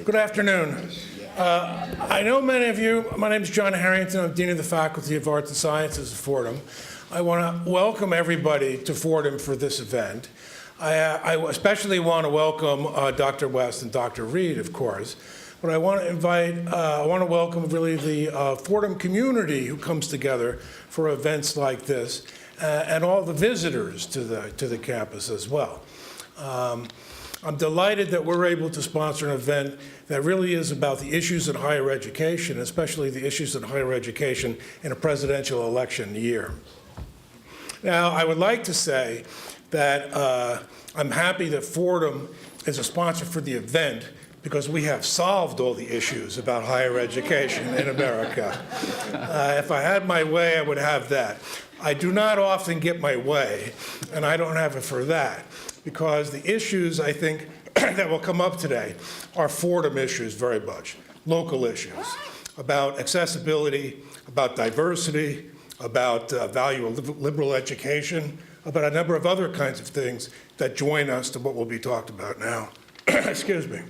Good afternoon. I know many of you. My name is John Harrington. I'm Dean of the Faculty of Arts and Sciences at Fordham. I want to welcome everybody to Fordham for this event. I especially want to welcome Dr. West and Dr. Reed, of course. But I want to welcome really the Fordham community who comes together for events like this, and all the visitors to the campus as well. I'm delighted that we're able to sponsor an event that really is about the issues in higher education, especially the issues in higher education in a presidential election year. Now, I would like to say that I'm happy that Fordham is a sponsor for the event because we have solved all the issues about higher education in America. If I had my way, I would have that. I do not often get my way, and I don't have it for that, because the issues, I think, that will come up today are Fordham issues very much, local issues, about accessibility, about diversity, about value of liberal education, about a number of other kinds of things that join us to what will be talked about now. Excuse me.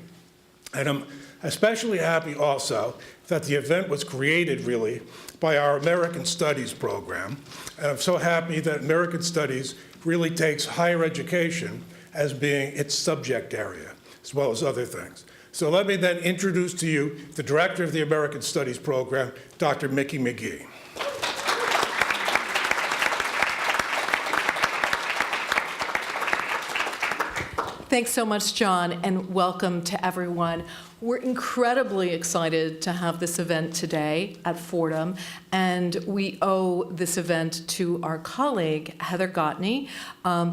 And I'm especially happy also that the event was created really by our American Studies program. And I'm so happy that American Studies really takes higher education as being its subject area, as well as other things. So let me then introduce to you the director of the American Studies program, Dr. Mickey McGee. Thanks so much, John, and welcome to everyone. We're incredibly excited to have this event today at Fordham, and we owe this event to our colleague, Heather Gottney,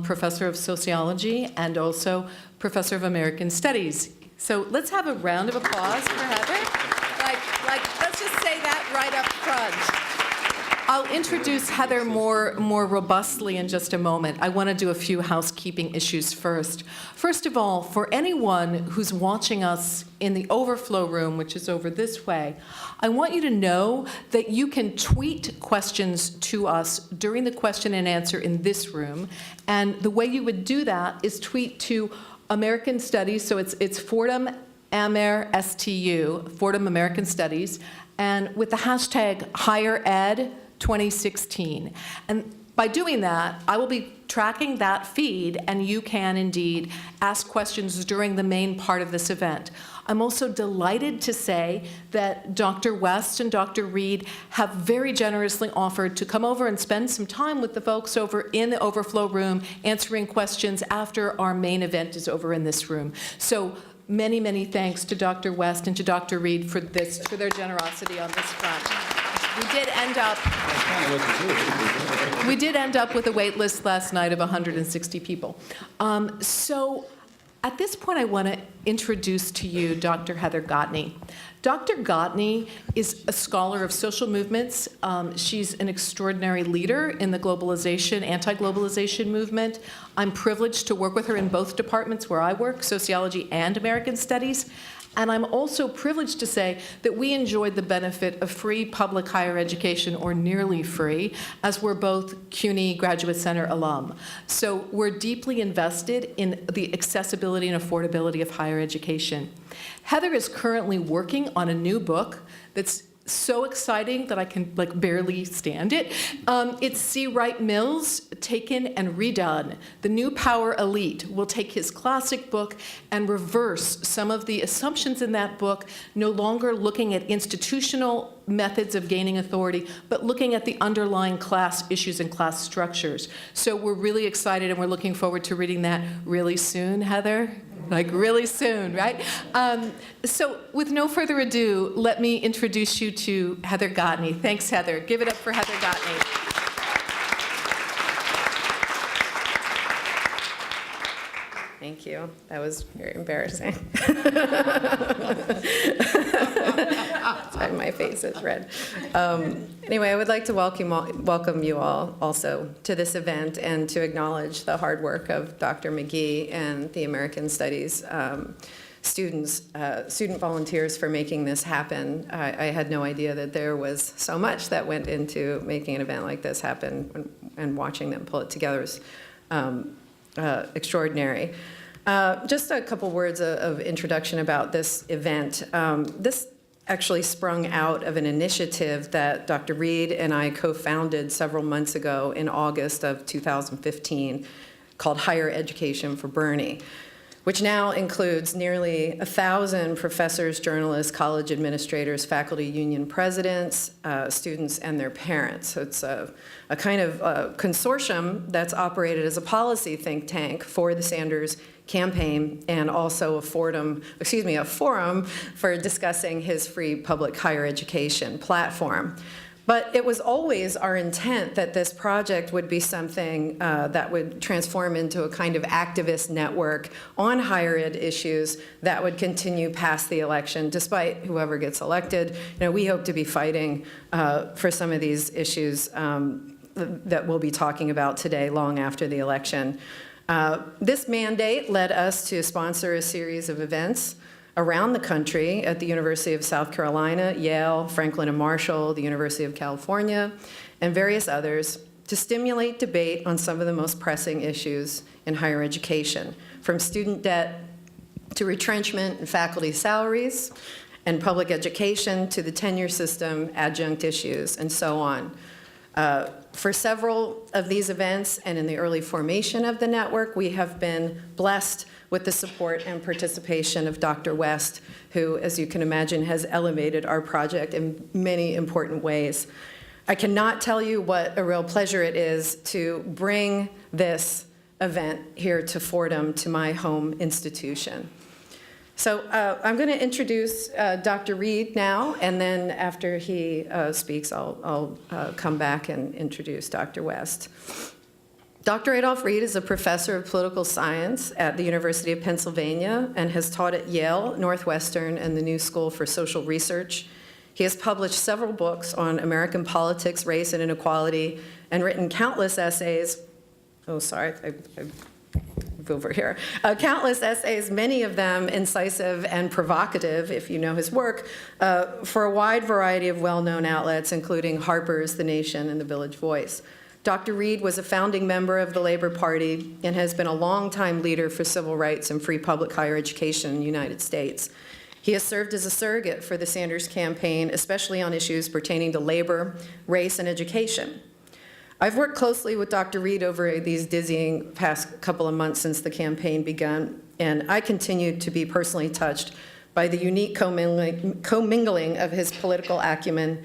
professor of sociology and also professor of American Studies. So let's have a round of applause for Heather. Let's just say that right up front. I'll introduce Heather more robustly in just a moment. I want to do a few housekeeping issues first. First of all, for anyone who's watching us in the overflow room, which is over this way, I want you to know that you can tweet questions to us during the question and answer in this room. And the way you would do that is tweet to American Studies, so it's Fordham Amer STU, Fordham American Studies, and with the hashtag HigherEd 2016. And by doing that, I will be tracking that feed, and you can indeed ask questions during the main part of this event. I'm also delighted to say that Dr. West and Dr. Reed have very generously offered to come over and spend some time with the folks over in the overflow room answering questions after our main event is over in this room. So many, many thanks to Dr. West and to Dr. Reed for their generosity on this front. We did end up with a wait list last night of 160 people. So at this point, I want to introduce to you Dr. Heather Gottney. Dr. Gottney is a scholar of social movements. She's an extraordinary leader in the anti-globalization movement. I'm privileged to work with her in both departments where I work, sociology and American Studies. And I'm also privileged to say that we enjoyed the benefit of free public higher education, or nearly free, as we're both CUNY Graduate Center alum. So we're deeply invested in the accessibility and affordability of higher education. Heather is currently working on a new book that's so exciting that I can barely stand it. It's C. Wright Mills, Taken and Redone. The New Power Elite will take his classic book and reverse some of the assumptions in that book, no longer looking at institutional methods of gaining authority, but looking at the underlying class issues and class structures. So we're really excited, and we're looking forward to reading that really soon, Heather. Really soon, right? So with no further ado, let me introduce you to Heather Gottney. Thanks, Heather. Give it up for Heather Gottney. Thank you. That was very embarrassing. My face is red. Anyway, I would like to welcome you all also to this event and to acknowledge the hard work of Dr. McGee and the American Studies student volunteers for making this happen. I had no idea that there was so much that went into making an event like this happen, and watching them pull it together was extraordinary. Just a couple words of introduction about this event. This actually sprung out of an initiative that Dr. Reed and I co-founded several months ago in August of 2015 called Higher Education for Bernie, which now includes nearly 1,000 professors, journalists, college administrators, faculty union presidents, students, and their parents. So it's a kind of consortium that's operated as a policy think tank for the Sanders campaign, and also a forum for discussing his free public higher education platform. But it was always our intent that this project would be something that would transform into a kind of activist network on higher ed issues that would continue past the election, despite whoever gets elected. We hope to be fighting for some of these issues that we'll be talking about today, long after the election. This mandate led us to sponsor a series of events around the country at the University of South Carolina, Yale, Franklin and Marshall, the University of California, and various others to stimulate debate on some of the most pressing issues in higher education, from student debt to retrenchment and faculty salaries, and public education to the tenure system, adjunct issues, and so on. For several of these events and in the early formation of the network, we have been blessed with the support and participation of Dr. West, who, as you can imagine, has elevated our project in many important ways. I cannot tell you what a real pleasure it is to bring this event here to Fordham, to my home institution. So I'm going to introduce Dr. Reed now, and then after he speaks, I'll come back and introduce Dr. West. Dr. Adolph Reed is a professor of political science at the University of Pennsylvania and has taught at Yale, Northwestern, and the New School for Social Research. He has published several books on American politics, race, and inequality, and written countless essays. Oh, sorry, I over here. Countless essays, many of them incisive and provocative, if you know his work, for a wide variety of well-known outlets, including Harper's, The Nation, and The Village Voice. Dr. Reed was a founding member of the Labor Party and has been a longtime leader for civil rights and free public higher education in the United States. He has served as a surrogate for the Sanders campaign, especially on issues pertaining to labor, race, and education. I've worked closely with Dr. Reed over these dizzying past couple of months since the campaign began, and I continue to be personally touched by the unique commingling of his political acumen,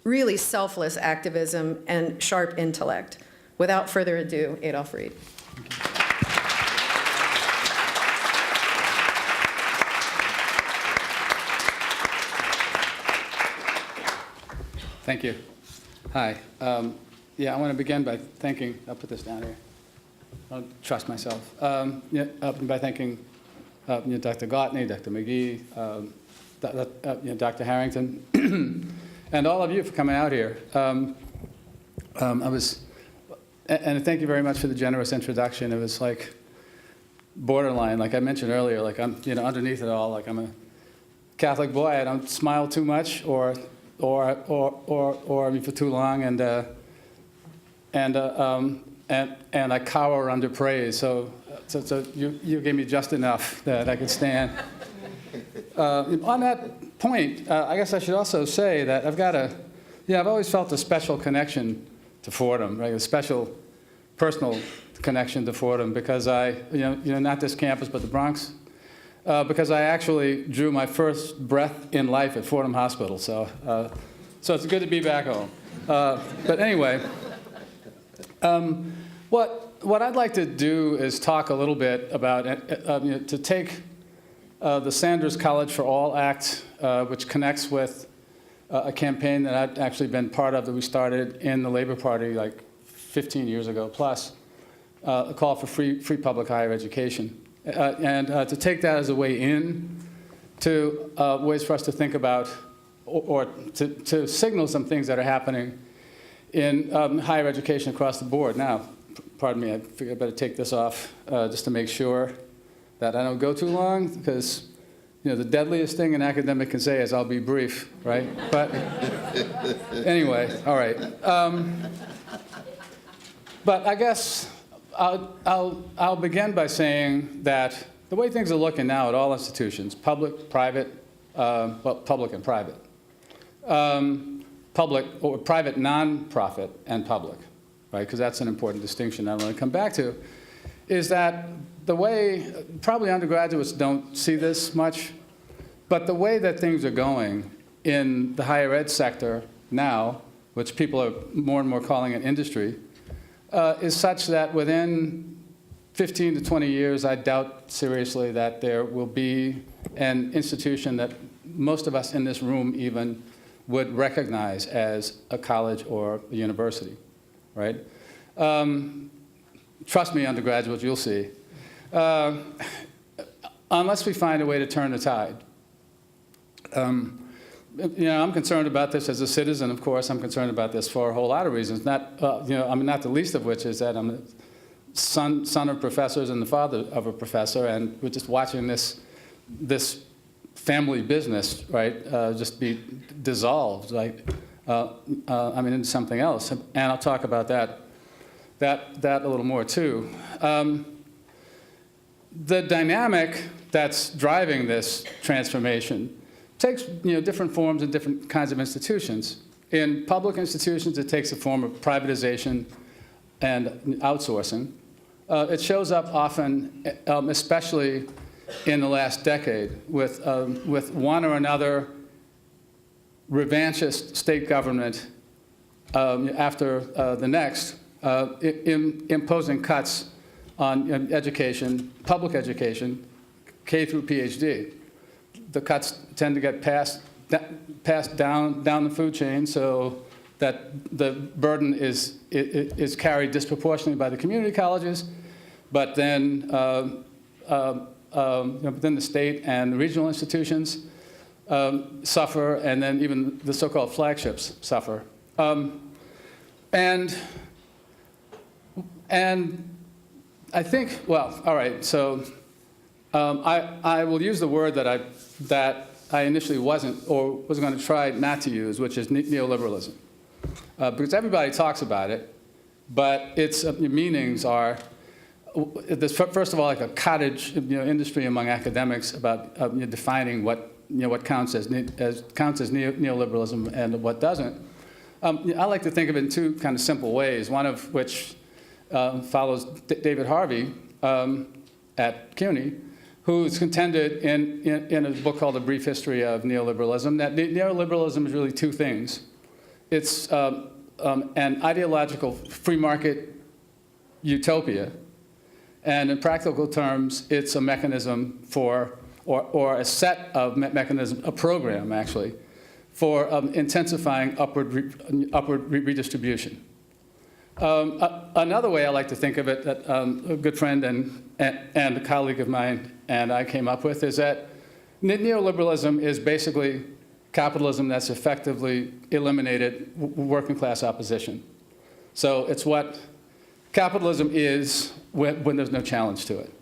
really selfless activism, and sharp intellect. Without further ado, Adolph Reed. Thank you. Hi. Yeah, I want to begin by thanking, I'll put this down here. I'll trust myself. By thanking Dr. Gottney, Dr. McGee, Dr. Harrington, and all of you for coming out here. And thank you very much for the generous introduction. It was like borderline, like I mentioned earlier, like I'm, underneath it all, like I'm a Catholic boy. I don't smile too much or for too long, and I cower under praise. So you gave me just enough that I could stand. On that point, I guess I should also say that I've always felt a special connection to Fordham, right? A special personal connection to Fordham because not this campus, but the Bronx, because I actually drew my first breath in life at Fordham Hospital. So it's good to be back home. But anyway, what I'd like to do is talk a little bit about to take the Sanders College for All Act, which connects with a campaign that I've actually been part of that we started in the Labor Party like 15 years ago plus, a call for free public higher education. And to take that as a way in to ways for us to think about or to signal some things that are happening in higher education across the board. Now, pardon me, I figured I better take this off just to make sure that I don't go too long, because the deadliest thing an academic can say is, I'll be brief, right? But anyway, all right. But I guess I'll begin by saying that the way things are looking now at all institutions, public, private, well, public and private, public or private nonprofit and public, right? Because that's an important distinction I want to come back to, is that the way, probably undergraduates don't see this much, but the way that things are going in the higher ed sector now, which people are more and more calling an industry, is such that within 15 to 20 years, I doubt seriously that there will be an institution that most of us in this room even would recognize as a college or a university, right? Trust me, undergraduates, you'll see. Unless we find a way to turn the tide. I'm concerned about this as a citizen, of course. I'm concerned about this for a whole lot of reasons. Not the least of which is that I'm a son of professors and the father of a professor, and we're just watching this family business, right, just be dissolved, like, into something else. And I'll talk about that a little more too. The dynamic that's driving this transformation takes different forms in different kinds of institutions. In public institutions, it takes a form of privatization and outsourcing. It shows up often, especially in the last decade, with one or another revanchist state government after the next, imposing cuts on education, public education, K through PhD. The cuts tend to get passed down the food chain so that the burden is carried disproportionately by the community colleges, but then the state and the regional institutions suffer, and then even the so-called flagships suffer. And I think, well, all right, so I will use the word that I initially wasn't was going to try not to use, which is neoliberalism. Because everybody talks about it, but its meanings are, first of all, like a cottage industry among academics about defining what counts as neoliberalism and what doesn't. I like to think of it in two kind of simple ways, one of which follows David Harvey at CUNY, who's contended in a book called A Brief History of Neoliberalism, that neoliberalism is really two things. It's an ideological free market utopia, and in practical terms, it's a mechanism for, or a set of mechanisms, a program actually, for intensifying upward redistribution. Another way I like to think of it, that a good friend and a colleague of mine and I came up with, is that neoliberalism is basically capitalism that's effectively eliminated working class opposition. So it's what capitalism is when there's no challenge to it.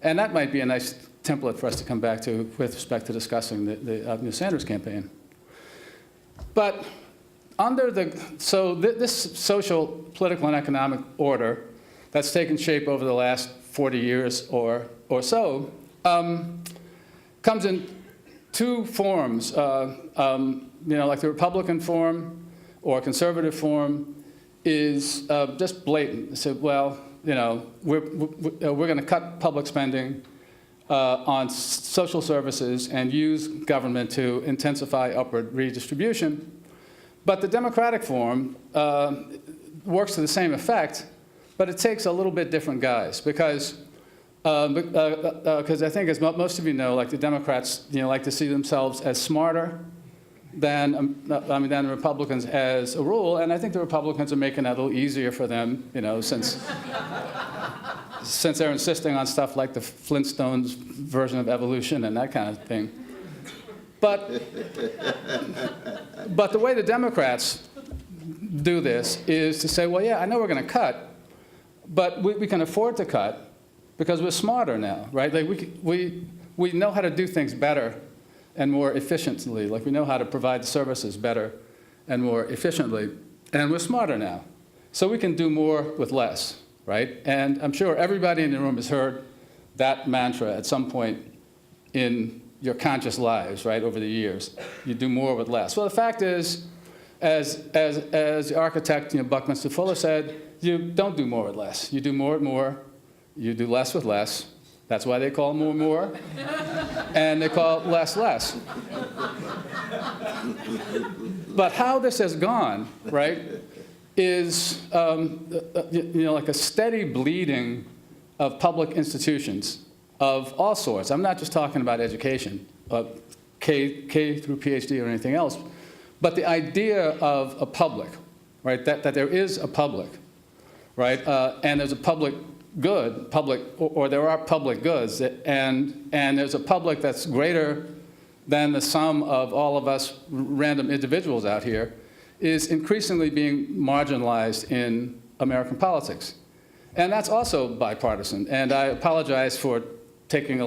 And that might be a nice template for us to come back to with respect to discussing the Sanders campaign. But this social, political, and economic order that's taken shape over the last 40 years or so comes in two forms, like the Republican form or conservative form is just blatant. So, well, we're going to cut public spending on social services and use government to intensify upward redistribution. But the Democratic form works to the same effect, but it takes a little bit different guise because I think, as most of you know, like the Democrats, like to see themselves as smarter than the Republicans as a rule, and I think the Republicans are making that a little easier for them, since they're insisting on stuff like the Flintstones version of evolution and that kind of thing. But the way the Democrats do this is to say, well, yeah, I know we're going to cut, but we can afford to cut because we're smarter now, right? Like we know how to do things better and more efficiently. Like we know how to provide services better and more efficiently, and we're smarter now. So we can do more with less. right? And I'm sure everybody in the room has heard that mantra at some point in your conscious lives, right, over the years. You do more with less. Well, the fact is, as the architect, Buckminster Fuller said, you don't do more with less. You do more with more. You do less with less. That's why they call more more, and they call less less. But how this has gone, right, is like a steady bleeding of public institutions of all sorts. I'm not just talking about education, K through PhD or anything else, but the idea of a public, right, that there is a public, right, and there's a public good, or there are public goods, and there's a public that's greater than the sum of all of us random individuals out here, is increasingly being marginalized in American politics. And that's also bipartisan. And I apologize for venturing a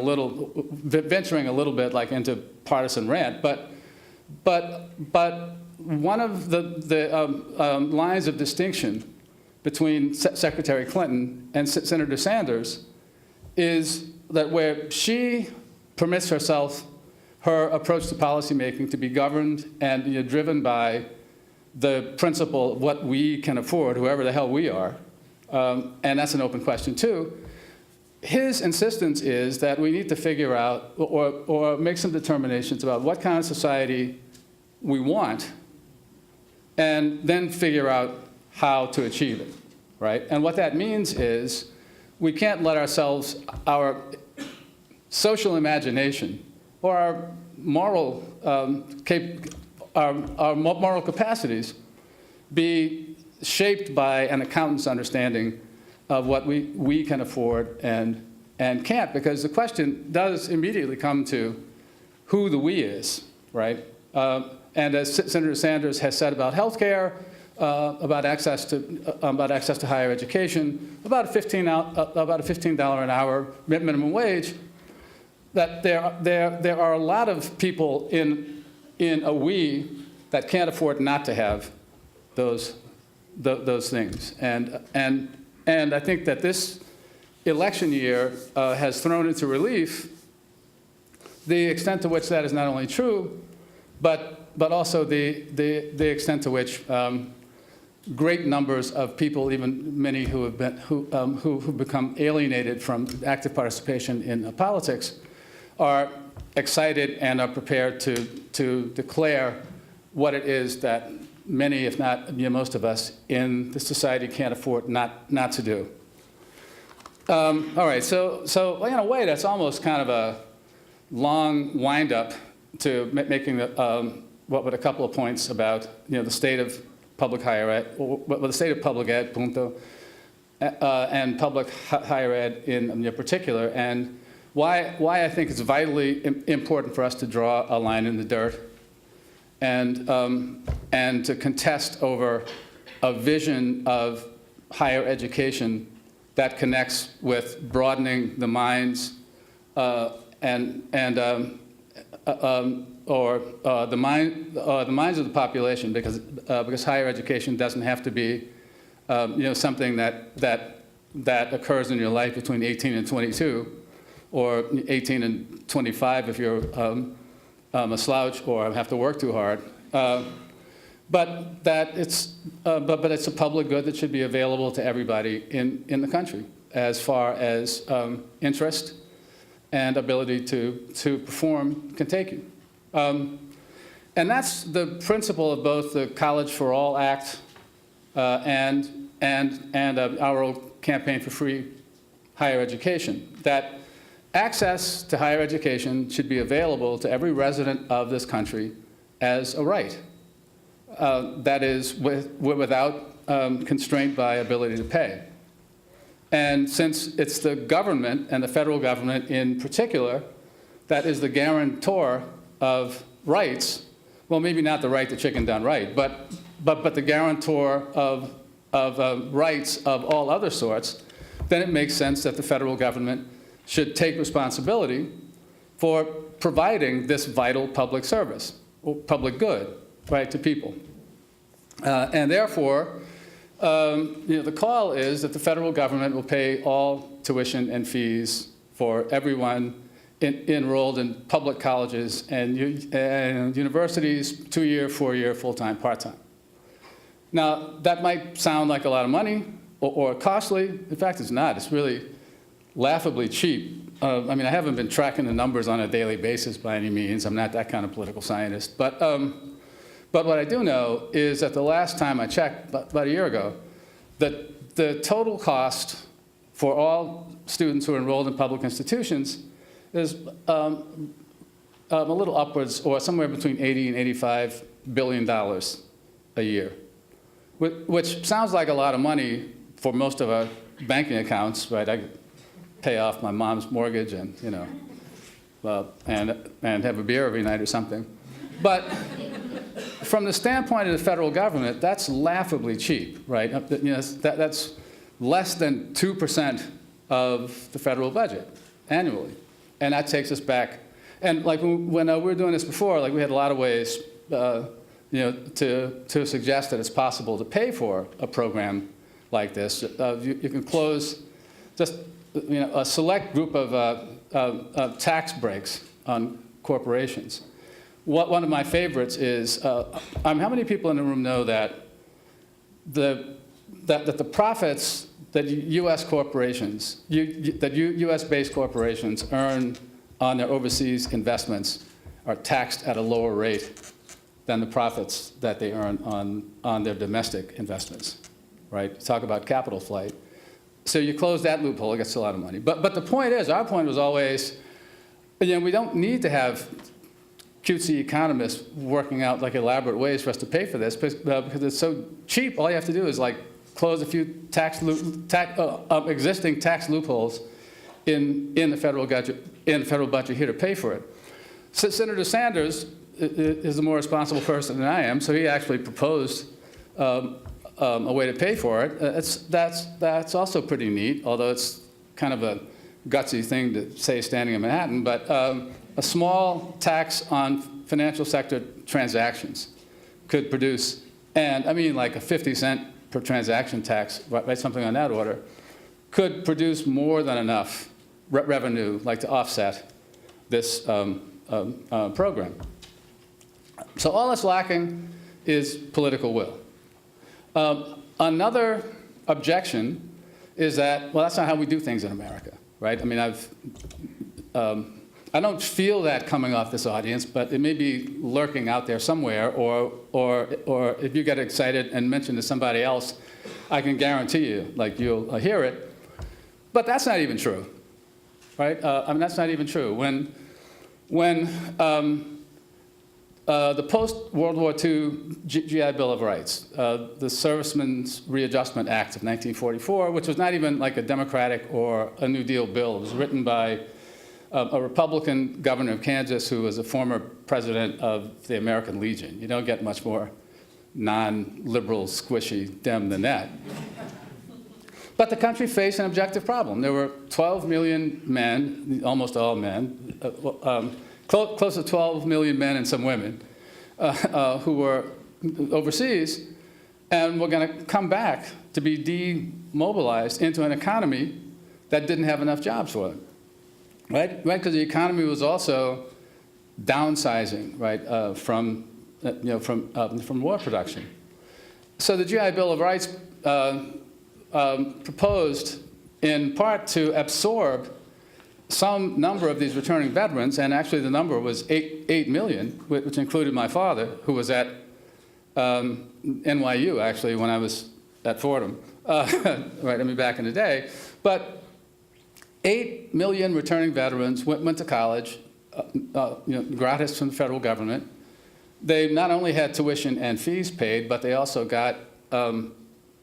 little bit like into partisan rant, but one of the lines of distinction between Secretary Clinton and Senator Sanders is that where she permits herself her approach to policymaking to be governed and driven by the principle of what we can afford, whoever the hell we are, and that's an open question too. His insistence is that we need to figure out or make some determinations about what kind of society we want and then figure out how to achieve it, right? And what that means is we can't let ourselves, our social imagination or our moral, our moral capacities be shaped by an accountant's understanding of what we can afford and can't, because the question does immediately come to who the we is, right? And as Senator Sanders has said about health care, about access to higher education, about a $15 an hour minimum wage, that there are a lot of people in a we that can't afford not to have those things. And I think that this election year has thrown into relief the extent to which that is not only true, but also the extent to which great numbers of people, even many who've become alienated from active participation in politics, are excited and are prepared to declare what it is that many, if not most of us in the society can't afford not to do. All right, so in a way, that's almost kind of a long wind-up to making what with a couple of points about the state of public higher ed, or the state of public ed, punto, and public higher ed in particular, and why I think it's vitally important for us to draw a line in the dirt and to contest over a vision of higher education that connects with broadening the minds the minds of the population, because higher education doesn't have to be something that occurs in your life between 18 and 22, or 18 and 25 if you're a slouch or have to work too hard. But it's a public good that should be available to everybody in the country, as far as interest and ability to perform can take you. And that's the principle of both the College for All Act and our old campaign for free higher education, that access to higher education should be available to every resident of this country as a right. That is, without constraint by ability to pay. And since it's the government, and the federal government in particular, that is the guarantor of rights, well, maybe not the right to chicken done right, but the guarantor of rights of all other sorts, then it makes sense that the federal government should take responsibility for providing this vital public service, or public good, right, to people. And therefore, the call is that the federal government will pay all tuition and fees for everyone enrolled in public colleges and universities, 2-year, 4-year, full-time, part-time. Now, that might sound like a lot of money or costly. In fact, it's not. It's really laughably cheap. I mean, I haven't been tracking the numbers on a daily basis by any means. I'm not that kind of political scientist. But what I do know is that the last time I checked, about a year ago, that the total cost for all students who are enrolled in public institutions is a little upwards, or somewhere between $80 and $85 billion a year, which sounds like a lot of money for most of our banking accounts, right? I could pay off my mom's mortgage and, and have a beer every night or something. But from the standpoint of the federal government, that's laughably cheap, right? That's less than 2% of the federal budget annually. And that takes us back. And like when we were doing this before, like we had a lot of ways to suggest that it's possible to pay for a program like this. You can close just a select group of tax breaks on corporations. One of my favorites is, how many people in the room know that the profits that U.S. corporations, U.S.-based corporations earn on their overseas investments are taxed at a lower rate than the profits that they earn on their domestic investments, right? Talk about capital flight. So you close that loophole, it gets a lot of money. But the point is, our point was always, we don't need to have cutesy economists working out like elaborate ways for us to pay for this because it's so cheap. All you have to do is like close a few existing tax loopholes in the federal budget here to pay for it. So Senator Sanders is a more responsible person than I am, so he actually proposed a way to pay for it. That's also pretty neat, although it's kind of a gutsy thing to say standing in Manhattan, but a small tax on financial sector transactions could produce, and I mean like a 50-cent per transaction tax, right, something on that order, could produce more than enough revenue like to offset this program. So all that's lacking is political will. Another objection is that, well, that's not how we do things in America, right? I mean, I don't feel that coming off this audience, but it may be lurking out there somewhere, or if you get excited and mention to somebody else, I can guarantee you, like you'll hear it. But that's not even true, right? I mean, that's not even true. When the post-World War II GI Bill of Rights, the Servicemen's Readjustment Act of 1944, which was not even like a Democratic or a New Deal bill. It was written by a Republican governor of Kansas who was a former president of the American Legion. You don't get much more non-liberal, squishy Dem than that. But the country faced an objective problem. There were 12 million men, almost all men, close to 12 million men and some women who were overseas and were going to come back to be demobilized into an economy that didn't have enough jobs for them, right? Because the economy was also downsizing, right, from war production. So the GI Bill of Rights proposed in part to absorb some number of these returning veterans, and actually the number was 8 million, which included my father, who was at NYU, actually, when I was at Fordham, right, I mean, back in the day. But 8 million returning veterans went to college, gratis from the federal government. They not only had tuition and fees paid, but they also got a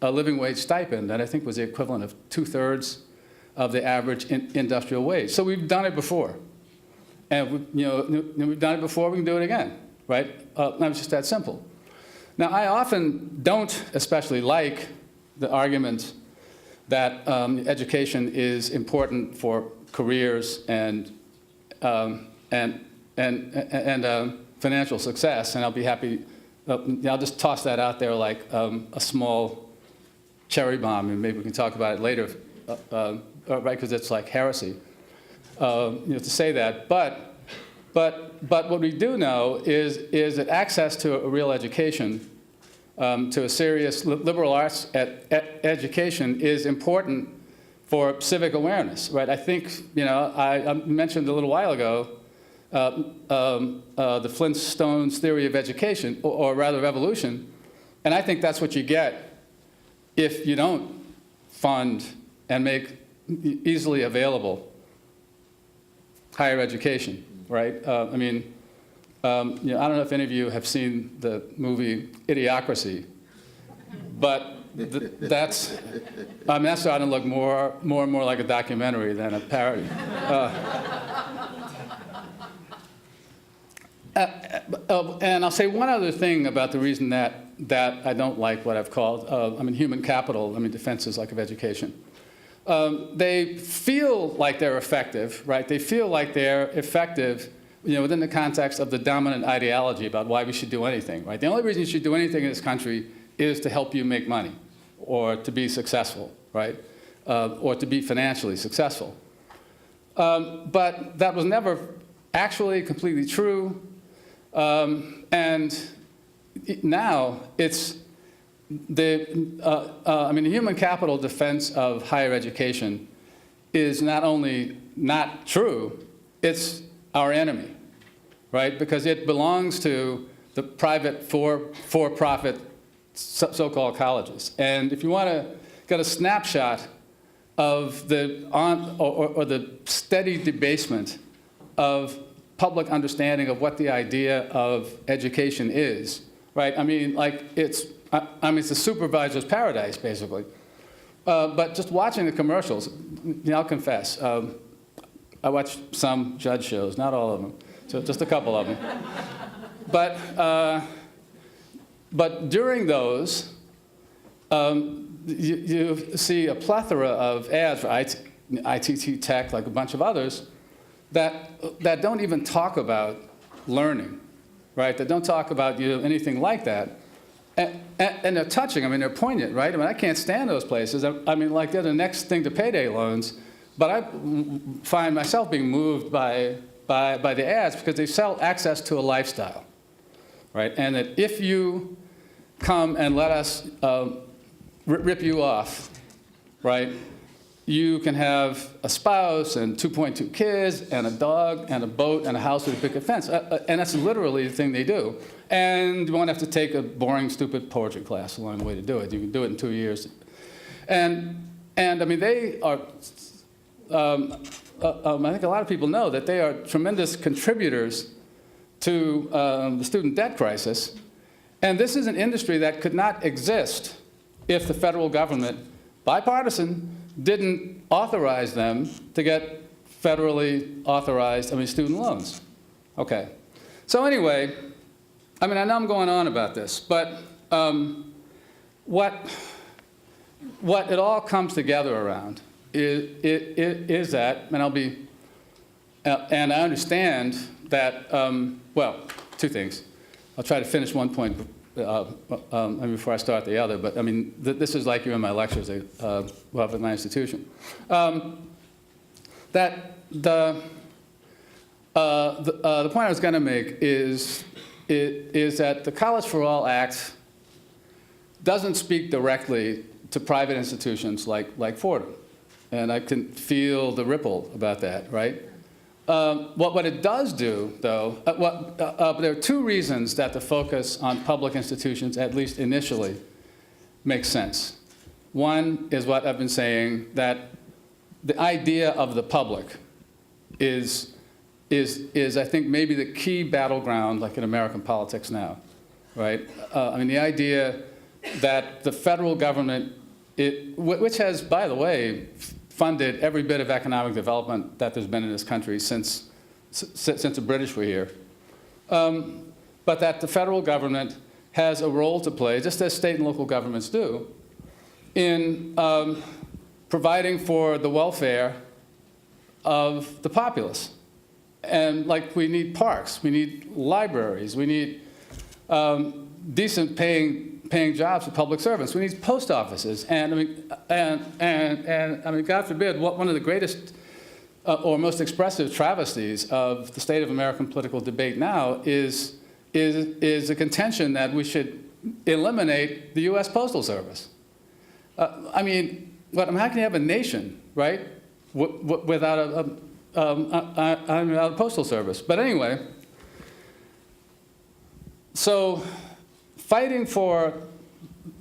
living wage stipend that I think was the equivalent of 2/3 of the average industrial wage. So we've done it before. And we've done it before, we can do it again, right? It's just that simple. Now, I often don't especially like the argument that education is important for careers and financial success, and I'll be happy, I'll just toss that out there like a small cherry bomb, and maybe we can talk about it later, right? Because it's like heresy, to say that. But what we do know is that access to a real education, to a serious liberal arts education, is important for civic awareness, right? I think, I mentioned a little while ago the Flintstones theory of education, or rather evolution, and I think that's what you get if you don't fund and make easily available higher education, right? I don't know if any of you have seen the movie Idiocracy, but that's starting to look more and more like a documentary than a parody. And I'll say one other thing about the reason that I don't like what I've called, human capital, defenses like of education. They feel like they're effective, right? They feel like they're effective, within the context of the dominant ideology about why we should do anything, right? The only reason you should do anything in this country is to help you make money, or to be successful, right? Or to be financially successful. But that was never actually completely true. And now it's the human capital defense of higher education is not only not true, it's our enemy, right? Because it belongs to the private for-profit so-called colleges. And if you want to get a snapshot of the the steady debasement of public understanding of what the idea of education is, right? It's a supervisor's paradise, basically. But just watching the commercials, I'll confess, I watch some judge shows, not all of them, so just a couple of them. But during those, you see a plethora of ads for ITT Tech, like a bunch of others, that don't even talk about learning, right? That don't talk about anything like that. And they're touching, they're poignant, right? I can't stand those places. They're the next thing to payday loans, but I find myself being moved by the ads because they sell access to a lifestyle, right? And that if you come and let us rip you off, right, you can have a spouse and 2.2 kids and a dog and a boat and a house with a picket fence. And that's literally the thing they do. And you won't have to take a boring, stupid poetry class along the way to do it. You can do it in 2 years. And they are, I think a lot of people know that they are tremendous contributors to the student debt crisis. And this is an industry that could not exist if the federal government, bipartisan, didn't authorize them to get federally authorized, student loans. Okay. So anyway, I know I'm going on about this, but what it all comes together around is that, and I understand that, two things. I'll try to finish one point before I start the other, but this is like you're in my lectures at my institution. That the point I was going to make is that the College for All Act doesn't speak directly to private institutions like Fordham, and I can feel the ripple about that, right? What it does do, though, there are two reasons that the focus on public institutions, at least initially, makes sense. One is what I've been saying, that the idea of the public is I think, maybe the key battleground, like in American politics now, right? The idea that the federal government, which has, by the way, funded every bit of economic development that there's been in this country since the British were here. But that the federal government has a role to play, just as state and local governments do, in providing for the welfare of the populace. And we need parks, we need libraries, we need decent paying paying jobs for public servants. We need post offices, and I mean, God forbid, one of the greatest or most expressive travesties of the state of American political debate now is a contention that we should eliminate the U.S. Postal Service. I mean, how can you have a nation, right, without a postal service? But anyway, so fighting for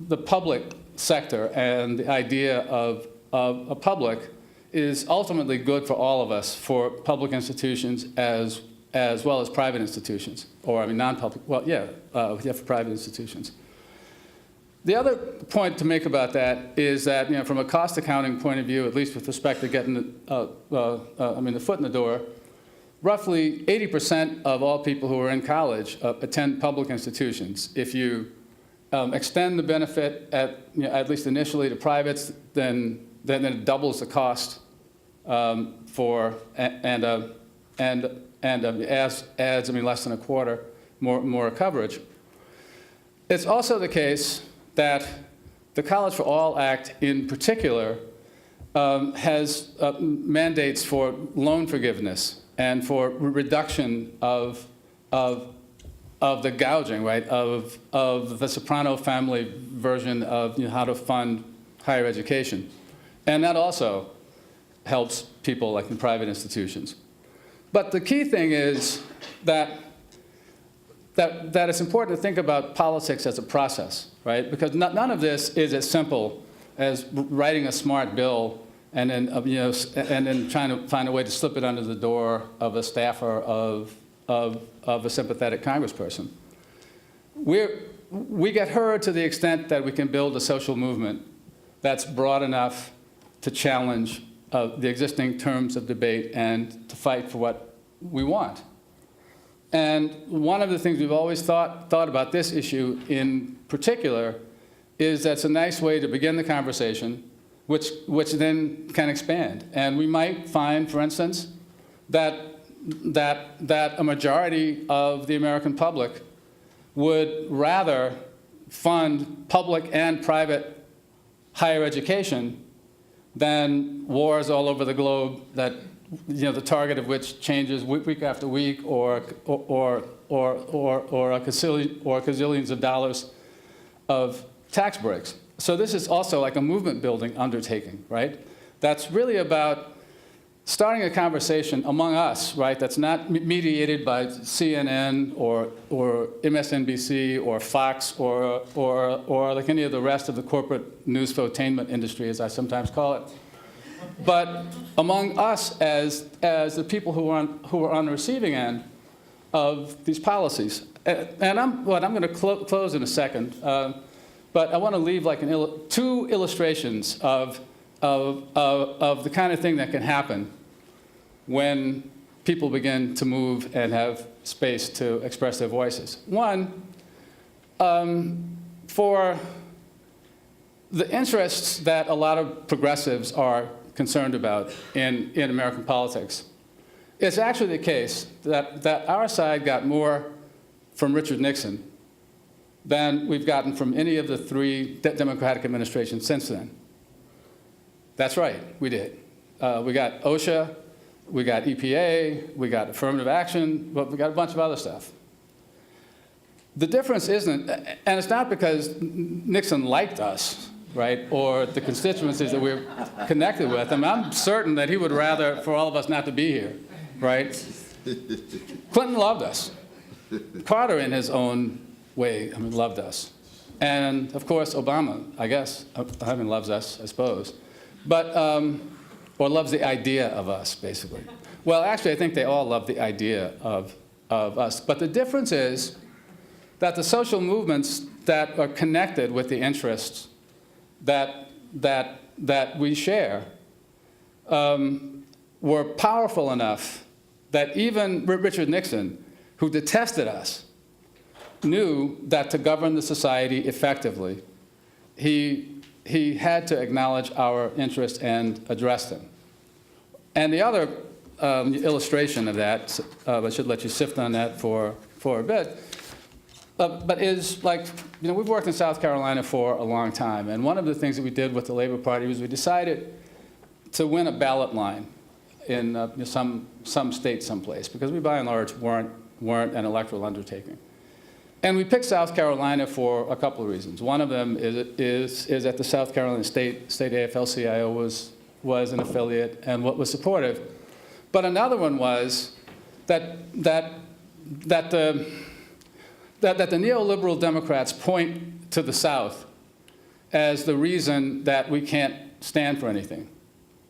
the public sector and the idea of a public is ultimately good for all of us, for public institutions as well as private institutions, or I mean non-public, well, yeah, for private institutions. The other point to make about that is that, you know, from a cost accounting point of view, at least with respect to getting the foot in the door, roughly 80% of all people who are in college attend public institutions. If you extend the benefit at least initially to privates, then it doubles the cost adds less than a quarter more coverage. It's also the case that the College for All Act in particular has mandates for loan forgiveness and for reduction of the gouging, right, of the Soprano family version of, you know, how to fund higher education. And that also helps people like in private institutions. But the key thing is that it's important to think about politics as a process, right? Because none of this is as simple as writing a smart bill and then and then trying to find a way to slip it under the door of a staffer of a sympathetic congressperson. We get heard to the extent that we can build a social movement that's broad enough to challenge the existing terms of debate and to fight for what we want. And one of the things we've always thought about this issue in particular is that's a nice way to begin the conversation, which then can expand. And we might find, for instance, that a majority of the American public would rather fund public and private higher education than wars all over the globe that, you know, the target of which changes week after week, or gazillions of dollars of tax breaks. So this is also like a movement building undertaking, right? That's really about starting a conversation among us, right? That's not mediated by CNN or MSNBC or Fox or like any of the rest of the corporate newsfotainment industry, as I sometimes call it. But among us as the people who are on the receiving end of these policies. And I'm going to close in a second, but I want to leave like two illustrations of the kind of thing that can happen when people begin to move and have space to express their voices. One, for the interests that a lot of progressives are concerned about in American politics, it's actually the case that our side got more from Richard Nixon than we've gotten from any of the three Democratic administrations since then. That's right, we did. We got OSHA, we got EPA, we got affirmative action, but we got a bunch of other stuff. The difference isn't, and it's not because Nixon liked us, right, or the constituencies that we're connected with. I mean, I'm certain that he would rather for all of us not to be here, right? Clinton loved us. Carter, in his own way, loved us. And, of course, Obama, I guess, loves us, I suppose. But, or loves the idea of us, basically. Well, actually, I think they all love the idea of us. But the difference is that the social movements that are connected with the interests that we share were powerful enough that even Richard Nixon, who detested us, knew that to govern the society effectively, he had to acknowledge our interests and address them. And the other illustration of that, I should let you sift on that for a bit, but is like, we've worked in South Carolina for a long time, and one of the things that we did with the Labor Party was we decided to win a ballot line in some state someplace, because we by and large weren't an electoral undertaking. And we picked South Carolina for a couple of reasons. One of them is that the South Carolina State AFL-CIO was an affiliate and what was supportive. But another one was that the neoliberal Democrats point to the South as the reason that we can't stand for anything,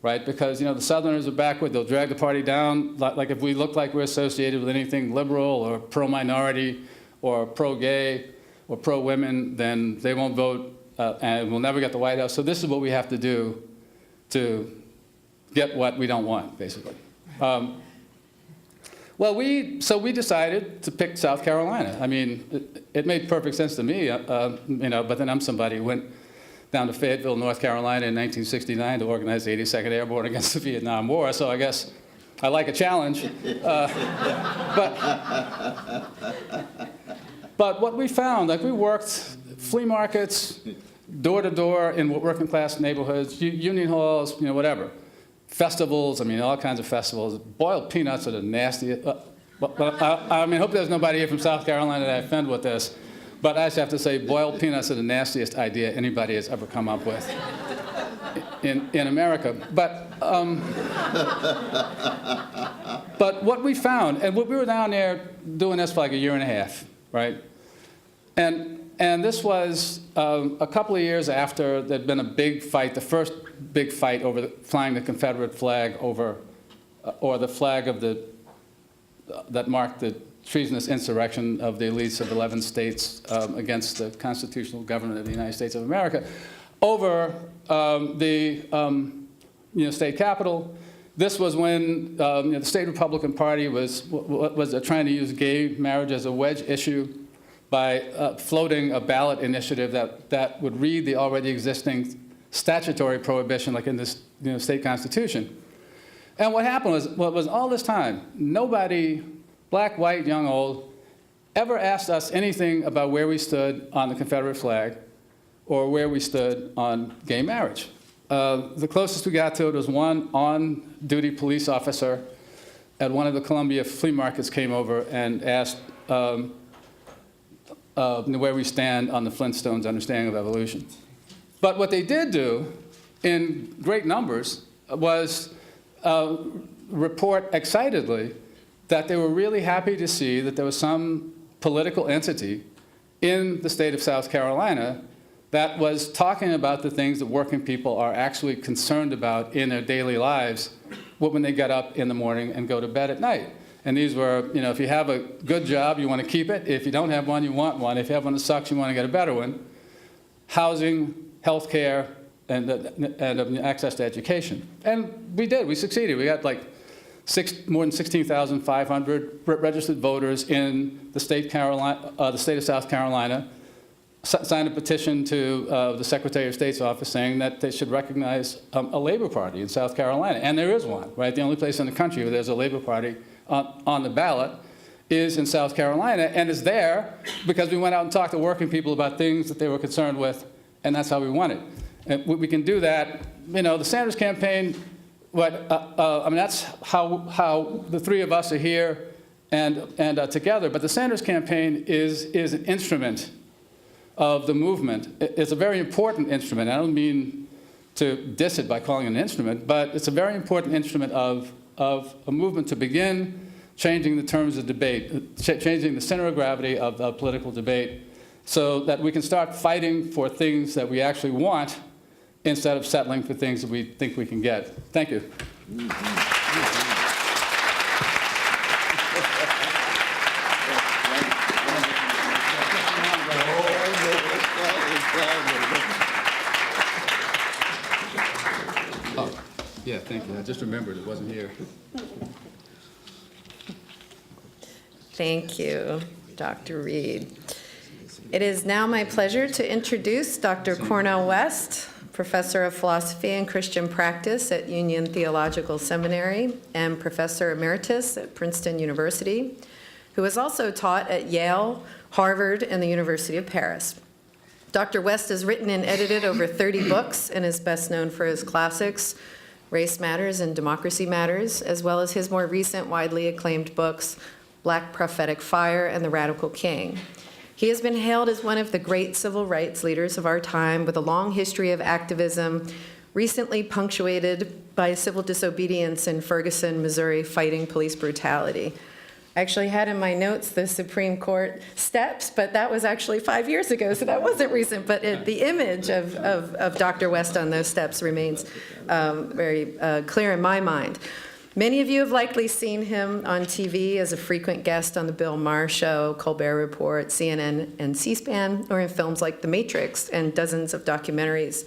right? Because, the Southerners are backward. They'll drag the party down. Like if we look like we're associated with anything liberal or pro-minority or pro-gay or pro-women, then they won't vote and we'll never get the White House. So this is what we have to do to get what we don't want, basically. Well, we decided to pick South Carolina. I mean, it made perfect sense to me, but then I'm somebody who went down to Fayetteville, North Carolina in 1969 to organize the 82nd Airborne against the Vietnam War, so I guess I like a challenge. But what we found, like we worked flea markets, door to door in working class neighborhoods, union halls, whatever. Festivals, all kinds of festivals. Boiled peanuts are the nastiest. I hope there's nobody here from South Carolina that I offend with this. But I just have to say, boiled peanuts are the nastiest idea anybody has ever come up with in America. But what we found, and we were down there doing this for like a year and a half, right? And this was a couple of years after there'd been a big fight, the first big fight over flying the Confederate flag over, or the flag of that marked the treasonous insurrection of the elites of 11 states against the constitutional government of the United States of America over the state capitol. This was when the state Republican Party was trying to use gay marriage as a wedge issue by floating a ballot initiative that would read the already existing statutory prohibition like in this state constitution. And what happened was all this time, nobody, black, white, young, old, ever asked us anything about where we stood on the Confederate flag or where we stood on gay marriage. The closest we got to it was one on-duty police officer at one of the Columbia flea markets came over and asked where we stand on the Flintstones' understanding of evolution. But what they did do in great numbers was report excitedly that they were really happy to see that there was some political entity in the state of South Carolina that was talking about the things that working people are actually concerned about in their daily lives when they get up in the morning and go to bed at night. And these were, if you have a good job, you want to keep it. If you don't have one, you want one. If you have one that sucks, you want to get a better one. Housing, health care, and access to education. And we did. We succeeded. We got like more than 16,500 registered voters in the state of South Carolina. Signed a petition to the Secretary of State's office saying that they should recognize a Labor Party in South Carolina. And there is one, right? The only place in the country where there's a Labor Party on the ballot is in South Carolina, and is there because we went out and talked to working people about things that they were concerned with, and that's how we won it. And we can do that. The Sanders campaign, that's how the three of us are here and together, but the Sanders campaign is an instrument of the movement. It's a very important instrument. I don't mean to diss it by calling it an instrument, but it's a very important instrument of a movement to begin changing the terms of debate, changing the center of gravity of political debate so that we can start fighting for things that we actually want instead of settling for things that we think we can get. Thank you. Yeah, thank you. I just remembered it wasn't here. Thank you, Dr. Reed. It is now my pleasure to introduce Dr. Cornel West, Professor of Philosophy and Christian Practice at Union Theological Seminary and Professor Emeritus at Princeton University, who has also taught at Yale, Harvard, and the University of Paris. Dr. West has written and edited over 30 books and is best known for his classics, Race Matters and Democracy Matters, as well as his more recent widely acclaimed books, Black Prophetic Fire and The Radical King. He has been hailed as one of the great civil rights leaders of our time with a long history of activism, recently punctuated by civil disobedience in Ferguson, Missouri, fighting police brutality. I actually had in my notes the Supreme Court steps, but that was actually 5 years ago, so that wasn't recent. But the image of Dr. West on those steps remains very clear in my mind. Many of you have likely seen him on TV as a frequent guest on The Bill Maher Show, Colbert Report, CNN, and C-SPAN, or in films like The Matrix and dozens of documentaries.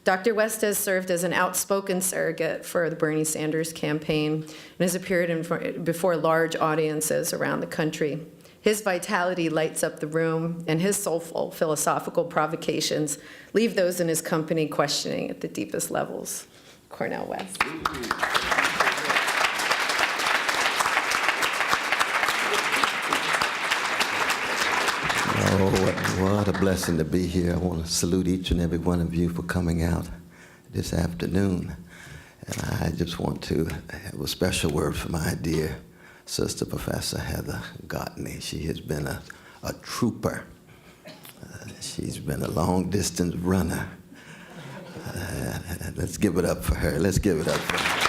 Dr. West has served as an outspoken surrogate for the Bernie Sanders campaign and has appeared before large audiences around the country. His vitality lights up the room, and his soulful philosophical provocations leave those in his company questioning at the deepest levels. Cornel West. Oh, what a blessing to be here. I want to salute each and every one of you for coming out this afternoon. And I just want to have a special word for my dear sister, Professor Heather Gottney. She has been a trooper. She's been a long-distance runner. Let's give it up for her. Let's give it up for her.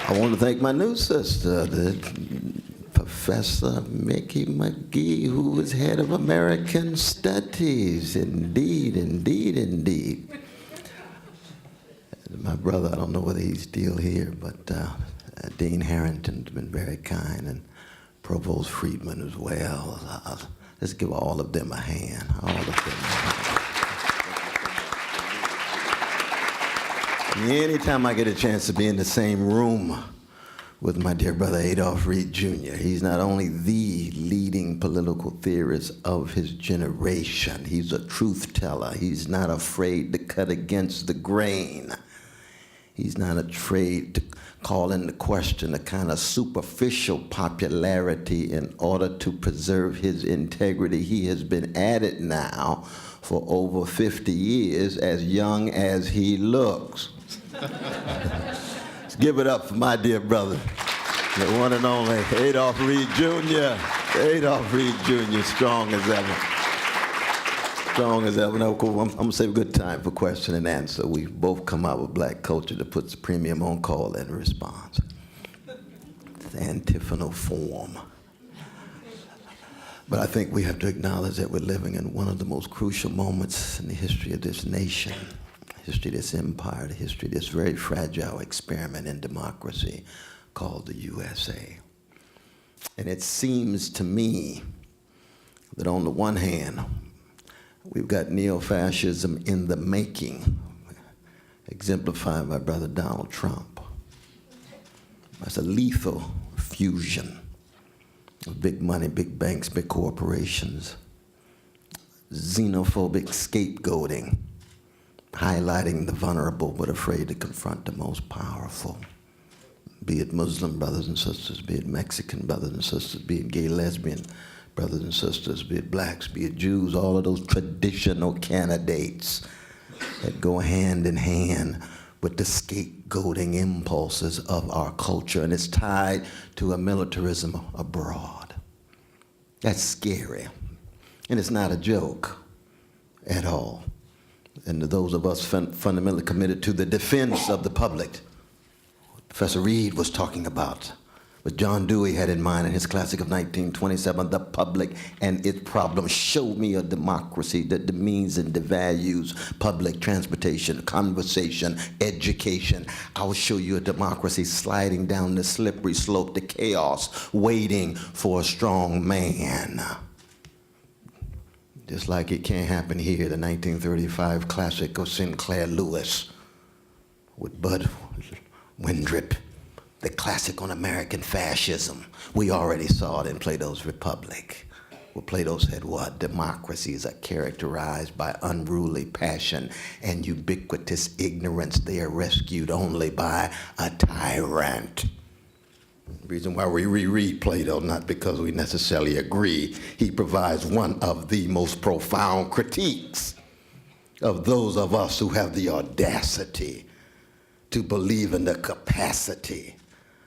I want to thank my new sister, Professor Mickey McGee, who is head of American Studies. Indeed, indeed, indeed. My brother, I don't know whether he's still here, but Dean Harrington's been very kind, and Provost Friedman as well. Let's give all of them a hand, all of them a hand. Anytime I get a chance to be in the same room with my dear brother Adolph Reed Jr., he's not only the leading political theorist of his generation, he's a truth teller. He's not afraid to cut against the grain. He's not afraid to call into question a kind of superficial popularity in order to preserve his integrity. He has been at it now for over 50 years, as young as he looks. Let's give it up for my dear brother, the one and only Adolph Reed Jr. Adolph Reed Jr., strong as ever. Strong as ever. No, cool. I'm going to save a good time for question and answer. We've both come out with black culture that puts a premium on call and response. It's antiphonal form. But I think we have to acknowledge that we're living in one of the most crucial moments in the history of this nation, the history of this empire, the history of this very fragile experiment in democracy called the USA. And it seems to me that on the one hand, we've got neo-fascism in the making, exemplified by Brother Donald Trump. That's a lethal fusion of big money, big banks, big corporations, xenophobic scapegoating, highlighting the vulnerable but afraid to confront the most powerful, be it Muslim brothers and sisters, be it Mexican brothers and sisters, be it gay, lesbian brothers and sisters, be it blacks, be it Jews, all of those traditional candidates that go hand in hand with the scapegoating impulses of our culture, and it's tied to a militarism abroad. That's scary, and it's not a joke at all. And to those of us fundamentally committed to the defense of the public, what Professor Reed was talking about, what John Dewey had in mind in his classic of 1927, The Public and Its Problems. Show me a democracy that demeans and devalues public transportation, conversation, education. I will show you a democracy sliding down the slippery slope to chaos, waiting for a strong man. Just like it can't happen here, the 1935 classic of Sinclair Lewis with Bud Windrip. The classic on American fascism. We already saw it in Plato's Republic, where Plato said what? Democracies are characterized by unruly passion and ubiquitous ignorance. They are rescued only by a tyrant. The reason why we reread Plato, not because we necessarily agree, he provides one of the most profound critiques of those of us who have the audacity to believe in the capacity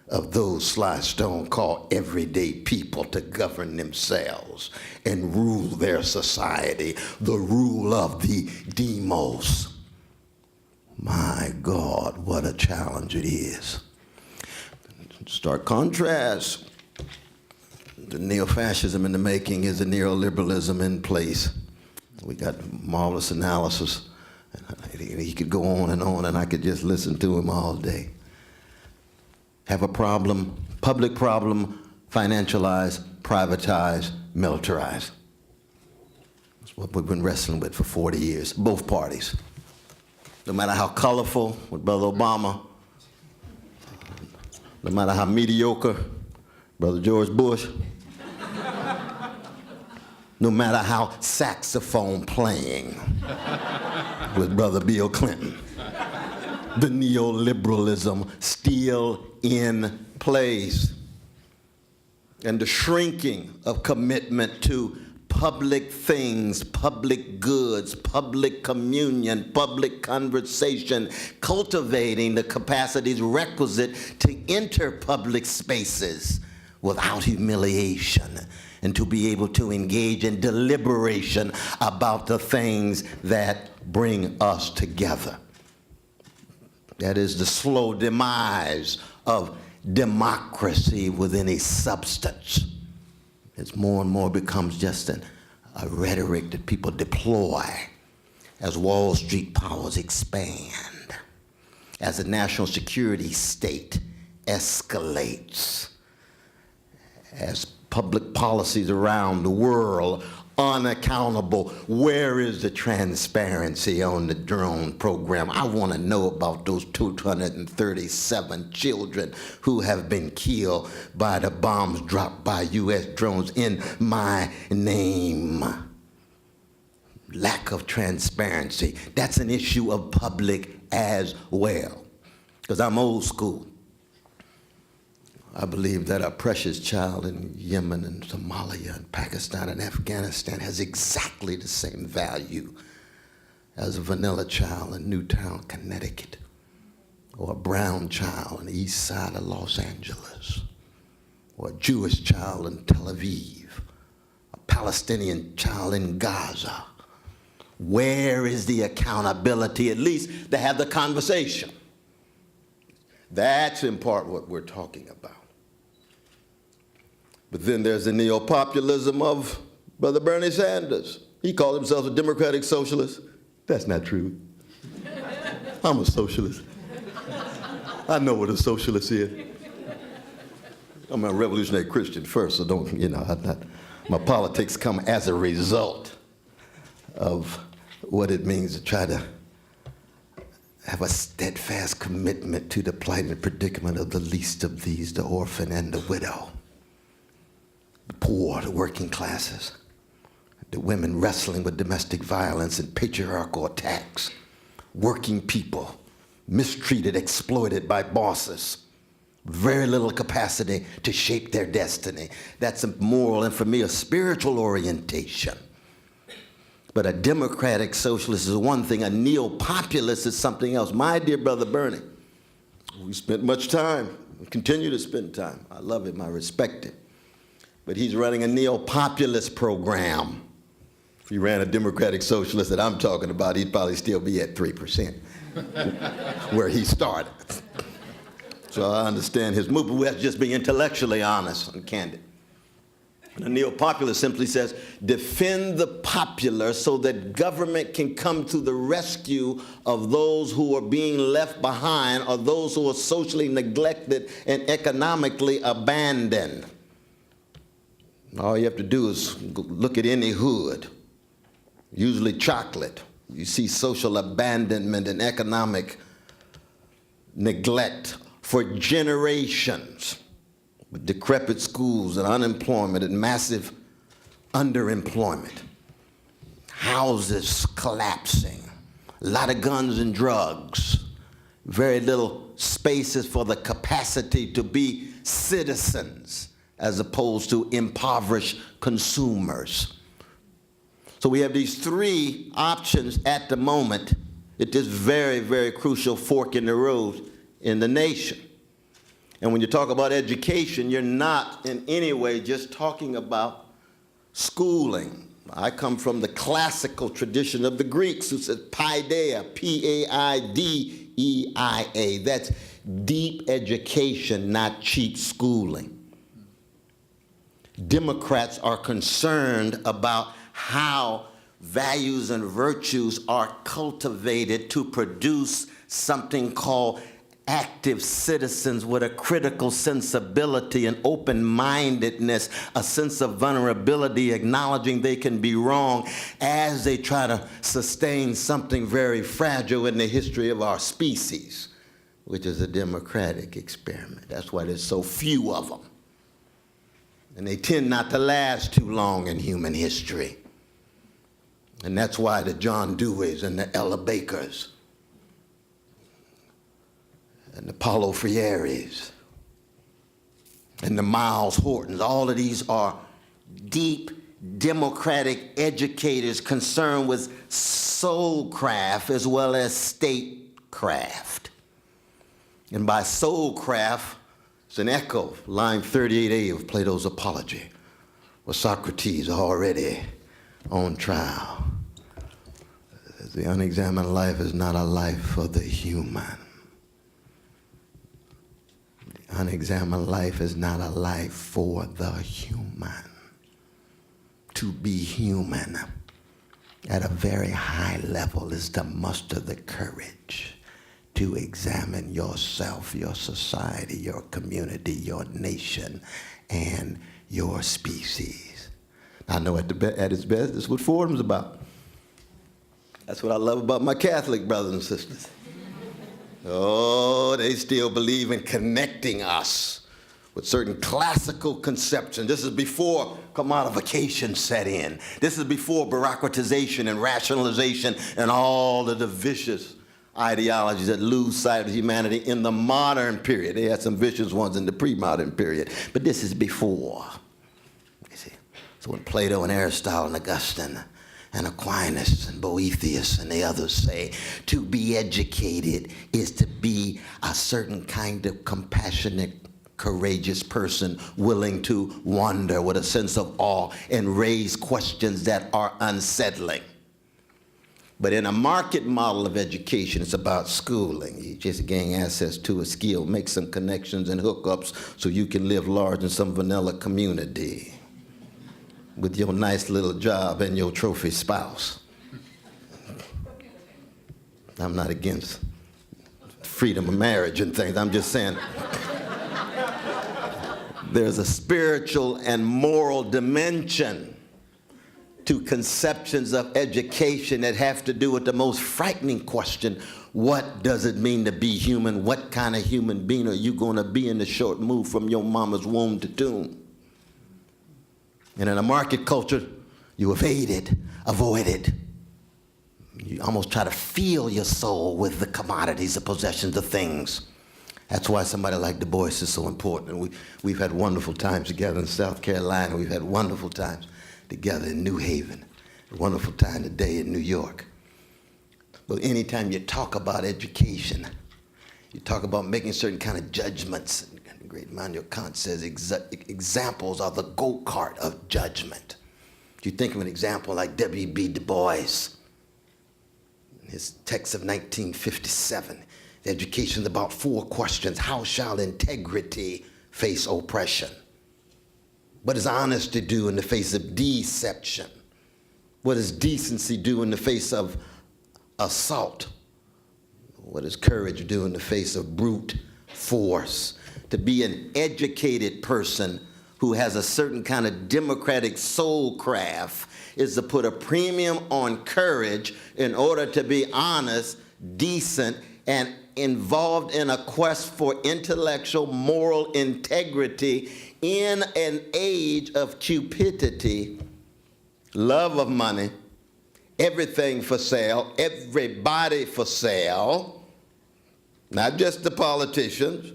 of those Sly Stone called everyday people to govern themselves and rule their society, the rule of the demos. My God, what a challenge it is. Stark contrast. The neo-fascism in the making is the neoliberalism in place. We got marvelous analysis. He could go on, and I could just listen to him all day. Have a problem, public problem, financialize, privatize, militarize. That's what we've been wrestling with for 40 years, both parties. No matter how colorful with Brother Obama, no matter how mediocre Brother George Bush, no matter how saxophone playing with Brother Bill Clinton, the neoliberalism still in place. And the shrinking of commitment to public things, public goods, public communion, public conversation, cultivating the capacities requisite to enter public spaces without humiliation, and to be able to engage in deliberation about the things that bring us together. That is the slow demise of democracy within a substance. As more and more becomes just a rhetoric that people deploy as Wall Street powers expand, as the national security state escalates, as public policies around the world unaccountable. Where is the transparency on the drone program? I want to know about those 237 children who have been killed by the bombs dropped by U.S. drones in my name. Lack of transparency. That's an issue of public as well. Because I'm old school. I believe that a precious child in Yemen and Somalia and Pakistan and Afghanistan has exactly the same value as a vanilla child in Newtown, Connecticut, or a brown child on the east side of Los Angeles, or a Jewish child in Tel Aviv, a Palestinian child in Gaza. Where is the accountability, at least to have the conversation? That's in part what we're talking about. But then there's the neo-populism of Brother Bernie Sanders. He called himself a democratic socialist. That's not true. I'm a socialist. I know what a socialist is. I'm a revolutionary Christian first, so don't, my politics come as a result of what it means to try to have a steadfast commitment to the plight and predicament of the least of these, the orphan and the widow, the poor, the working classes, the women wrestling with domestic violence and patriarchal attacks, working people, mistreated, exploited by bosses, very little capacity to shape their destiny. That's a moral and, for me, a spiritual orientation. But a democratic socialist is one thing, a neo-populist is something else. My dear brother Bernie, we spent much time, we continue to spend time. I love him, I respect him. But he's running a neo-populist program. If he ran a democratic socialist that I'm talking about, he'd probably still be at 3%, where he started. So I understand his move, but we have to just be intellectually honest and candid. The neo-populist simply says, defend the popular so that government can come to the rescue of those who are being left behind or those who are socially neglected and economically abandoned. All you have to do is look at any hood, usually chocolate. You see social abandonment and economic neglect for generations, with decrepit schools and unemployment and massive underemployment, houses collapsing, a lot of guns and drugs, very little spaces for the capacity to be citizens as opposed to impoverished consumers. So we have these three options at the moment at this very, very crucial fork in the road in the nation. And when you talk about education, you're not in any way just talking about schooling. I come from the classical tradition of the Greeks who said paideia, P-A-I-D-E-I-A. That's deep education, not cheap schooling. Democrats are concerned about how values and virtues are cultivated to produce something called active citizens with a critical sensibility and open-mindedness, a sense of vulnerability, acknowledging they can be wrong as they try to sustain something very fragile in the history of our species, which is a democratic experiment. That's why there's so few of them. And they tend not to last too long in human history. And that's why the John Deweys and the Ella Bakers and the Paulo Freire's and the Miles Hortons, all of these are deep democratic educators concerned with soul craft as well as statecraft. And by soul craft, it's an echo of line 38A of Plato's Apology, where Socrates already on trial. The unexamined life is not a life for the human. The unexamined life is not a life for the human. To be human at a very high level is to muster the courage to examine yourself, your society, your community, your nation, and your species. I know at its best, this is what Fordham's about. That's what I love about my Catholic brothers and sisters. Oh, they still believe in connecting us with certain classical conceptions. This is before commodification set in. This is before bureaucratization and rationalization and all of the vicious ideologies that lose sight of humanity in the modern period. They had some vicious ones in the pre-modern period, but this is before. You see? So when Plato and Aristotle and Augustine and Aquinas and Boethius and the others say to be educated is to be a certain kind of compassionate, courageous person willing to wonder with a sense of awe and raise questions that are unsettling. But in a market model of education, it's about schooling. You just gain access to a skill, make some connections and hookups so you can live large in some vanilla community with your nice little job and your trophy spouse. I'm not against freedom of marriage and things. I'm just saying there's a spiritual and moral dimension to conceptions of education that have to do with the most frightening question: what does it mean to be human? What kind of human being are you going to be in the short move from your mama's womb to tomb? And in a market culture, you evade it, avoid it. You almost try to fill your soul with the commodities, the possessions, the things. That's why somebody like Du Bois is so important. And we've had wonderful times together in South Carolina. We've had wonderful times together in New Haven. A wonderful time today in New York. But anytime you talk about education, you talk about making certain kind of judgments. The great Immanuel Kant says examples are the go-kart of judgment. You think of an example like W.B. Du Bois, his text of 1957. The education is about 4 questions. How shall integrity face oppression? What does honesty do in the face of deception? What does decency do in the face of assault? What does courage do in the face of brute force? To be an educated person who has a certain kind of democratic soul craft is to put a premium on courage in order to be honest, decent, and involved in a quest for intellectual, moral integrity in an age of cupidity, love of money, everything for sale, everybody for sale, not just the politicians,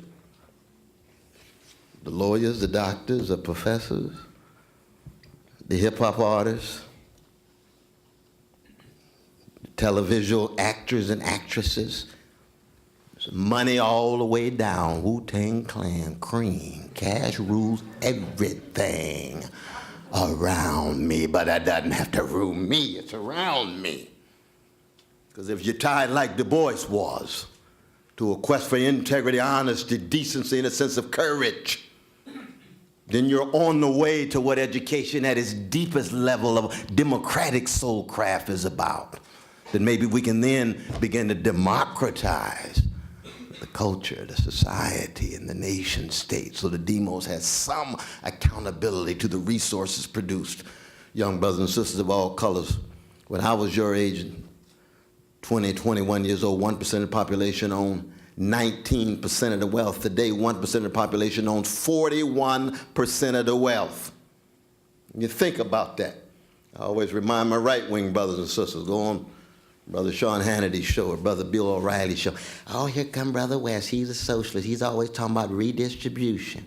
the lawyers, the doctors, the professors, the hip-hop artists, the televisual actors and actresses, money all the way down, Wu-Tang Clan, Cream, Cash rules everything around me, but that doesn't have to rule me, it's around me. Because if you're tied like Du Bois was, to a quest for integrity, honesty, decency, and a sense of courage, then you're on the way to what education at its deepest level of democratic soulcraft is about. Then maybe we can then begin to democratize the culture, the society, and the nation state, so the demos has some accountability to the resources produced. Young brothers and sisters of all colors, when I was your age, 20, 21 years old, 1% of the population owned 19% of the wealth. Today, 1% of the population owns 41% of the wealth. You think about that. I always remind my right-wing brothers and sisters, go on Brother Sean Hannity's show or Brother Bill O'Reilly's show. Oh, here come Brother West. He's a socialist. He's always talking about redistribution.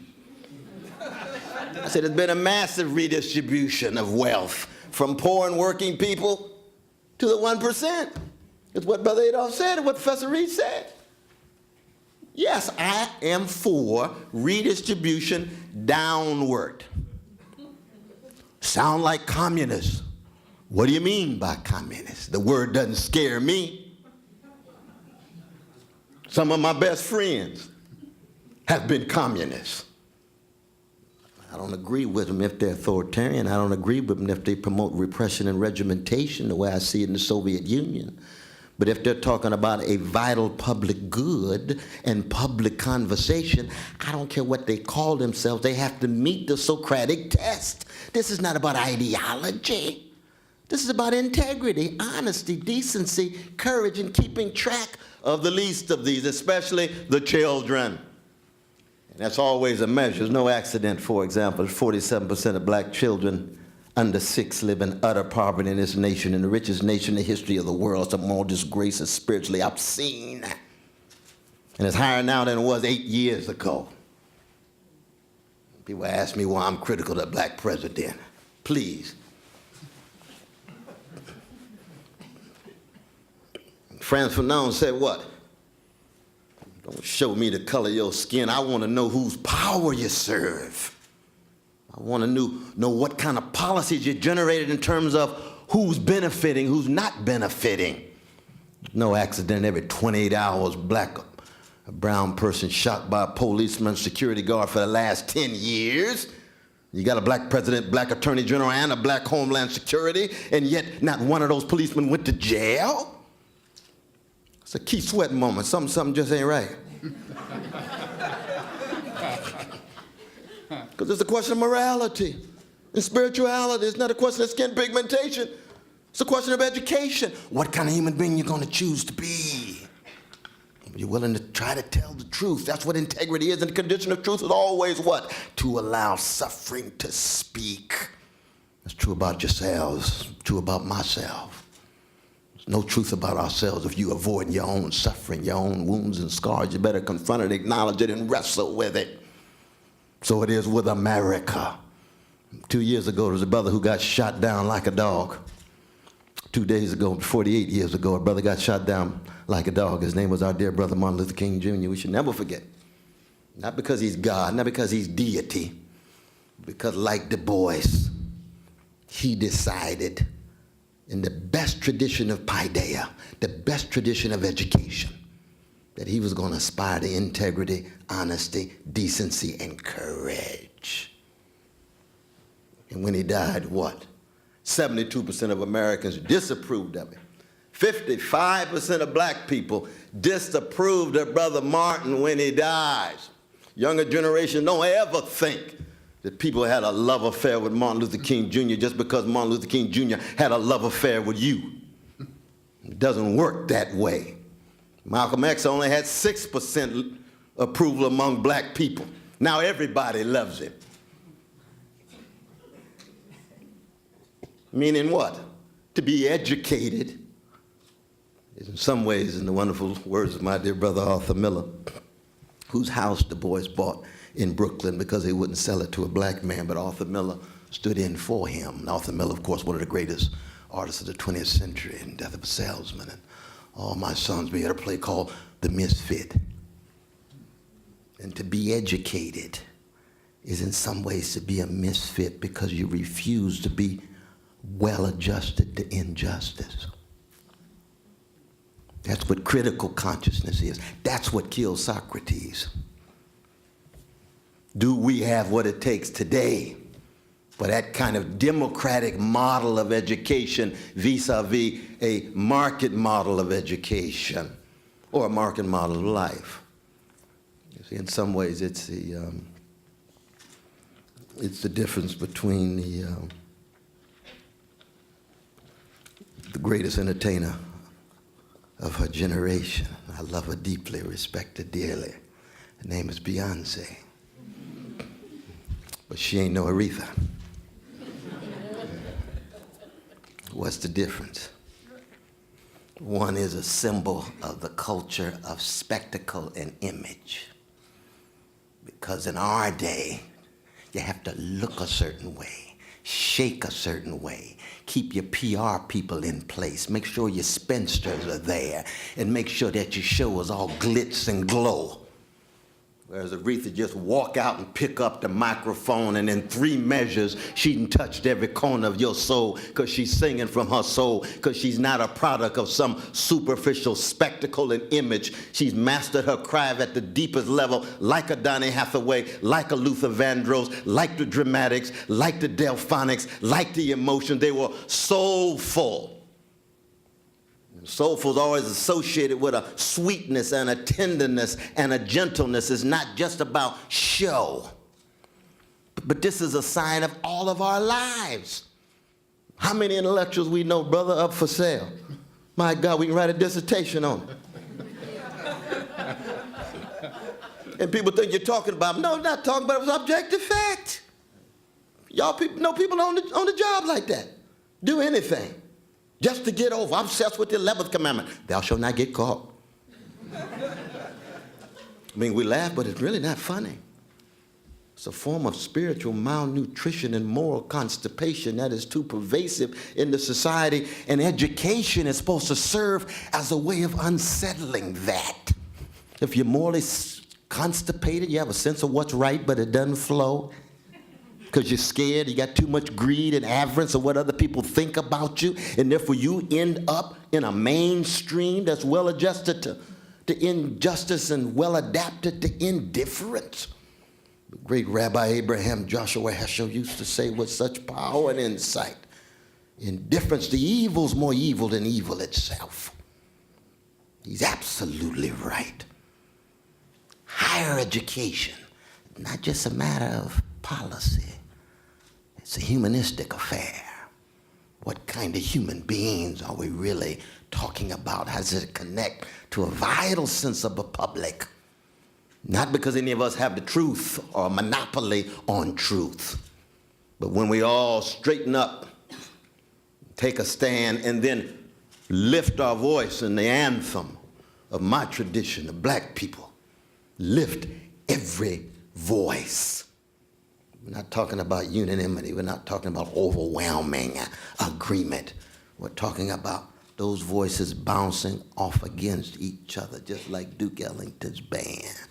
I said, there's been a massive redistribution of wealth from poor and working people to the 1%. It's what Brother Adolph said and what Professor Reed said. Yes, I am for redistribution downward. Sound like communists. What do you mean by communist? The word doesn't scare me. Some of my best friends have been communists. I don't agree with them if they're authoritarian. I don't agree with them if they promote repression and regimentation the way I see it in the Soviet Union. But if they're talking about a vital public good and public conversation, I don't care what they call themselves. They have to meet the Socratic test. This is not about ideology. This is about integrity, honesty, decency, courage, and keeping track of the least of these, especially the children. And that's always a measure. There's no accident, for example, 47% of black children under 6 live in utter poverty in this nation, in the richest nation in the history of the world. Some more disgrace is spiritually obscene. And it's higher now than it was 8 years ago. People ask me why I'm critical of the black president. Please. Franz Fanon said what? Don't show me the color of your skin. I want to know whose power you serve. I want to know what kind of policies you generated in terms of who's benefiting, who's not benefiting. No accident every 28 hours, a brown person shot by a policeman, security guard for the last 10 years. You got a black president, black attorney general, and a black homeland security, and yet not one of those policemen went to jail? It's a Keith Sweat moment. Something just ain't right. Because it's a question of morality and spirituality. It's not a question of skin pigmentation. It's a question of education. What kind of human being you're going to choose to be? You're willing to try to tell the truth. That's what integrity is. And the condition of truth is always what? To allow suffering to speak. That's true about yourselves. True about myself. There's no truth about ourselves if you avoid your own suffering, your own wounds and scars. You better confront it, acknowledge it, and wrestle with it. So it is with America. 2 years ago, there was a brother who got shot down like a dog. 2 days ago, 48 years ago, a brother got shot down like a dog. His name was our dear brother Martin Luther King Jr. We should never forget. Not because he's God, not because he's deity, because like Du Bois, he decided in the best tradition of paideia, the best tradition of education, that he was going to aspire to integrity, honesty, decency, and courage. And when he died, what? 72% of Americans disapproved of him. 55% of black people disapproved of Brother Martin when he dies. Younger generation don't ever think that people had a love affair with Martin Luther King Jr. just because Martin Luther King Jr. had a love affair with you. It doesn't work that way. Malcolm X only had 6% approval among black people. Now everybody loves him. Meaning what? To be educated is in some ways, in the wonderful words of my dear brother Arthur Miller, whose house Du Bois bought in Brooklyn because they wouldn't sell it to a black man, but Arthur Miller stood in for him. And Arthur Miller, of course, one of the greatest artists of the 20th century, and Death of a Salesman. And All My Sons, we had a play called The Misfit. And to be educated is in some ways to be a misfit because you refuse to be well adjusted to injustice. That's what critical consciousness is. That's what killed Socrates. Do we have what it takes today for that kind of democratic model of education vis-a-vis a market model of education or a market model of life? You see, in some ways, it's the difference between the greatest entertainer of her generation. I love her deeply, respect her dearly. Her name is Beyonce. But she ain't no Aretha. What's the difference? One is a symbol of the culture of spectacle and image. Because in our day, you have to look a certain way, shake a certain way, keep your PR people in place, make sure your spinsters are there, and make sure that your show is all glitz and glow. Whereas Aretha just walk out and pick up the microphone, and in 3 measures, she done touched every corner of your soul because she's singing from her soul, because she's not a product of some superficial spectacle and image. She's mastered her craft at the deepest level, like a Donny Hathaway, like a Luther Vandross, like the Dramatics, like the Delphonics, like the Emotion. They were soulful. Soulful is always associated with a sweetness and a tenderness and a gentleness. It's not just about show. But this is a sign of all of our lives. How many intellectuals we know, brother, up for sale? My God, we can write a dissertation on it. And people think you're talking about them. No, I'm not talking about it. It's objective fact. Y'all people know people on the job like that. Do anything. Just to get over. I'm obsessed with the 11th commandment. Thou shalt not get caught. I mean, we laugh, but it's really not funny. It's a form of spiritual malnutrition and moral constipation that is too pervasive in the society, and education is supposed to serve as a way of unsettling that. If you're morally constipated, you have a sense of what's right, but it doesn't flow. Because you're scared, you got too much greed and avarice of what other people think about you, and therefore you end up in a mainstream that's well adjusted to injustice and well adapted to indifference. The great Rabbi Abraham Joshua Heschel used to say with such power and insight, indifference to evil is more evil than evil itself. He's absolutely right. Higher education, not just a matter of policy. It's a humanistic affair. What kind of human beings are we really talking about? How does it connect to a vital sense of the public? Not because any of us have the truth or a monopoly on truth, but when we all straighten up, take a stand, and then lift our voice in the anthem of my tradition, the black people. Lift every voice. We're not talking about unanimity. We're not talking about overwhelming agreement. We're talking about those voices bouncing off against each other, just like Duke Ellington's band.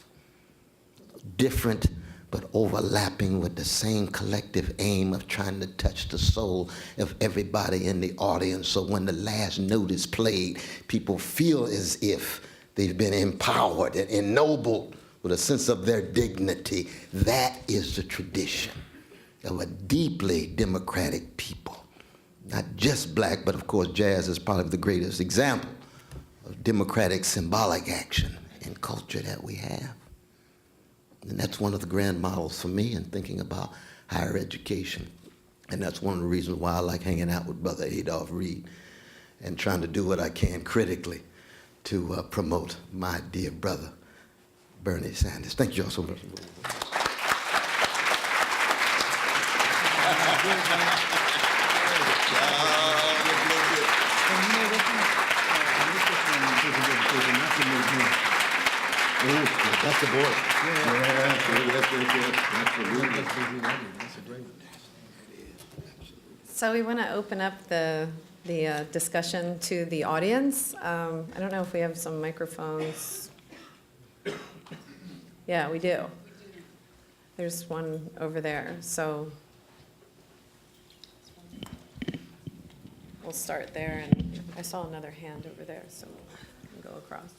Different, but overlapping with the same collective aim of trying to touch the soul of everybody in the audience. So when the last note is played, people feel as if they've been empowered and ennobled with a sense of their dignity. That is the tradition of a deeply democratic people. Not just black, but of course jazz is probably the greatest example of democratic symbolic action and culture that we have. And that's one of the grand models for me in thinking about higher education. And that's one of the reasons why I like hanging out with Brother Adolph Reed and trying to do what I can critically to promote my dear brother, Bernie Sanders. Thank you all so much. That's the board. Yeah, absolutely. So we want to open up the discussion to the audience. I don't know if we have some microphones. Yeah, we do. There's one over there, so we'll start there, and I saw another hand over there, so we'll go across.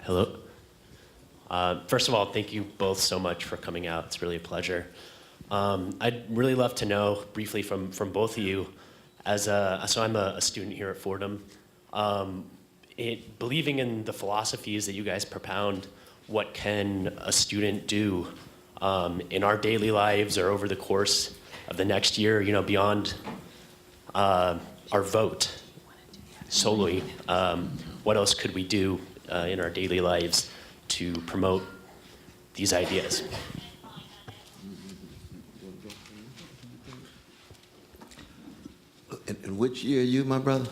Hello. First of all, thank you both so much for coming out. It's really a pleasure. I'd really love to know briefly from both of you, so I'm a student here at Fordham. Believing in the philosophies that you guys propound, what can a student do in our daily lives or over the course of the next year, beyond our vote solely? What else could we do in our daily lives to promote these ideas? In which year are you, my brother?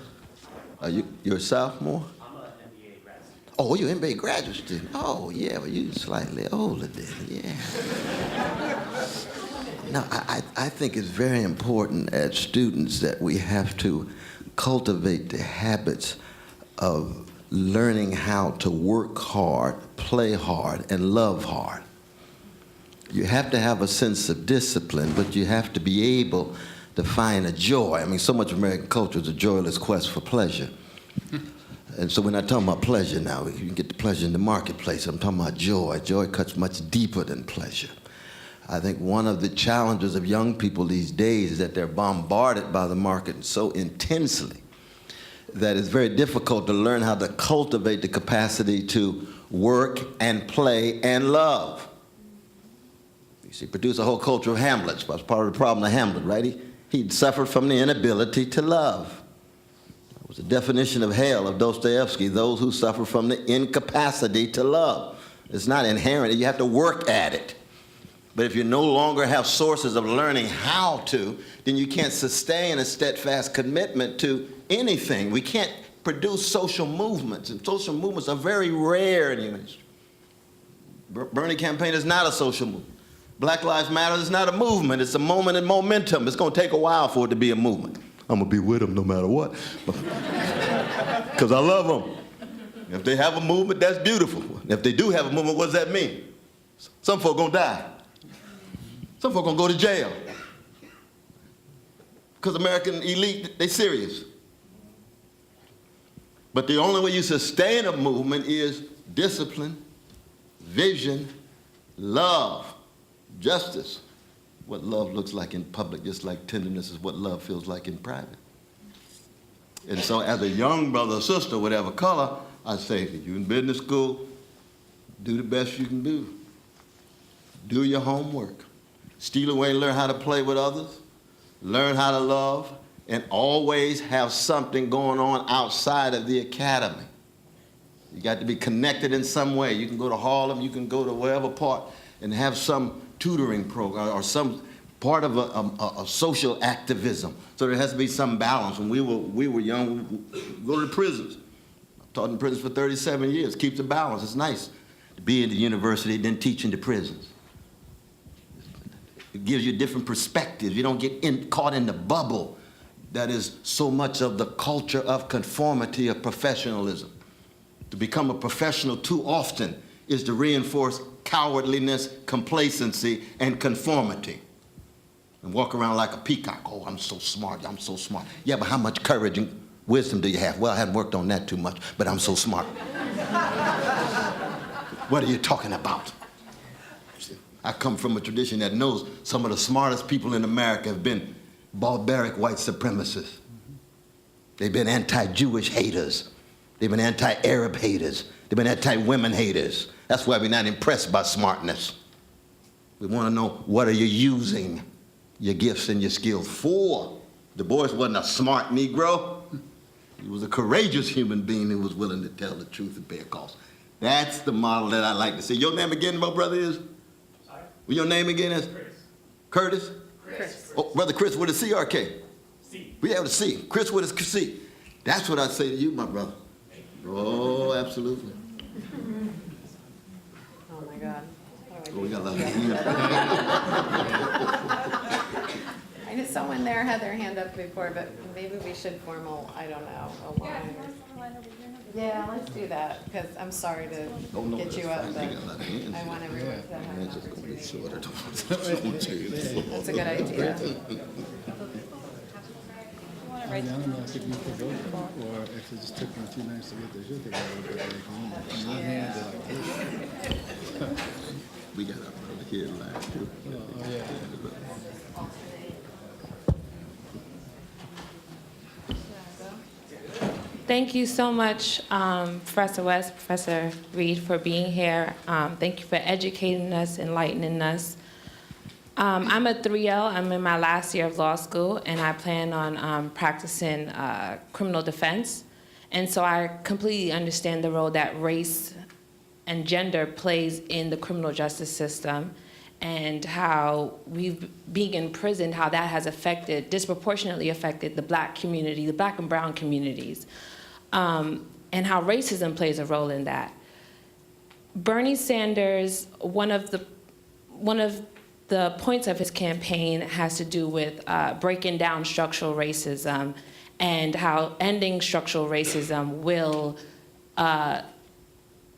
You're a sophomore? I'm an MBA grad student. Oh, you're an MBA graduate student. Oh, yeah, well, you're slightly older then, yeah. No, I think it's very important as students that we have to cultivate the habits of learning how to work hard, play hard, and love hard. You have to have a sense of discipline, but you have to be able to find a joy. I mean, so much of American culture is a joyless quest for pleasure. And so we're not talking about pleasure now. You can get the pleasure in the marketplace. I'm talking about joy. Joy cuts much deeper than pleasure. I think one of the challenges of young people these days is that they're bombarded by the market so intensely that it's very difficult to learn how to cultivate the capacity to work and play and love. You see, produce a whole culture of Hamlets. That's part of the problem of Hamlet, right? He'd suffered from the inability to love. That was the definition of hell of Dostoevsky, those who suffer from the incapacity to love. It's not inherent. You have to work at it. But if you no longer have sources of learning how to, then you can't sustain a steadfast commitment to anything. We can't produce social movements, and social movements are very rare in human history. Bernie campaign is not a social movement. Black Lives Matter is not a movement. It's a moment in momentum. It's going to take a while for it to be a movement. I'm going to be with them no matter what, because I love them. If they have a movement, that's beautiful. If they do have a movement, what does that mean? Some folk going to die. Some folk going to go to jail. Because American elite, they serious. But the only way you sustain a movement is discipline, vision, love, justice. What love looks like in public, just like tenderness is what love feels like in private. And so as a young brother or sister, whatever color, I say, if you're in business school, do the best you can do. Do your homework. Steal away and learn how to play with others. Learn how to love. And always have something going on outside of the academy. You got to be connected in some way. You can go to Harlem, you can go to wherever part, and have some tutoring program or some part of a social activism. So there has to be some balance. When we were young, we go to the prisons. I taught in prisons for 37 years. Keeps the balance. It's nice to be in the university, then teach in the prisons. It gives you different perspectives. You don't get caught in the bubble that is so much of the culture of conformity, of professionalism. To become a professional too often is to reinforce cowardliness, complacency, and conformity. And walk around like a peacock. Oh, I'm so smart, I'm so smart. Yeah, but how much courage and wisdom do you have? Well, I haven't worked on that too much, but I'm so smart. What are you talking about? I come from a tradition that knows some of the smartest people in America have been barbaric white supremacists. They've been anti-Jewish haters. They've been anti-Arab haters. They've been anti-women haters. That's why we're not impressed by smartness. We want to know, what are you using your gifts and your skills for? Du Bois wasn't a smart Negro. He was a courageous human being who was willing to tell the truth and pay a cost. That's the model that I like to see. Your name again, my brother, is? Sorry? Your name again is? Chris. Curtis? Chris. Oh, Brother Chris with a C or a K? C. We have a C. Chris with a C. That's what I say to you, my brother. Oh, absolutely. Oh, my God. Oh, we got a lot of I knew someone there had their hand up before, but maybe we should formal, I don't know, a line. Yeah, let's do that, because I'm sorry to Oh, no, get you that's up, fine. but They got a lot of hands. I want everyone to have an Hands just gonna get opportunity. shorter. That's a good idea. I don't know if you can vote or if it just took them a few minutes to get their shit together. But like, my hands are like this. We got our brother here live too. Oh, yeah. Thank you so much, Professor West, Professor Reed, for being here. Thank you for educating us, enlightening us. I'm a 3L. I'm in my last year of law school, and I plan on practicing criminal defense. And so I completely understand the role that race and gender plays in the criminal justice system, and how being in prison, how that has disproportionately affected the Black community, the Black and brown communities, and how racism plays a role in that. Bernie Sanders, one of the points of his campaign has to do with breaking down structural racism, and how ending structural racism will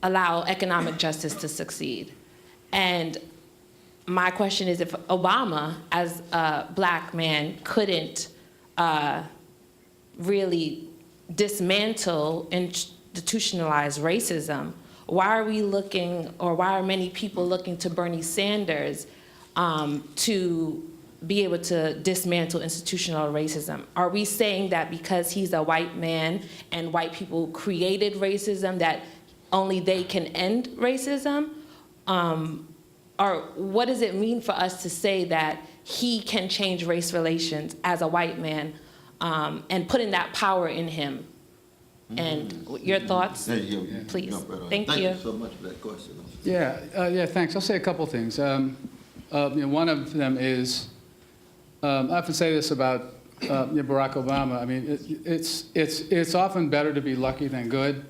allow economic justice to succeed. And my question is, if Obama, as a Black man, couldn't really dismantle institutionalized racism, why are we looking, or why are many people looking to Bernie Sanders to be able to dismantle institutional racism? Are we saying that because he's a white man and white people created racism, that only they can end racism? Or what does it mean for us to say that he can change race relations as a white man, and putting that power in him? And your thoughts, There you go. please. Jump right on. Thank you. Thank you so much for that question. Yeah, thanks. I'll say a couple things. One of them is, I often say this about Barack Obama. I mean, it's often better to be lucky than good.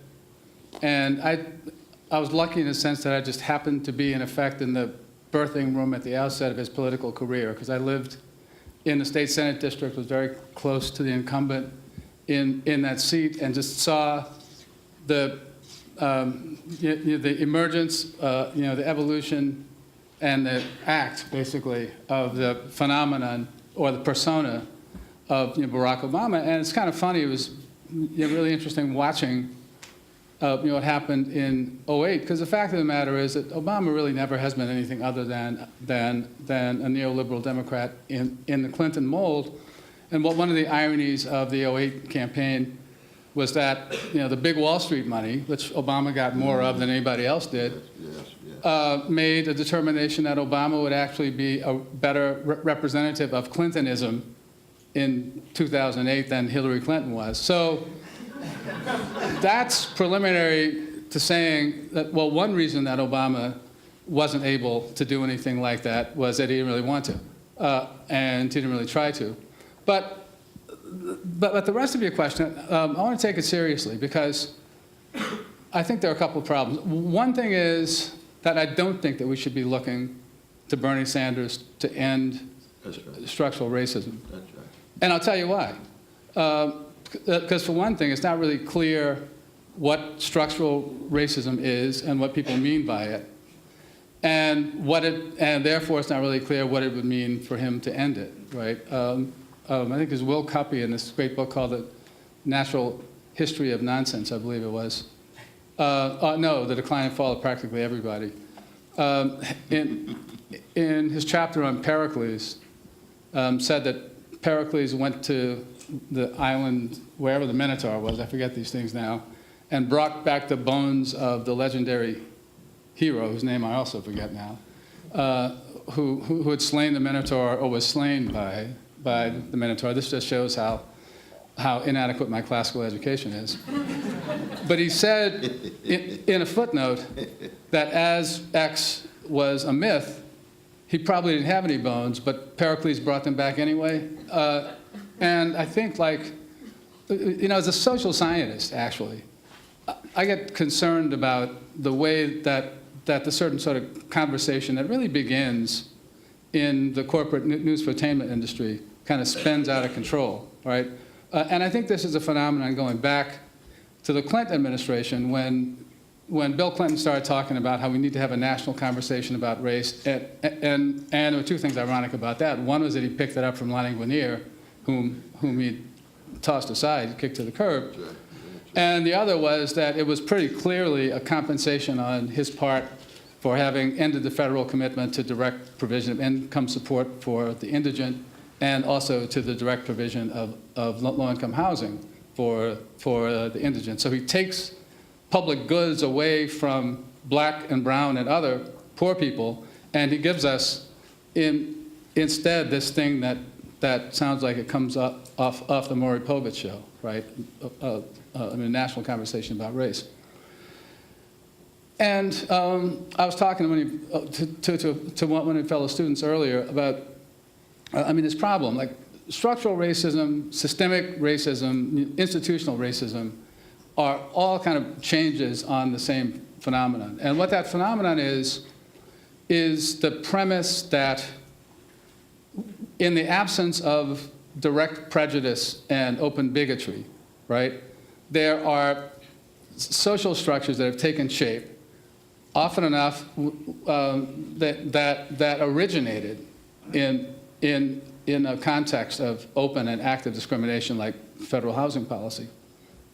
And I was lucky in the sense that I just happened to be, in effect, in the birthing room at the outset of his political career, because I lived in the state Senate district, was very close to the incumbent in that seat, and just saw the emergence, the evolution, and the act, basically, of the phenomenon or the persona of Barack Obama. And it's kind of funny. It was really interesting watching what happened in '08, because the fact of the matter is that Obama really never has been anything other than a neoliberal Democrat in the Clinton mold. And one of the ironies of the '08 campaign was that the big Wall Street money, which Obama got more of than anybody else did, made a determination that Obama would actually be a better representative of Clintonism in 2008 than Hillary Clinton was. So that's preliminary to saying that, well, one reason that Obama wasn't able to do anything like that was that he didn't really want to, and didn't really try to. But the rest of your question, I want to take it seriously, because I think there are a couple of problems. One thing is that I don't think that we should be looking to Bernie Sanders to end structural racism. That's right. And I'll tell you why. Because for one thing, it's not really clear what structural racism is and what people mean by it. And therefore it's not really clear what it would mean for him to end it, right? I think there's Will Cuppy in this great book called The Natural History of Nonsense, I believe it was. No, The Decline and Fall of Practically Everybody. In his chapter on Pericles, said that Pericles went to the island, wherever the Minotaur was, I forget these things now, and brought back the bones of the legendary hero, whose name I also forget now, who had slain the Minotaur, or was slain by the Minotaur. This just shows how inadequate my classical education is. But he said in a footnote that as X was a myth, he probably didn't have any bones, but Pericles brought them back anyway. And I think, like, as a social scientist, actually, I get concerned about the way that the certain sort of conversation that really begins in the corporate newsfotainment industry kind of spins out of control, right? And I think this is a phenomenon going back to the Clinton administration when Bill Clinton started talking about how we need to have a national conversation about race. And there were two things ironic about that. One was that he picked it up from Lonnie Guinier, whom he tossed aside, kicked to the curb. And the other was that it was pretty clearly a compensation on his part for having ended the federal commitment to direct provision of income support for the indigent and also to the direct provision of low-income housing for the indigent. So he takes public goods away from black and brown and other poor people, and he gives us instead this thing that sounds like it comes off the Maury Povich show, right? A national conversation about race. And I was talking to one of my fellow students earlier about, this problem, like structural racism, systemic racism, institutional racism are all kind of changes on the same phenomenon. And what that phenomenon is the premise that in the absence of direct prejudice and open bigotry, right, there are social structures that have taken shape often enough that originated in a context of open and active discrimination like federal housing policy.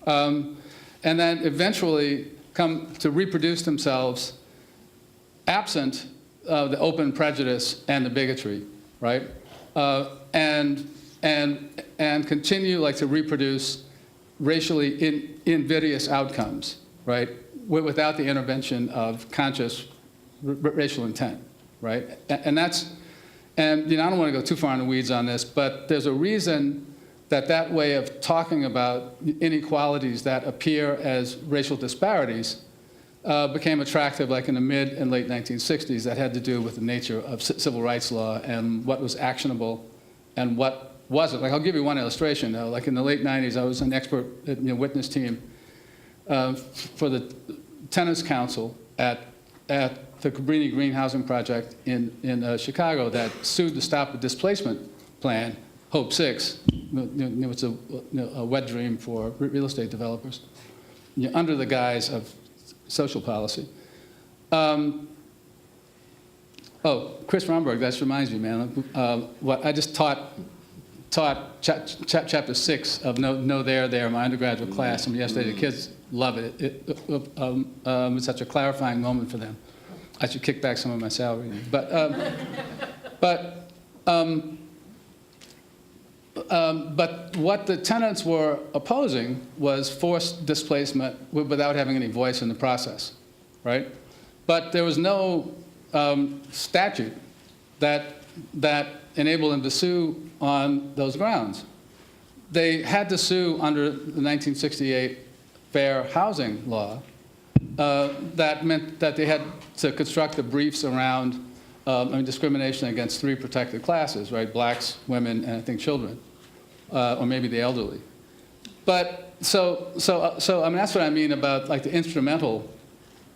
And then eventually come to reproduce themselves absent the open prejudice and the bigotry, right? And continue like to reproduce racially invidious outcomes, right? Without the intervention of conscious racial intent, right? And I don't want to go too far in the weeds on this, but there's a reason that way of talking about inequalities that appear as racial disparities became attractive like in the mid and late 1960s. That had to do with the nature of civil rights law and what was actionable and what wasn't. Like, I'll give you one illustration, though. Like in the late 90s, I was an expert witness team for the Tenants Council at the Cabrini Green Housing Project in Chicago that sued to stop a displacement plan, Hope 6. It's a wet dream for real estate developers, under the guise of social policy. Chris Romberg, that reminds me, man. What I just taught chapter 6 of No There, my undergraduate class, and yesterday the kids love it. It's such a clarifying moment for them. I should kick back some of my salary. But what the tenants were opposing was forced displacement without having any voice in the process, right? But there was no statute that enabled them to sue on those grounds. They had to sue under the 1968 Fair Housing Law. That meant that they had to construct the briefs around discrimination against 3 protected classes, right? Blacks, women, and I think children, or maybe the elderly. But so that's what I mean about like the instrumental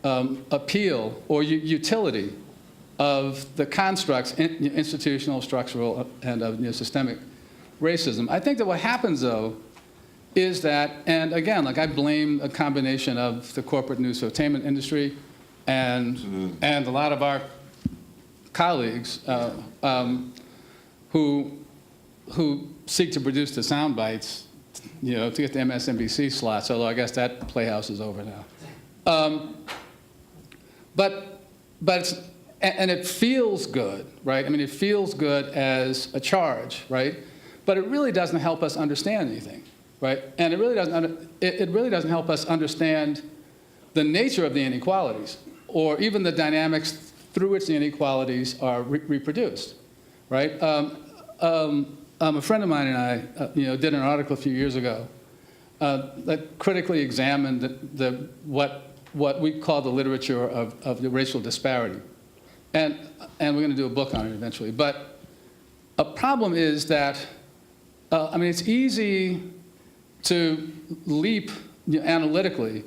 appeal or utility of the constructs, institutional, structural, and systemic racism. I think that what happens, though, is that, and again, like I blame a combination of the corporate newsfotainment industry and a lot of our colleagues who seek to produce the sound bites, to get the MSNBC slots, although I guess that playhouse is over now. But it feels good, right? I mean, it feels good as a charge, right? But it really doesn't help us understand anything, right? And it really doesn't help us understand the nature of the inequalities, or even the dynamics through which the inequalities are reproduced, right? A friend of mine and I, did an article a few years ago that critically examined what we call the literature of the racial disparity, and we're going to do a book on it eventually. But a problem is that, it's easy to leap analytically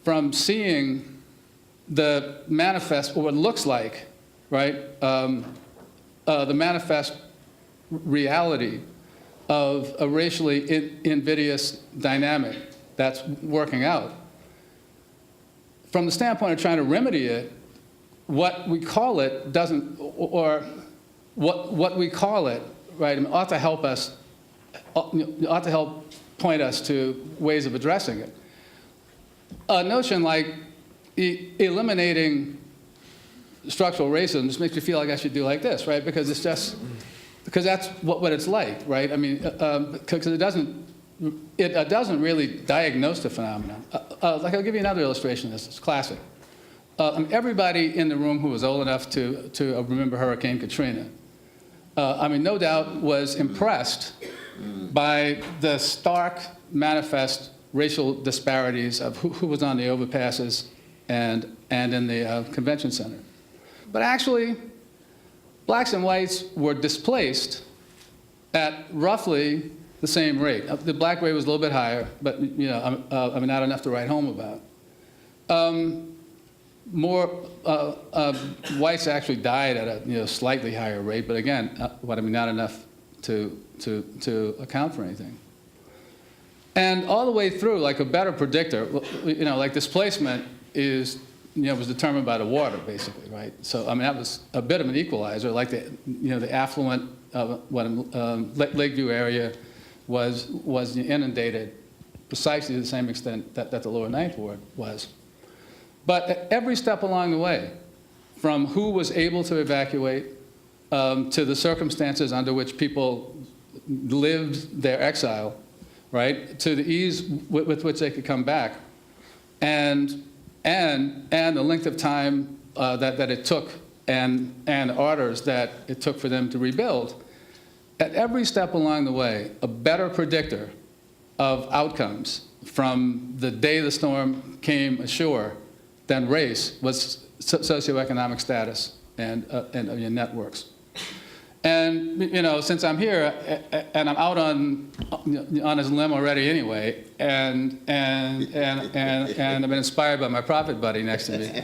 from seeing the manifest, or what looks like, right, the manifest reality of a racially invidious dynamic that's working out. From the standpoint of trying to remedy it, what we call it doesn't, or what we call it, right, ought to help us, ought to help point us to ways of addressing it. A notion like eliminating structural racism just makes me feel like I should do like this, right? Because it's just, because that's what it's like, right? I mean, because it doesn't really diagnose the phenomenon. Like, I'll give you another illustration of this. It's classic. Everybody in the room who was old enough to remember Hurricane Katrina, I mean, no doubt was impressed by the stark, manifest racial disparities of who was on the overpasses and in the convention center. But actually, blacks and whites were displaced at roughly the same rate. The black rate was a little bit higher, but I mean, not enough to write home about. More whites actually died at a slightly higher rate, but again, not enough to account for anything. And all the way through, like a better predictor, like displacement is, was determined by the water, basically, right? So, I mean, that was a bit of an equalizer, like the affluent Lakeview area was inundated precisely to the same extent that the lower Ninth Ward was. But at every step along the way, from who was able to evacuate to the circumstances under which people lived their exile, right, to the ease with which they could come back, and the length of time that it took, and orders that it took for them to rebuild, at every step along the way, a better predictor of outcomes from the day the storm came ashore than race was socioeconomic status and networks. And since I'm here and I'm out on his limb already anyway, and I've been inspired by my prophet buddy next to me,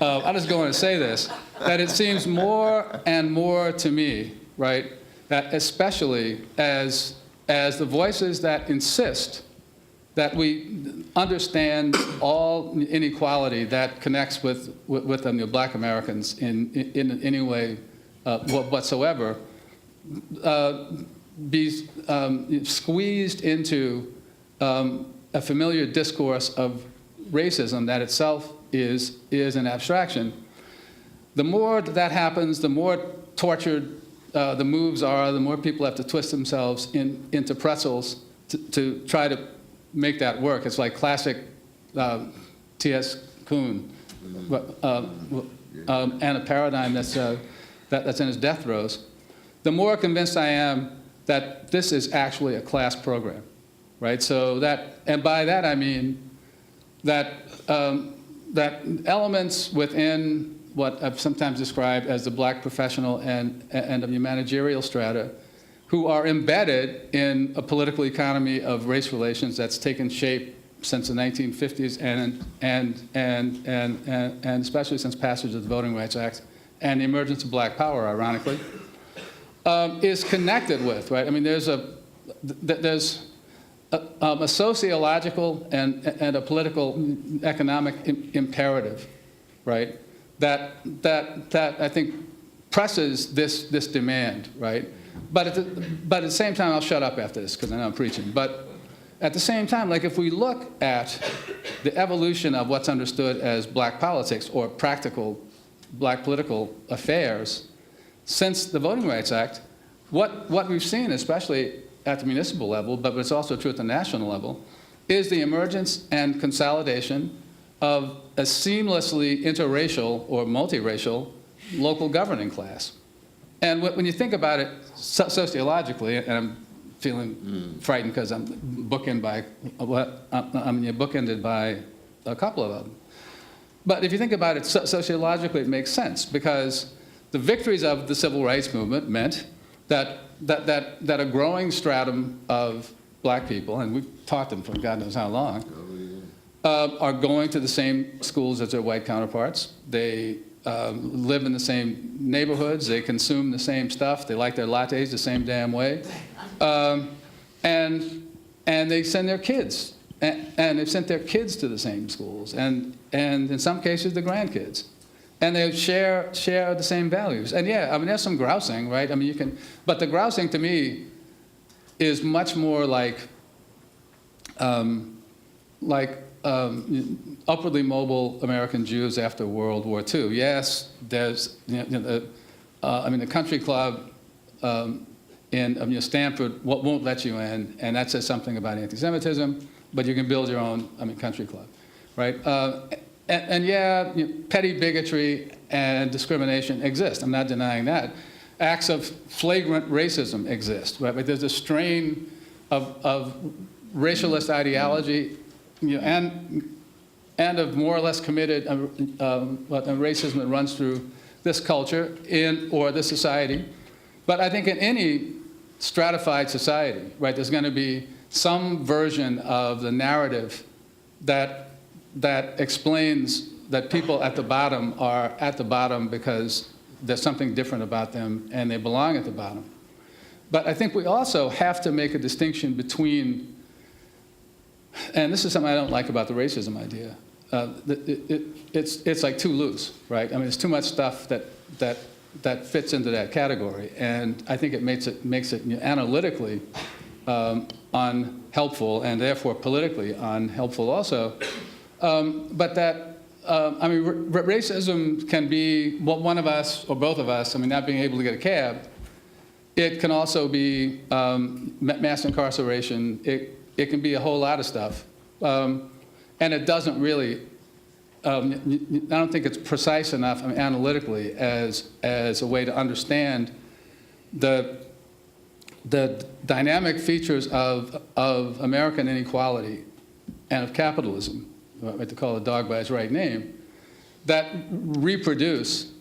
I'm just going to say this: that it seems more and more to me, right, that especially as the voices that insist that we understand all inequality that connects with Black Americans in any way whatsoever, be squeezed into a familiar discourse of racism that itself is an abstraction. The more that happens, the more tortured the moves are, the more people have to twist themselves into pretzels to try to make that work. It's like classic T.S. Kuhn, and a paradigm that's in his death throes. The more convinced I am that this is actually a class program, right? So that, and by that I mean that that elements within what I've sometimes described as the Black professional and managerial strata, who are embedded in a political economy of race relations that's taken shape since the 1950s and especially since passage of the Voting Rights Act and the emergence of Black power, ironically, is connected with, right? I mean, there's a sociological and a political economic imperative, right? That I think presses this demand, right? But at the same time, I'll shut up after this because I know I'm preaching. But at the same time, like if we look at the evolution of what's understood as Black politics or practical Black political affairs since the Voting Rights Act, what we've seen, especially at the municipal level, but it's also true at the national level, is the emergence and consolidation of a seamlessly interracial or multiracial local governing class. And when you think about it sociologically, and I'm feeling frightened because I'm bookended by a couple of them. But if you think about it sociologically, it makes sense because the victories of the civil rights movement meant that a growing stratum of black people, and we've taught them for God knows how long, are going to the same schools as their white counterparts. They live in the same neighborhoods. They consume the same stuff. They like their lattes the same damn way. And they send their kids. And they've sent their kids to the same schools. And in some cases, the grandkids. And they share the same values. And yeah, I mean, there's some grousing, right? I mean, but the grousing to me is much more like upwardly mobile American Jews after World War II. Yes, there's, the country club in Stanford won't let you in, and that says something about anti-Semitism, but you can build your own, country club, right? And yeah, petty bigotry and discrimination exist. I'm not denying that. Acts of flagrant racism exist, right? But there's a strain of racialist ideology, and of more or less committed racism that runs through this culture or this society. But I think in any stratified society, right, there's going to be some version of the narrative that explains that people at the bottom are at the bottom because there's something different about them and they belong at the bottom. But I think we also have to make a distinction between, and this is something I don't like about the racism idea, it's like too loose, right? I mean, there's too much stuff that fits into that category, and I think it makes it analytically unhelpful and therefore politically unhelpful also. But that, racism can be one of us or both of us, not being able to get a cab. It can also be mass incarceration. It can be a whole lot of stuff. And it doesn't really, I don't think it's precise enough analytically as a way to understand the dynamic features of American inequality and of capitalism, what to call a dog by its right name, that reproduce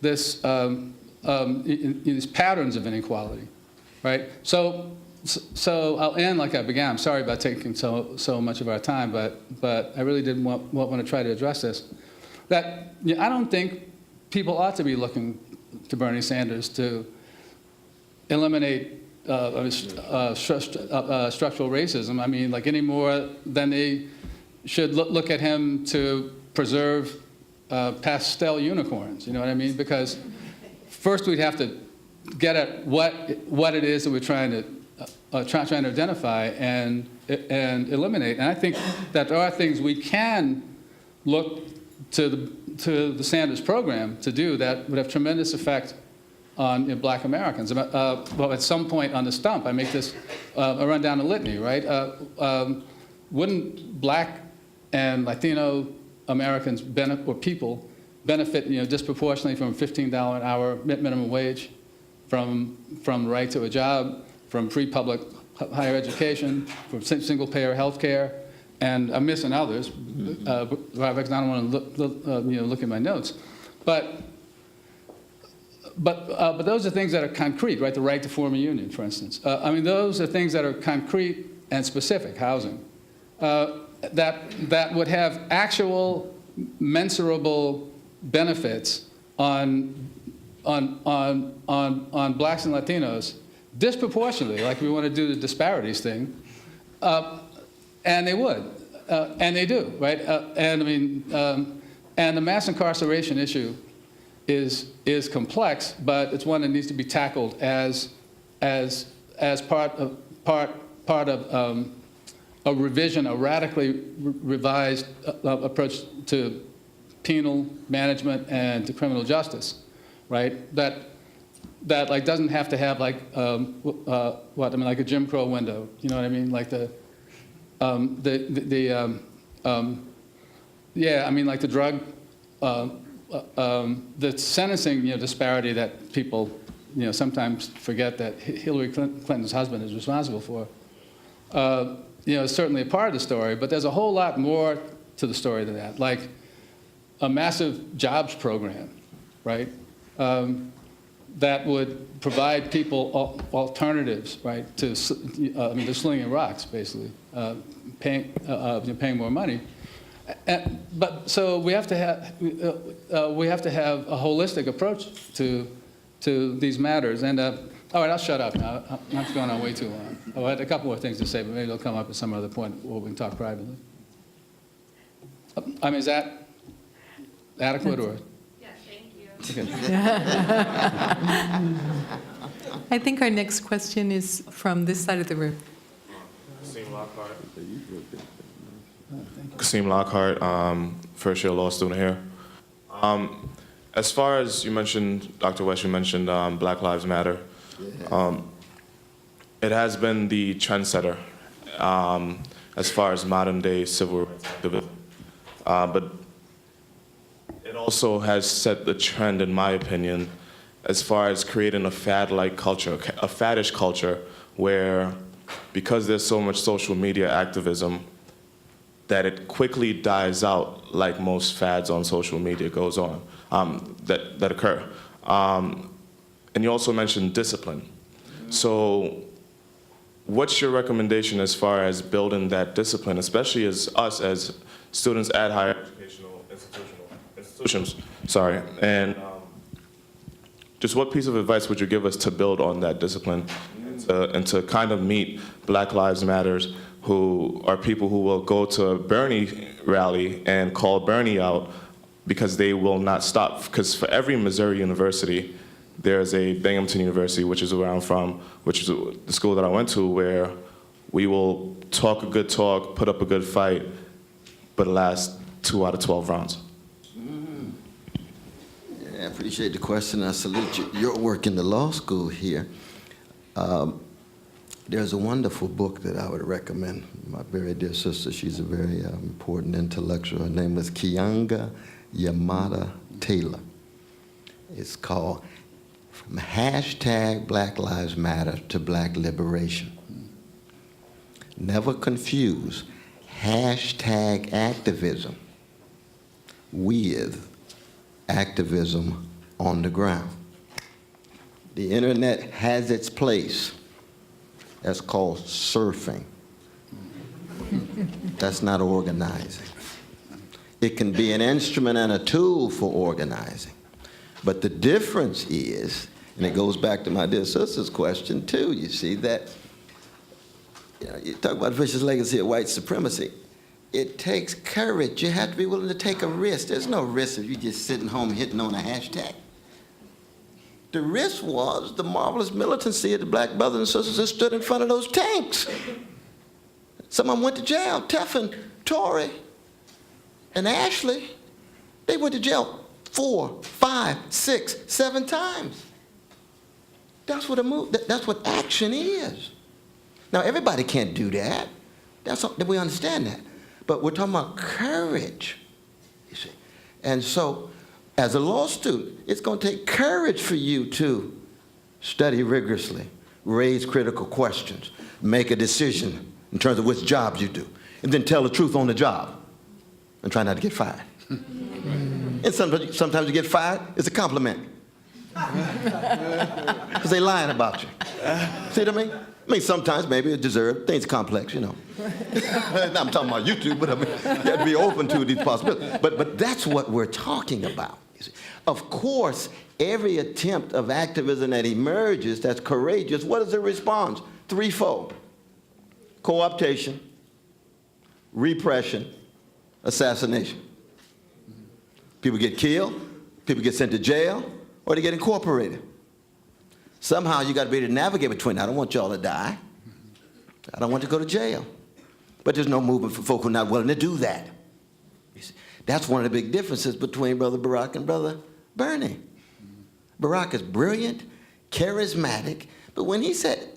these patterns of inequality, right? So I'll end like I began. I'm sorry about taking so much of our time, but I really did want to try to address this. That I don't think people ought to be looking to Bernie Sanders to eliminate structural racism. Like any more than they should look at him to preserve pastel unicorns. You know what I mean? Because first we'd have to get at what it is that we're trying to identify and eliminate. And I think that there are things we can look to the Sanders program to do that would have tremendous effect on black Americans. Well, at some point on the stump, I make this, I run down a litany, right? Wouldn't black and Latino Americans benefit disproportionately from a $15 an hour minimum wage, from right to a job, from free public higher education, from single-payer health care, and I'm missing others, because I don't want to look at my notes. But those are things that are concrete, right? The right to form a union, for instance. Those are things that are concrete and specific, housing, that would have actual mensurable benefits on blacks and Latinos disproportionately, like we want to do the disparities thing, and they would, and they do, right? And the mass incarceration issue is complex, but it's one that needs to be tackled as part of a revision, a radically revised approach to penal management and to criminal justice, right? That doesn't have to have like a Jim Crow window. You know what I mean? Like the drug, the sentencing disparity that people sometimes forget that Hillary Clinton's husband is responsible for. Is certainly a part of the story, but there's a whole lot more to the story than that. Like a massive jobs program, right? that would provide people alternatives, right, to the slinging rocks, basically, paying more money. But so we have to have a holistic approach to these matters. And all right, I'll shut up now. I'm going on way too long. I had a couple more things to say, but maybe they'll come up at some other point where we can talk privately. I mean, is that adequate or? Yes, thank you. Okay. I think our next question is from this side of the room. Kasim Lockhart, first year law student here. As far as you mentioned, Dr. West, you mentioned Black Lives Matter. It has been the trendsetter as far as modern day civil rights activism. But it also has set the trend, in my opinion, as far as creating a fad-like culture, a faddish culture where, because there's so much social media activism, that it quickly dies out like most fads on social media goes on, that occur. And you also mentioned discipline. So what's your recommendation as far as building that discipline, especially as us as students at higher educational institutions, sorry, and just what piece of advice would you give us to build on that discipline and to kind of meet Black Lives Matters, who are people who will go to a Bernie rally and call Bernie out because they will not stop. Because for every Missouri university, there's a Binghamton University, which is where I'm from, which is the school that I went to, where we will talk a good talk, put up a good fight, but last 2 out of 12 rounds. Yeah, I appreciate the question. I salute your work in the law school here. There's a wonderful book that I would recommend. My very dear sister, she's a very important intellectual. Her name is Keeanga Yamada Taylor. It's called From Hashtag Black Lives Matter to Black Liberation. Never confuse hashtag activism with activism on the ground. The internet has its place. That's called surfing. That's not organizing. It can be an instrument and a tool for organizing. But the difference is, and it goes back to my dear sister's question too, you see, that you talk about vicious legacy of white supremacy. It takes courage. You have to be willing to take a risk. There's no risk if you're just sitting home hitting on a hashtag. The risk was the marvelous militancy of the black brothers and sisters that stood in front of those tanks. Some of them went to jail. Teffin, Torrey, and Ashley, they went to jail 4, 5, 6, 7 times. That's what a move. That's what action is. Now everybody can't do that. We understand that. But we're talking about courage, you see. And so, as a law student, it's going to take courage for you to study rigorously, raise critical questions, make a decision in terms of which jobs you do, and then tell the truth on the job and try not to get fired. And sometimes you get fired, it's a compliment. Because they're lying about you. See what I mean? I mean, sometimes maybe it's deserved. Things complex, you know. I'm talking about YouTube, but I mean, you have to be open to these possibilities. But that's what we're talking about. You see. Of course, every attempt of activism that emerges that's courageous, what is the response? Threefold. Co-optation, repression, assassination. People get killed, people get sent to jail, or they get incorporated. Somehow you got to be able to navigate between. I don't want y'all to die. I don't want to go to jail. But there's no movement for folk who are not willing to do that. That's one of the big differences between Brother Barack and Brother Bernie. Barack is brilliant, charismatic, but when he said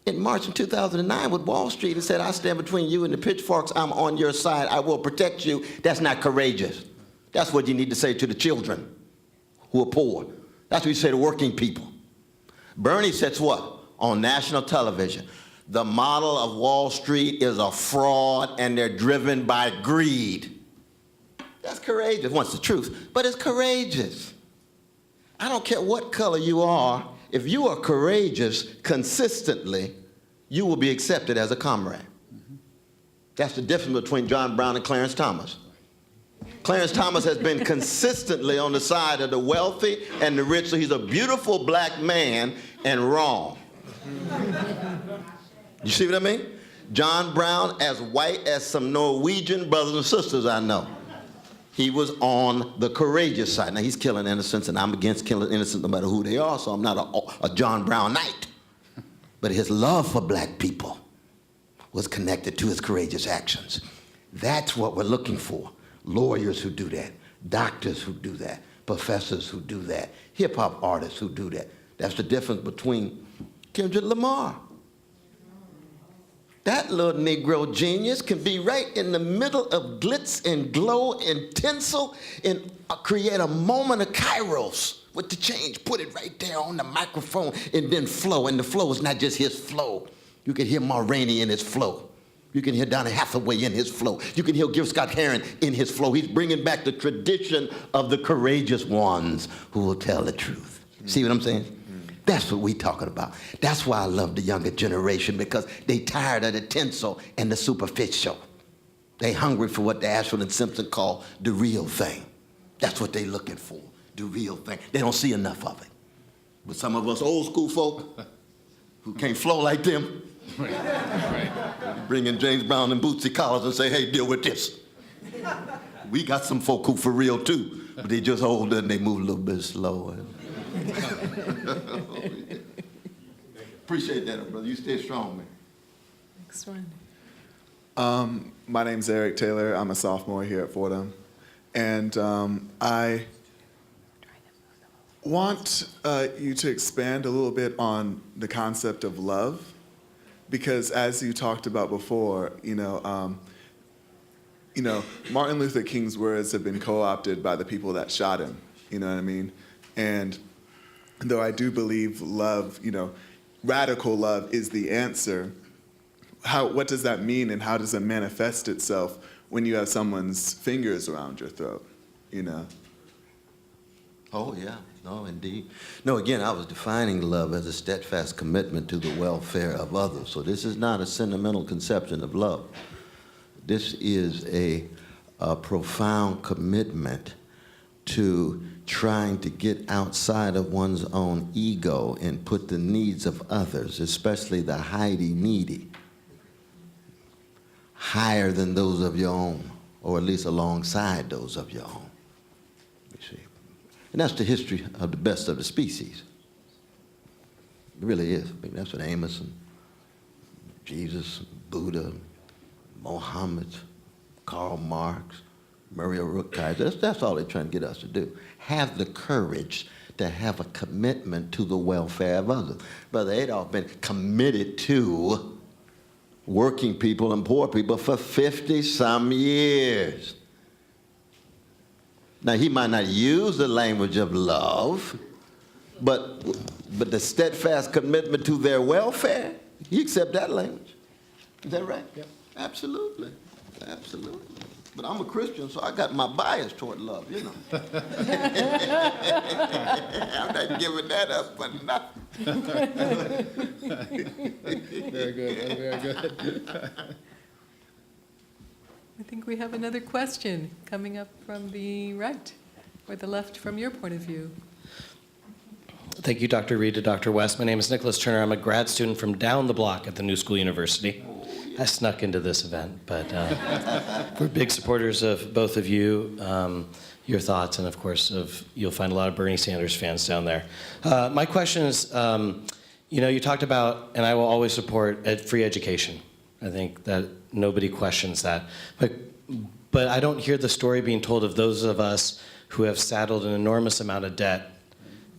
in March of 2009 with Wall Street and said, I stand between you and the pitchforks, I'm on your side, I will protect you, that's not courageous. That's what you need to say to the children who are poor. That's what you say to working people. Bernie sits what? On national television. The model of Wall Street is a fraud and they're driven by greed. That's courageous. Well, it's the truth, but it's courageous. I don't care what color you are, if you are courageous consistently, you will be accepted as a comrade. That's the difference between John Brown and Clarence Thomas. Clarence Thomas has been consistently on the side of the wealthy and the rich, so he's a beautiful black man and wrong. You see what I mean? John Brown, as white as some Norwegian brothers and sisters I know. He was on the courageous side. Now, he's killing innocents, and I'm against killing innocents no matter who they are, so I'm not a John Brownite. But his love for black people was connected to his courageous actions. That's what we're looking for. Lawyers who do that, doctors who do that, professors who do that, hip-hop artists who do that. That's the difference between Kendrick Lamar. That little Negro genius can be right in the middle of glitz and glow and tinsel and create a moment of kairos with the change. Put it right there on the microphone and then flow. And the flow is not just his flow. You can hear Ma Rainey in his flow. You can hear Donny Hathaway in his flow. You can hear Gil Scott-Heron in his flow. He's bringing back the tradition of the courageous ones who will tell the truth. See what I'm saying? That's what we're talking about. That's why I love the younger generation, because they tired of the tinsel and the superficial. They hungry for what the Ashford and Simpson call the real thing. That's what they looking for, the real thing. They don't see enough of it. But some of us old school folk who can't flow like them, bring in James Brown and Bootsy Collins and say, hey, deal with this. We got some folk who for real too, but they just older and they move a little bit slower. Appreciate that, brother. You stay strong, man. Next one. My name's Eric Taylor. I'm a sophomore here at Fordham. And I want you to expand a little bit on the concept of love, because as you talked about before, Martin Luther King's words have been co-opted by the people that shot him. You know what I mean? And though I do believe love, radical love is the answer, what does that mean, and how does it manifest itself when you have someone's fingers around your throat, Oh, yeah. No, indeed. No, again, I was defining love as a steadfast commitment to the welfare of others. So this is not a sentimental conception of love. This is a profound commitment to trying to get outside of one's own ego and put the needs of others, especially the highly needy, higher than those of your own, or at least alongside those of your own. You see? And that's the history of the best of the species. It really is. I mean, that's what Amos and Jesus, Buddha, Mohammed, Karl Marx, Murray Rothbard, that's all they're trying to get us to do. Have the courage to have a commitment to the welfare of others. Brother Adolph been committed to working people and poor people for 50-some years. Now, he might not use the language of love, but the steadfast commitment to their welfare, he accept that language. Is that right? Yep. Absolutely. Absolutely. But I'm a Christian, so I got my bias toward love, I'm not giving that up for nothing. Very good, very good. I think we have another question coming up from the right, or the left from your point of view. Thank you, Dr. Reed, to Dr. West. My name is Nicholas Turner. I'm a grad student from down the block at the New School University. I snuck into this event, but we're big supporters of both of you, your thoughts, and of course, you'll find a lot of Bernie Sanders fans down there. My question is, you talked about, and I will always support free education. I think that nobody questions that. But I don't hear the story being told of those of us who have saddled an enormous amount of debt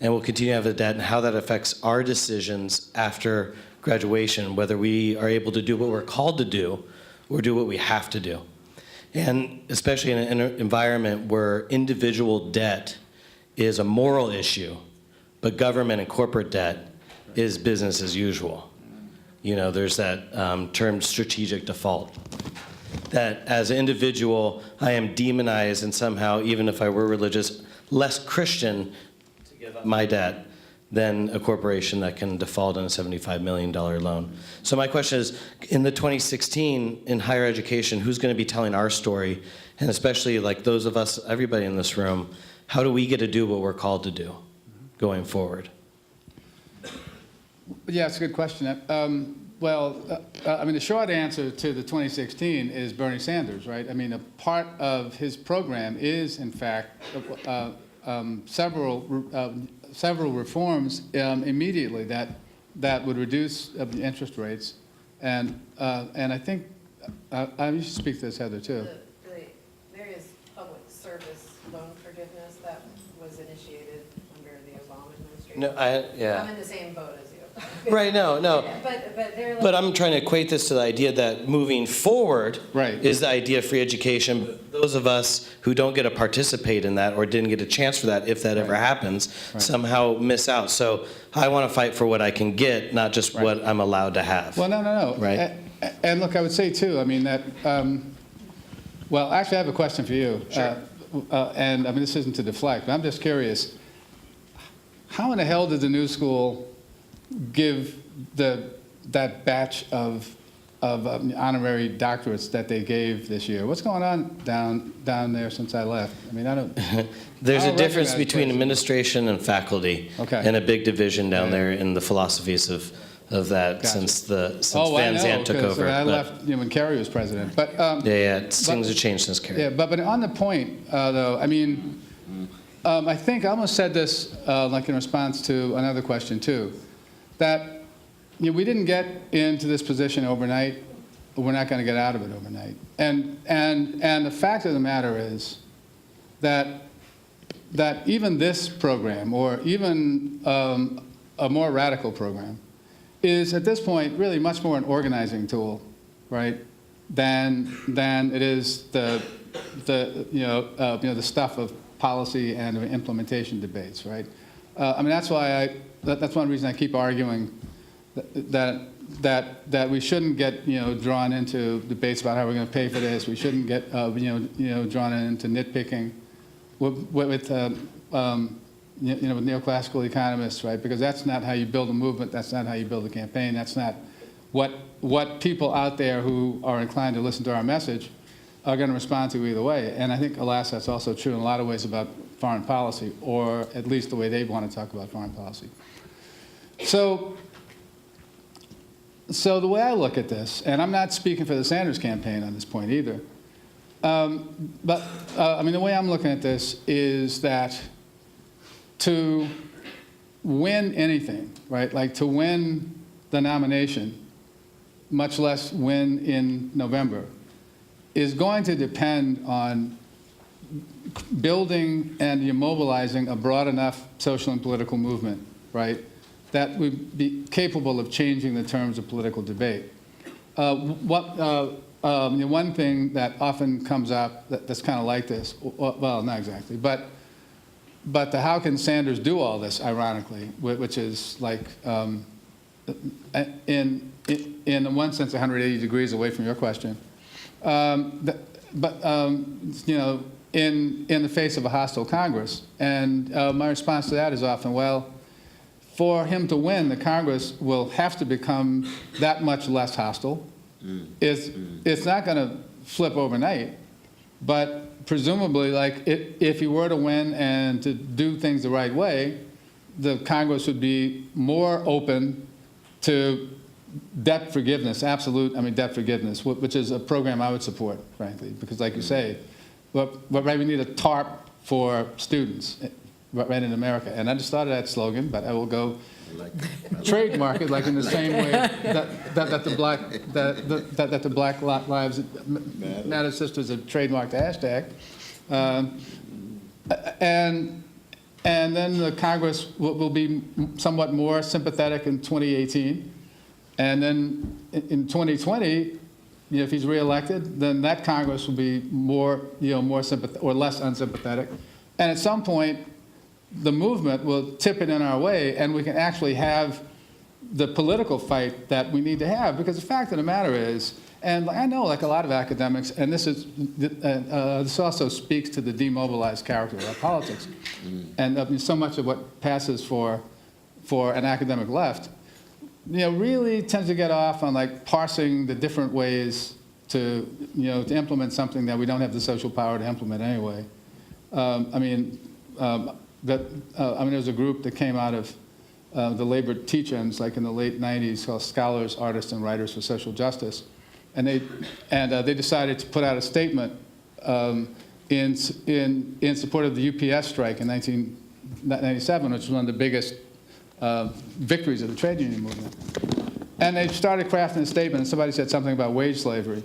and will continue to have the debt, and how that affects our decisions after graduation, whether we are able to do what we're called to do or do what we have to do. And especially in an environment where individual debt is a moral issue, but government and corporate debt is business as usual. There's that term strategic default. That as an individual, I am demonized and somehow, even if I were religious, less Christian to give my debt than a corporation that can default on a $75 million loan. So my question is, in the 2016, in higher education, who's going to be telling our story? And especially like those of us, everybody in this room, how do we get to do what we're called to do going forward? Yeah, it's a good question. I mean, the short answer to the 2016 is Bernie Sanders, right? I mean, a part of his program is, in fact, several reforms immediately that would reduce the interest rates, and I think you should speak to this, Heather, too. There is public service loan forgiveness that was initiated under the Obama administration. No, I'm in the same boat as you. Right, no. But they're like, But I'm trying to equate this to the idea that moving forward Right. is the idea of free education. But those of us who don't get to participate in that or didn't get a chance for that, if that ever happens, somehow miss out. So I want to fight for what I can get, not just what I'm allowed to have. Well, no. Right. And look, I would say, too, I mean, that, well, actually, I have a question for you. Sure. And, I mean, this isn't to deflect, but I'm just curious. How in the hell did the new school give that batch of honorary doctorates that they gave this year? What's going on down there since I left? I mean, I don't. There's I a don't difference recognize between places. administration and faculty, Okay. and a big division down there in the philosophies of that Gotcha. since I Van know, Zandt took 'cause over. I But- left when Kerry was president. But things have changed since Kerry. Yeah, but on the point, though, I mean, I think I almost said this like in response to another question too, that we didn't get into this position overnight. We're not going to get out of it overnight. And the fact of the matter is that even this program, or even a more radical program, is at this point really much more an organizing tool, right, than it is the stuff of policy and of implementation debates, right? I mean, that's why that's one reason I keep arguing that we shouldn't get drawn into debates about how we're going to pay for this. We shouldn't get drawn into nitpicking with neoclassical economists, right? Because that's not how you build a movement. That's not how you build a campaign. That's not what people out there who are inclined to listen to our message are going to respond to either way. And I think, alas, that's also true in a lot of ways about foreign policy, or at least the way they want to talk about foreign policy. So the way I look at this, and I'm not speaking for the Sanders campaign on this point either, but I mean, the way I'm looking at this is that to win anything, right, like to win the nomination, much less win in November, is going to depend on building and immobilizing a broad enough social and political movement, right, that would be capable of changing the terms of political debate. One thing that often comes up that's kind of like this, well, not exactly, but how can Sanders do all this, ironically, which is like, in one sense, 180 degrees away from your question. In the face of a hostile Congress. And my response to that is often, well, for him to win, the Congress will have to become that much less hostile. It's not going to flip overnight, but presumably, like, if he were to win and to do things the right way, the Congress would be more open to debt forgiveness, debt forgiveness, which is a program I would support, frankly, because like you say, but right, we need a TARP for students, right, in America. And I just thought of that slogan, but I will go trademark it, like in the same way that the Black Lives Matter Sisters have trademarked the hashtag. And then the Congress will be somewhat more sympathetic in 2018. And then in 2020, if he's reelected, then that Congress will be more sympathetic or less unsympathetic. And at some point, the movement will tip it in our way, and we can actually have the political fight that we need to have. Because the fact of the matter is, And I know, like a lot of academics, and this also speaks to the demobilized character of our politics. And so much of what passes for an academic left, really tends to get off on like parsing the different ways to implement something that we don't have the social power to implement anyway. There's a group that came out of the labor teach-ins, like in the late 90s, called Scholars, Artists, and Writers for Social Justice. And they decided to put out a statement in support of the UPS strike in 1997, which was one of the biggest victories of the trade union movement. And they started crafting a statement, and somebody said something about wage slavery.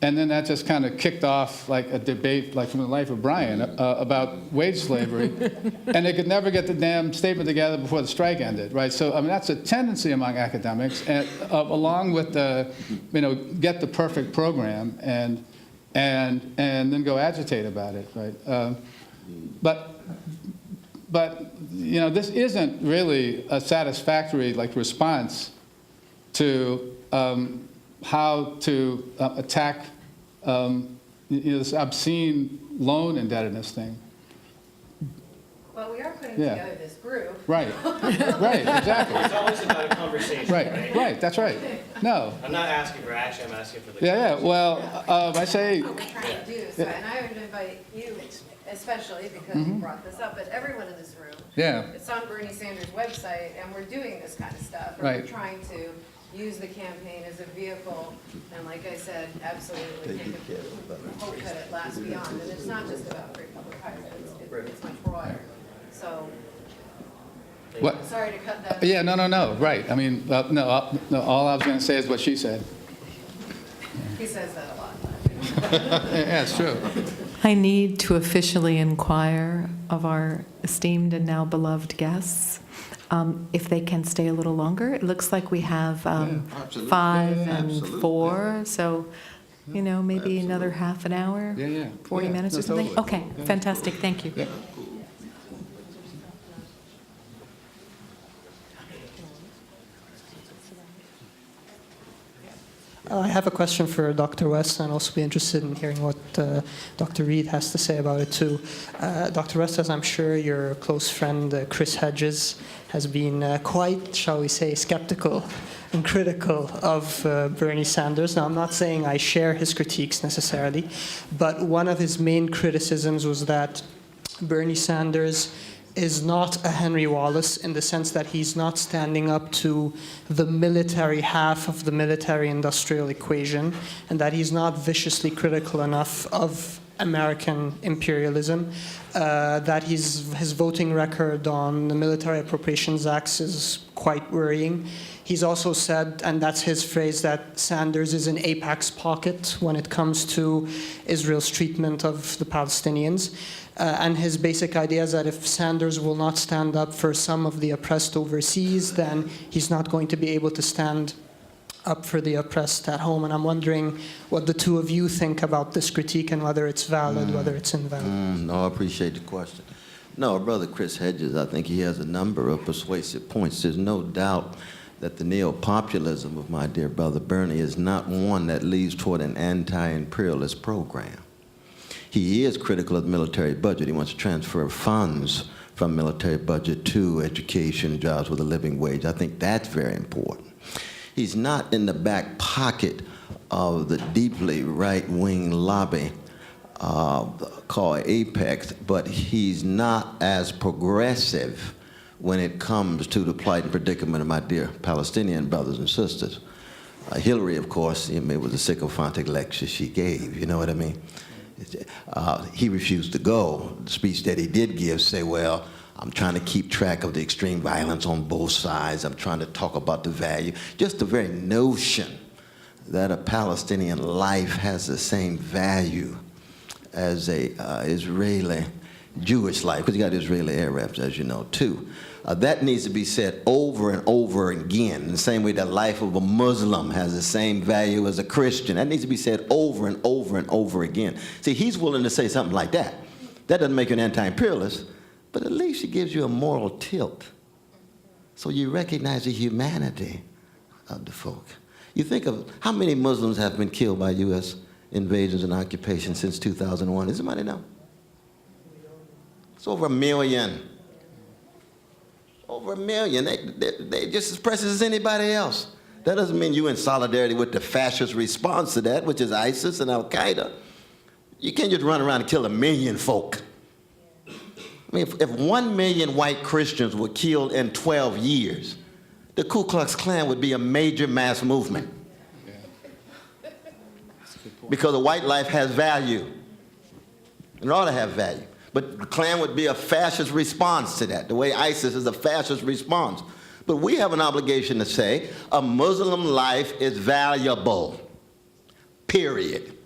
And then that just kind of kicked off like a debate, like from the life of Brian, about wage slavery. And they could never get the damn statement together before the strike ended, right? So, that's a tendency among academics, and along with the, get the perfect program and then go agitate about it, right? But this isn't really a satisfactory response to how to attack this obscene loan indebtedness thing. Well, we are putting Yeah. together this group. Right, right, exactly. It's always about a conversation, Right, right, that's right. No, I'm not asking for action, I'm asking for the. yeah, well, I say, What we're trying to do, so, and I would invite you especially because you brought this up, but everyone in this room. yeah, It's on Bernie Sanders' website, and we're doing this kind of stuff. And Right. we're trying to use the campaign as a vehicle, and like I said, absolutely hope that it lasts beyond. And it's not just about free public hire, it's much broader. So, what? sorry to cut that. Yeah, no, right. No, all I was going to say is what she said. He says that a lot. Yeah, it's true. I need to officially inquire of our esteemed and now beloved guests if they can stay a little longer. It looks like we have absolutely. 5 Yeah, and absolutely. 4, so maybe another half an hour, Yeah. 40 Yeah, minutes no, or something. totally. Okay, fantastic. Thank you. Yeah. I have a question for Dr. West, and also be interested in hearing what Dr. Reed has to say about it too. Dr. West, as I'm sure your close friend Chris Hedges has been quite, shall we say, skeptical and critical of Bernie Sanders. Now, I'm not saying I share his critiques necessarily, but one of his main criticisms was that Bernie Sanders is not a Henry Wallace in the sense that he's not standing up to the military half of the military-industrial equation, and that he's not viciously critical enough of American imperialism, that his voting record on the Military Appropriations Act is quite worrying. He's also said, and that's his phrase, that Sanders is in AIPAC's pocket when it comes to Israel's treatment of the Palestinians. And his basic idea is that if Sanders will not stand up for some of the oppressed overseas, then he's not going to be able to stand up for the oppressed at home. And I'm wondering what the two of you think about this critique and whether it's valid, whether it's invalid. No, I appreciate the question. No, Brother Chris Hedges, I think he has a number of persuasive points. There's no doubt that the neo-populism of my dear brother Bernie is not one that leads toward an anti-imperialist program. He is critical of the military budget. He wants to transfer funds from military budget to education, jobs with a living wage. I think that's very important. He's not in the back pocket of the deeply right-wing lobby called Apex, but he's not as progressive when it comes to the plight and predicament of my dear Palestinian brothers and sisters. Hillary, of course, it was a sycophantic lecture she gave, you know what I mean? He refused to go. The speech that he did give say, well, I'm trying to keep track of the extreme violence on both sides. I'm trying to talk about the value. Just the very notion that a Palestinian life has the same value as a Israeli Jewish life, because you got Israeli Arabs, as you know, too. That needs to be said over and over again, in the same way the life of a Muslim has the same value as a Christian. That needs to be said over and over and over again. See, he's willing to say something like that. That doesn't make you an anti-imperialist, but at least it gives you a moral tilt. So you recognize the humanity of the folk. You think of how many Muslims have been killed by U.S. invasions and occupation since 2001. Does somebody know? It's over 1 million. Over 1 million. They're just as precious as anybody else. That doesn't mean you're in solidarity with the fascist response to that, which is ISIS and Al-Qaeda. You can't just run around and kill 1 million folk. I mean, if 1 million white Christians were killed in 12 years, the Ku Klux Klan would be a major mass movement. Because a white life has value. It ought to have value. But the Klan would be a fascist response to that, the way ISIS is a fascist response. But we have an obligation to say a Muslim life is valuable, period.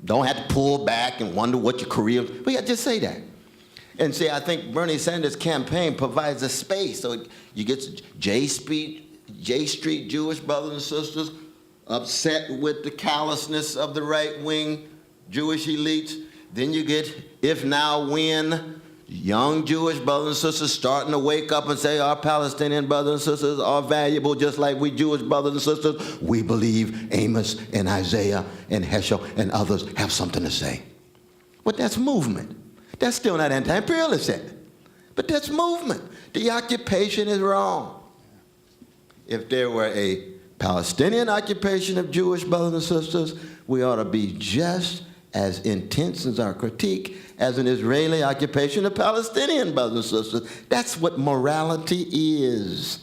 Don't have to pull back and wonder what your career, but yeah, just say that. And see, I think Bernie Sanders' campaign provides a space. So you get J Street Jewish brothers and sisters upset with the callousness of the right-wing Jewish elites. Then you get If Now When, young Jewish brothers and sisters starting to wake up and say our Palestinian brothers and sisters are valuable just like we Jewish brothers and sisters. We believe Amos and Isaiah and Heschel and others have something to say. But that's movement. That's still not anti-imperialist yet. But that's movement. The occupation is wrong. If there were a Palestinian occupation of Jewish brothers and sisters, we ought to be just as intense as our critique as an Israeli occupation of Palestinian brothers and sisters. That's what morality is.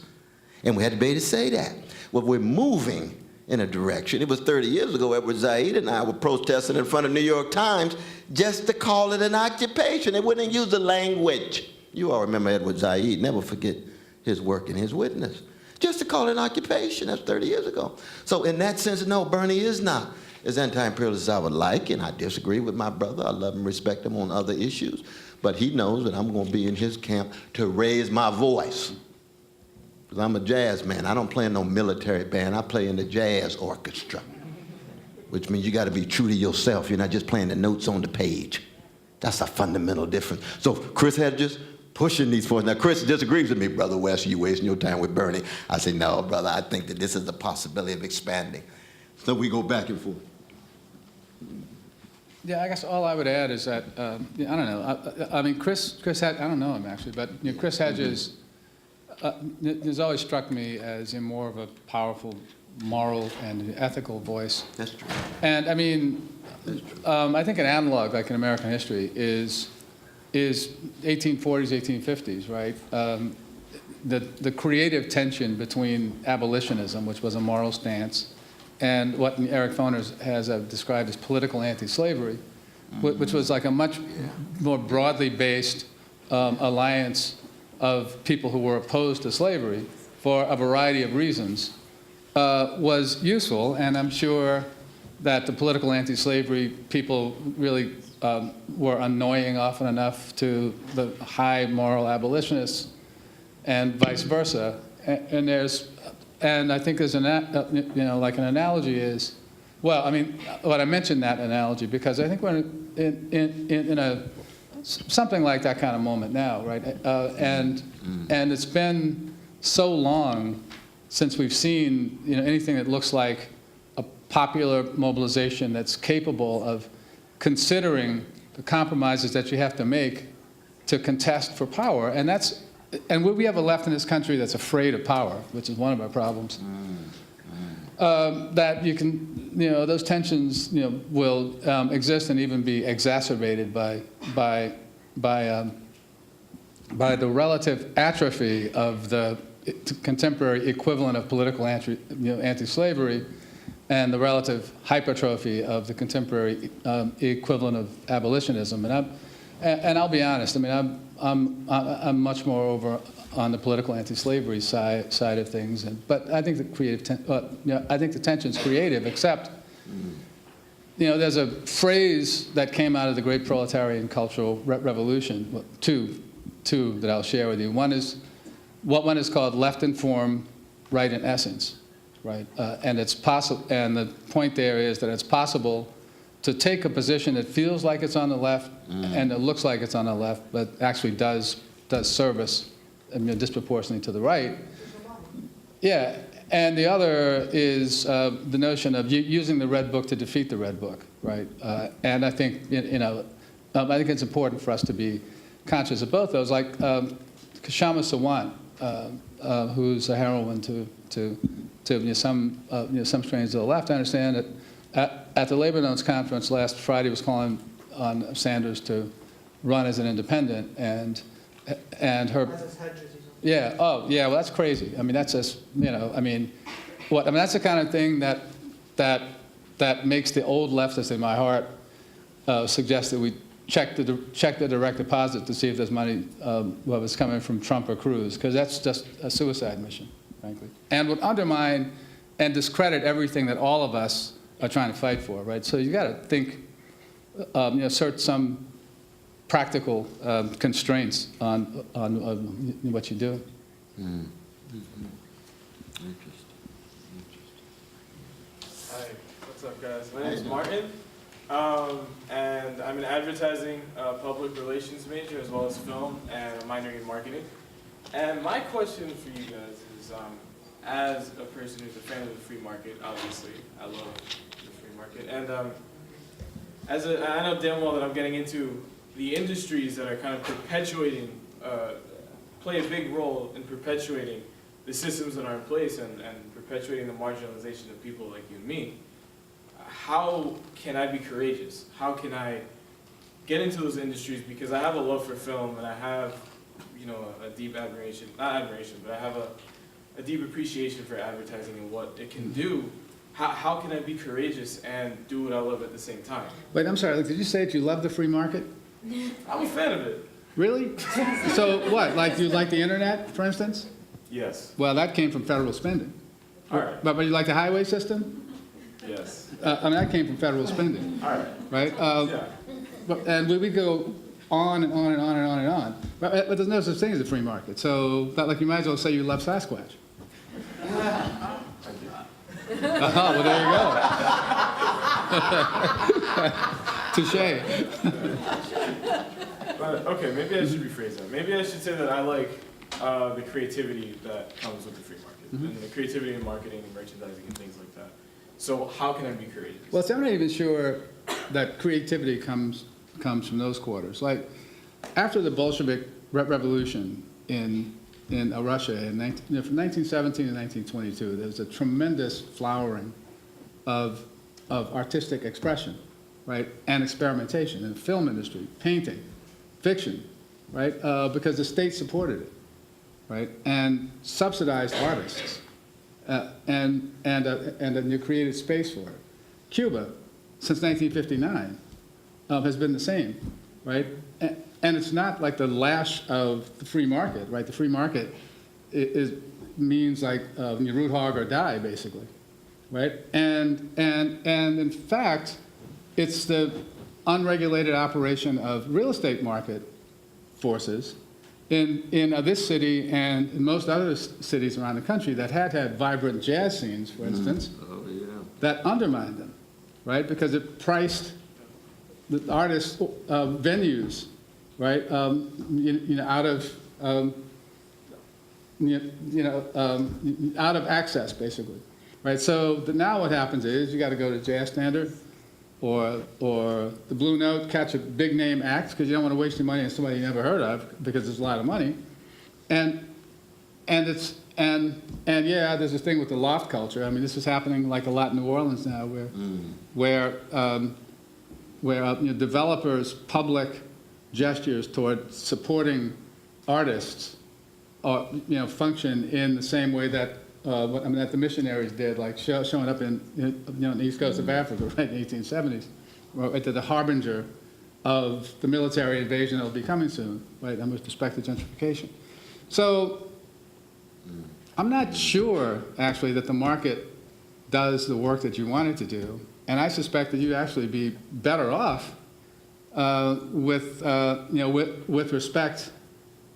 And we had to be able to say that. Well, we're moving in a direction. It was 30 years ago, Edward Said and I were protesting in front of New York Times just to call it an occupation. They wouldn't use the language. You all remember Edward Said. Never forget his work and his witness. Just to call it an occupation. That's 30 years ago. So in that sense, no, Bernie is not as anti-imperialist as I would like, and I disagree with my brother. I love and respect him on other issues. But he knows that I'm going to be in his camp to raise my voice. Because I'm a jazz man. I don't play in no military band. I play in the jazz orchestra, which means you got to be true to yourself. You're not just playing the notes on the page. That's a fundamental difference. So Chris Hedges pushing these forward. Now, Chris disagrees with me, Brother West. You wasting your time with Bernie. I say, no, brother, I think that this is the possibility of expanding. So we go back and forth. Yeah, I guess all I would add is that, I don't know, I mean, Chris I don't know him actually, but Chris Hedges has always struck me as a more of a powerful moral and ethical voice. That's true. And I mean, I think an analog, like in American history, is 1840s, 1850s, right? The creative tension between abolitionism, which was a moral stance, and what Eric Foner has described as political anti-slavery, which was like a much more broadly based alliance of people who were opposed to slavery for a variety of reasons, was useful. And I'm sure that the political anti-slavery people really were annoying often enough to the high moral abolitionists, and vice versa. And I think there's like an analogy is, well, I mean, I mentioned that analogy because I think we're in something like that kind of moment now, right? And it's been so long since we've seen anything that looks like a popular mobilization that's capable of considering the compromises that you have to make to contest for power, and we have a left in this country that's afraid of power, which is one of our problems. That you can, those tensions, will exist and even be exacerbated by the relative atrophy of the contemporary equivalent of political anti-slavery, and the relative hypertrophy of the contemporary equivalent of abolitionism. And I'll be honest. I mean, I'm much more over on the political anti-slavery side of things, but I think the tension's creative. Except, there's a phrase that came out of the great proletarian cultural revolution. Well, two that I'll share with you. One is what one is called left in form, right in essence, right? And it's possible. And the point there is that it's possible to take a position that feels like it's on the left and it looks like it's on the left, but actually does service disproportionately to the right. Yeah, And the other is the notion of using the Red Book to defeat the Red Book, right? And I think, I think it's important for us to be conscious of both those. Like Kshama Sawant, who's a heroine to some strains of the left. I understand that at the Labor Notes conference last Friday was calling on Sanders to run as an independent, and her. Yeah. Oh, yeah. Well, that's crazy. I mean, that's just that's the kind of thing that makes the old leftist in my heart suggest that we check the direct deposit to see if there's money was coming from Trump or Cruz, because that's just a suicide mission, frankly, and would undermine and discredit everything that all of us are trying to fight for, right? So you got to think, assert some practical constraints on what you do. Hi, what's up, guys? My name is Martin, and I'm an advertising public relations major as well as film, and I'm minoring in marketing. And my question for you guys is, as a person who's a fan of the free market, obviously, I love the free market, and I know damn well that I'm getting into the industries that are kind of perpetuating, play a big role in perpetuating the systems that are in place and perpetuating the marginalization of people like you and me. How can I be courageous? How can I get into those industries? Because I have a love for film, and I have, a deep admiration, not admiration, but I have a deep appreciation for advertising and what it can do. How can I be courageous and do what I love at the same time? Wait, I'm sorry. Did you say that you love the free market? I'm a fan of it. Really? So what? Like you like the internet, for instance? Yes. Well, that came from federal spending. All right. But you like the highway system? Yes. That came from federal spending. All right. Right? Yeah. And we go on and on and on and on and on. But there's no such thing as a free market. So, like, you might as well say you love Sasquatch. Well, there you go. Touche. But, okay, maybe I should rephrase that. Maybe I should say that I like the creativity that comes with the free market, and the creativity in marketing and merchandising and things like that. So how can I be courageous? Well, so I'm not even sure that creativity comes from those quarters. Like, after the Bolshevik Revolution in Russia from 1917 to 1922, there was a tremendous flowering of artistic expression, right, and experimentation in the film industry, painting, fiction, right, because the state supported it, right, and subsidized artists, and you created space for it. Cuba, since 1959, has been the same, right? And it's not like the lash of the free market, right? The free market means like you root hog or die, basically, right? And in fact, it's the unregulated operation of real estate market forces in this city and in most other cities around the country that had vibrant jazz scenes, for instance, that undermined them, right? Because it priced the artists' venues, right? Out of access, basically, right? So now what happens is you got to go to Jazz Standard or the Blue Note, catch a big name act because you don't want to waste your money on somebody you never heard of because it's a lot of money, and yeah, there's this thing with the loft culture. I mean, this is happening like a lot in New Orleans now, where developers' public gestures toward supporting artists, function in the same way that that the missionaries did, like showing up in the east coast of Africa, right, in the 1870s, right, to the harbinger of the military invasion that will be coming soon, right, and with respect to gentrification. So I'm not sure, actually, that the market does the work that you want it to do, and I suspect that you'd actually be better off with respect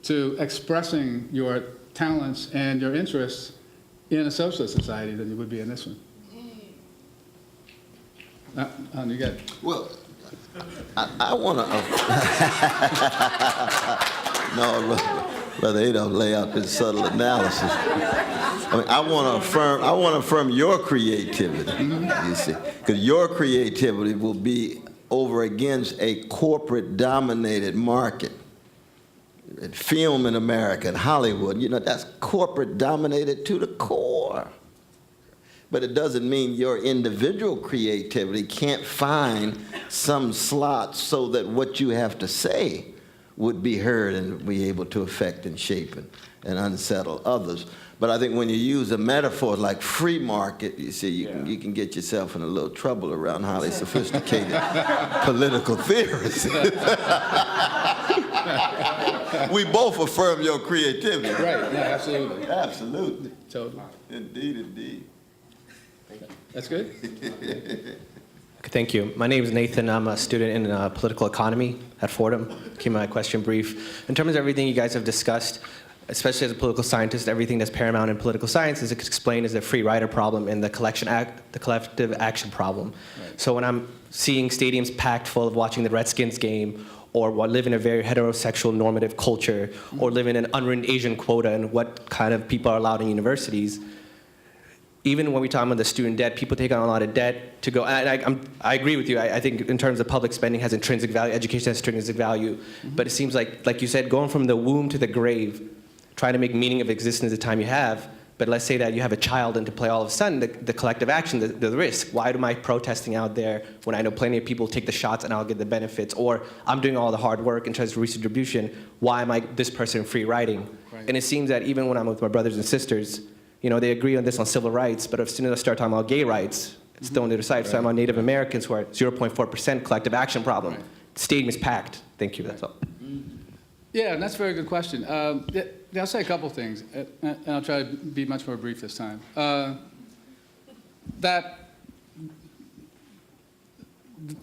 to expressing your talents and your interests in a socialist society than you would be in this one. You got it. Well, I want to. No, Brother Adolph lay out this subtle analysis. I mean, I want to affirm your creativity, you see, because your creativity will be over against a corporate-dominated market. Film in America and Hollywood, you know, that's corporate-dominated to the core. But it doesn't mean your individual creativity can't find some slot so that what you have to say would be heard and be able to affect and shape and unsettle others. But I think when you use a metaphor like free market, you see, you can get yourself in a little trouble around highly sophisticated political theorists. We both affirm your creativity. Right, yeah, absolutely. Absolutely. Totally. Indeed, indeed. That's good. Thank you. My name is Nathan. I'm a student in political economy at Fordham. Keep my question brief. In terms of everything you guys have discussed, especially as a political scientist, everything that's paramount in political science is explained as the free rider problem and the collective action problem. Right. So when I'm seeing stadiums packed full of watching the Redskins game, or live in a very heterosexual normative culture, or live in an unwritten Asian quota and what kind of people are allowed in universities, even when we talk about the student debt, people take on a lot of debt to go, and I agree with you. I think in terms of public spending has intrinsic value, education has intrinsic value, but it seems like you said, going from the womb to the grave, trying to make meaning of existence the time you have, but let's say that you have a child and to play all of a sudden, the collective action, the risk. Why am I protesting out there when I know plenty of people take the shots and I'll get the benefits? Or I'm doing all the hard work in terms of redistribution, why am I this person free riding? Right. And it seems that even when I'm with my brothers and sisters, you know, they agree on this on civil rights, but as soon as I start talking about gay rights, it's thrown to the side. Right. So I'm on Native Americans who are 0.4% collective action problem. Right. The stadium is packed. Thank you, that's all. Yeah, and that's a very good question. I'll say a couple things, and I'll try to be much more brief this time. That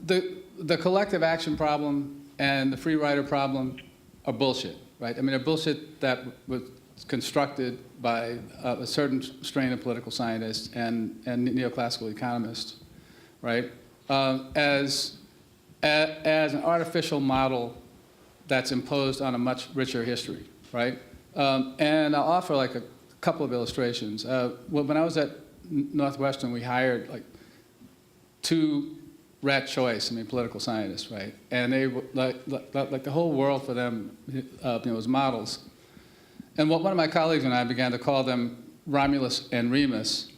the collective action problem and the free rider problem are bullshit, right? I mean, they're bullshit that was constructed by a certain strain of political scientists and neoclassical economists, right? As an artificial model that's imposed on a much richer history, right? And I'll offer like a couple of illustrations. When I was at Northwestern, we hired like 2 rat choice, political scientists, right? And they were like the whole world for them, was models. And one of my colleagues and I began to call them Romulus and Remus,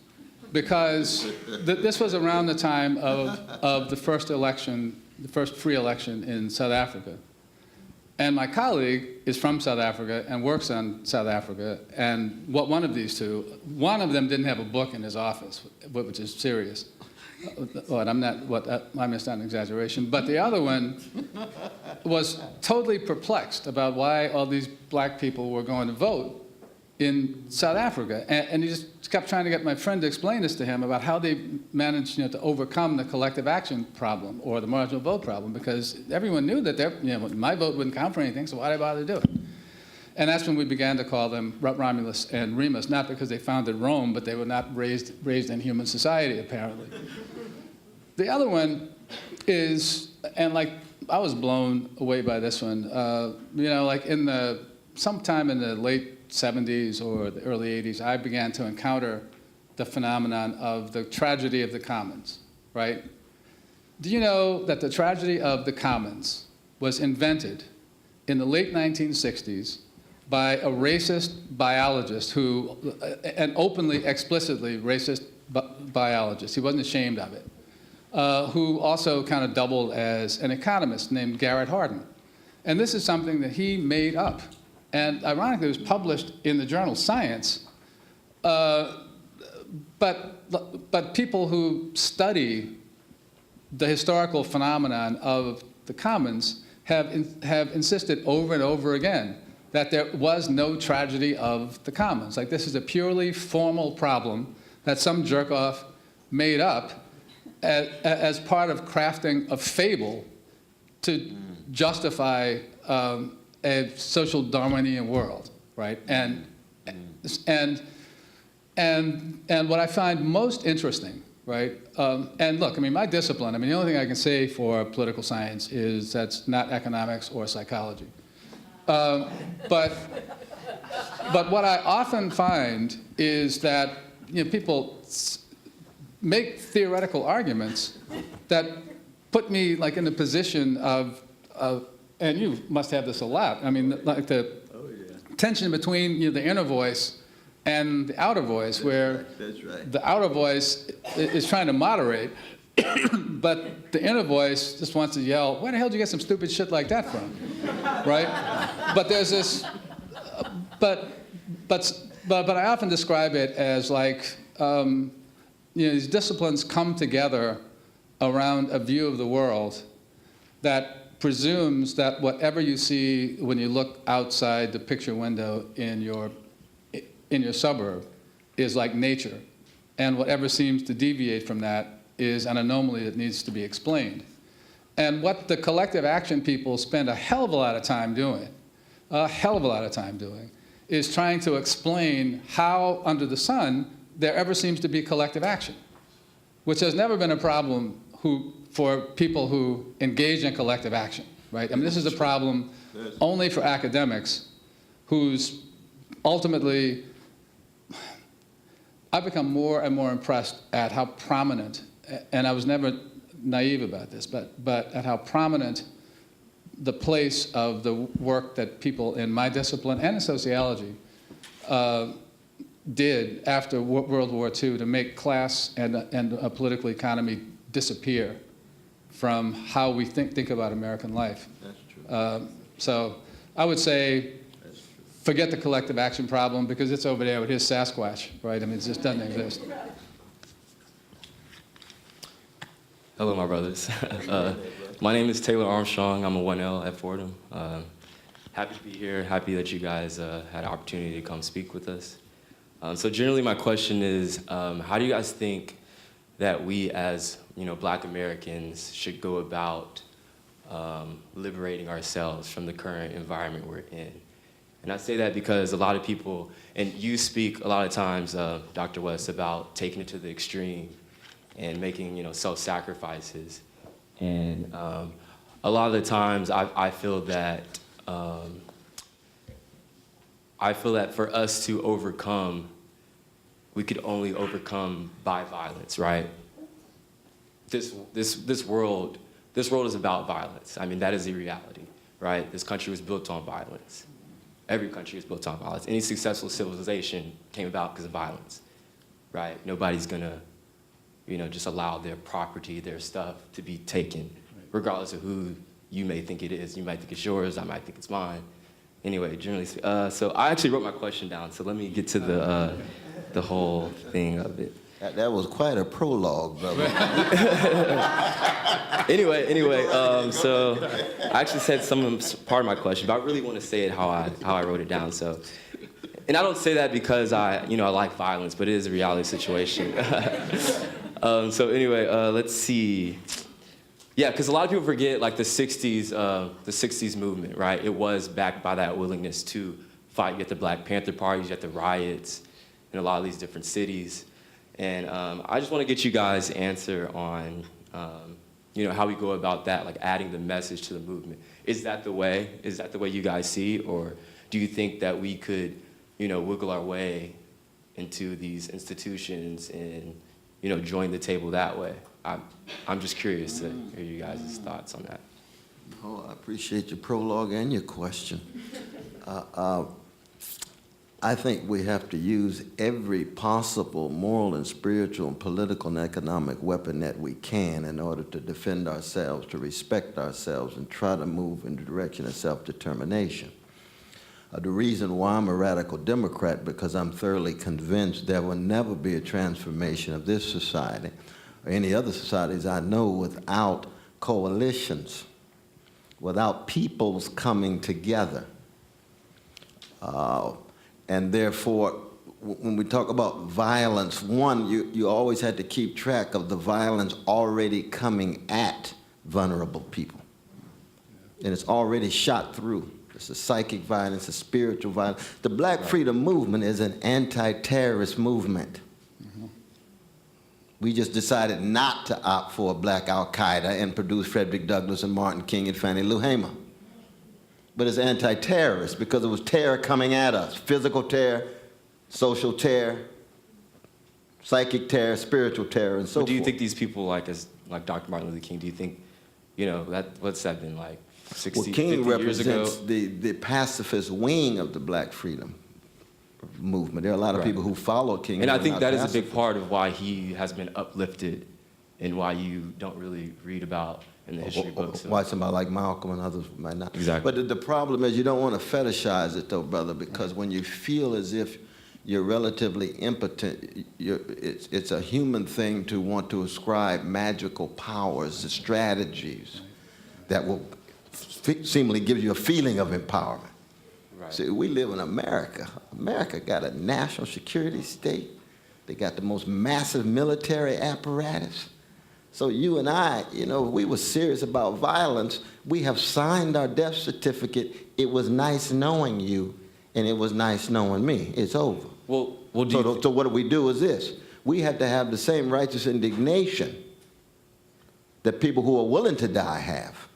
because this was around the time of the first election, the first free election in South Africa. And my colleague is from South Africa and works on South Africa. And one of these two, one of them didn't have a book in his office, which is serious. I'm not an exaggeration. But the other one was totally perplexed about why all these black people were going to vote in South Africa. And he just kept trying to get my friend to explain this to him about how they managed to overcome the collective action problem or the marginal vote problem, because everyone knew that my vote wouldn't count for anything, so why'd I bother to do it? And that's when we began to call them Romulus and Remus, not because they founded Rome, but they were not raised in human society, apparently. The other one is, and like I was blown away by this one, like sometime in the late 70s or the early 80s, I began to encounter the phenomenon of the tragedy of the commons, right? Do you know that the tragedy of the commons was invented in the late 1960s by a racist biologist an openly, explicitly racist biologist, he wasn't ashamed of it, who also kind of doubled as an economist named Garrett Hardin. And this is something that he made up. And ironically, it was published in the journal Science. But people who study the historical phenomenon of the commons have insisted over and over again that there was no tragedy of the commons. Like, this is a purely formal problem that some jerk-off made up as part of crafting a fable to justify a social Darwinian world, right? And what I find most interesting, right? And look, my discipline, the only thing I can say for political science is that's not economics or psychology. But what I often find is that people make theoretical arguments that put me like in a position of and you must have this a lot. I mean, like the tension between the inner voice and the outer voice, where the outer voice is trying to moderate, but the inner voice just wants to yell, "Where the hell did you get some stupid shit like that from?" Right? But there's this, but I often describe it as like, these disciplines come together around a view of the world that presumes that whatever you see when you look outside the picture window in your suburb is like nature, and whatever seems to deviate from that is an anomaly that needs to be explained. And what the collective action people spend a hell of a lot of time doing, is trying to explain how under the sun there ever seems to be collective action, which has never been a problem for people who engage in collective action, right? I mean, this is a problem only for academics whose ultimately, I've become more and more impressed at how prominent, and I was never naive about this, but at how prominent the place of the work that people in my discipline and in sociology did after World War II to make class and a political economy disappear from how we think about American life. That's true. So I would say, forget the collective action problem because it's over there with his Sasquatch, right? I mean, it just doesn't exist. Hello, my brothers. My name is Taylor Armstrong. I'm a 1L at Fordham. Happy to be here. Happy that you guys had an opportunity to come speak with us. So generally, my question is, how do you guys think that we as Black Americans should go about liberating ourselves from the current environment we're in? And I say that because a lot of people, and you speak a lot of times, Dr. West, about taking it to the extreme and making self-sacrifices. And a lot of the times I feel that for us to overcome, we could only overcome by violence, right? This world is about violence. I mean, that is the reality, right? This country was built on violence. Every country is built on violence. Any successful civilization came about because of violence, right? Nobody's gonna, just allow their property, their stuff to be taken, regardless of who you may think it is. You might think it's yours, I might think it's mine. Anyway, generally, so I actually wrote my question down, so let me get to the whole thing of it. That was quite a prologue, brother. Anyway, so I actually said part of my question, but I really want to say it how I wrote it down. So, and I don't say that because I like violence, but it is a reality situation. So anyway, let's see. Yeah, because a lot of people forget like the '60s movement, right? It was backed by that willingness to fight. You had the Black Panther parties, you had the riots in a lot of these different cities. And I just want to get you guys' answer on, how we go about that, like adding the message to the movement. Is that the way? Is that the way you guys see? Or do you think that we could, wiggle our way into these institutions and, join the table that way? I'm just curious to hear you guys' thoughts on that. Oh, I appreciate your prologue and your question. I think we have to use every possible moral and spiritual and political and economic weapon that we can in order to defend ourselves, to respect ourselves, and try to move in the direction of self-determination. The reason why I'm a radical Democrat, because I'm thoroughly convinced there will never be a transformation of this society or any other societies I know without coalitions, without peoples coming together. And therefore, when we talk about violence, one, you always had to keep track of the violence already coming at vulnerable people. And it's already shot through. It's a psychic violence, a spiritual violence. The Black Freedom Movement is an anti-terrorist movement. We just decided not to opt for a black Al-Qaeda and produce Frederick Douglass and Martin King and Fannie Lou Hamer. but it's anti-terrorist because it was terror coming at us. Physical terror, social terror, psychic terror, spiritual terror, and so forth. But do you think these people like Dr. Martin Luther King, do you think, what's that been like 60, well, King 50 years ago? represents the pacifist wing of the black freedom movement. There are a lot of people who follow King. And I think that is a pacifists. big part of why he has been uplifted and why you don't really read about in the history books. Why somebody like Malcolm and others might not. Exactly. But the problem is you don't want to fetishize it, though, brother, because when you feel as if you're relatively impotent, it's a human thing to want to ascribe magical powers, strategies that will seemingly give you a feeling of empowerment. Right. See, we live in America. America got a national security state. They got the most massive military apparatus. So you and I, we were serious about violence. We have signed our death certificate. It was nice knowing you, and it was nice knowing me. It's over. So what we do is this. We have to have the same righteous indignation that people who are willing to die have.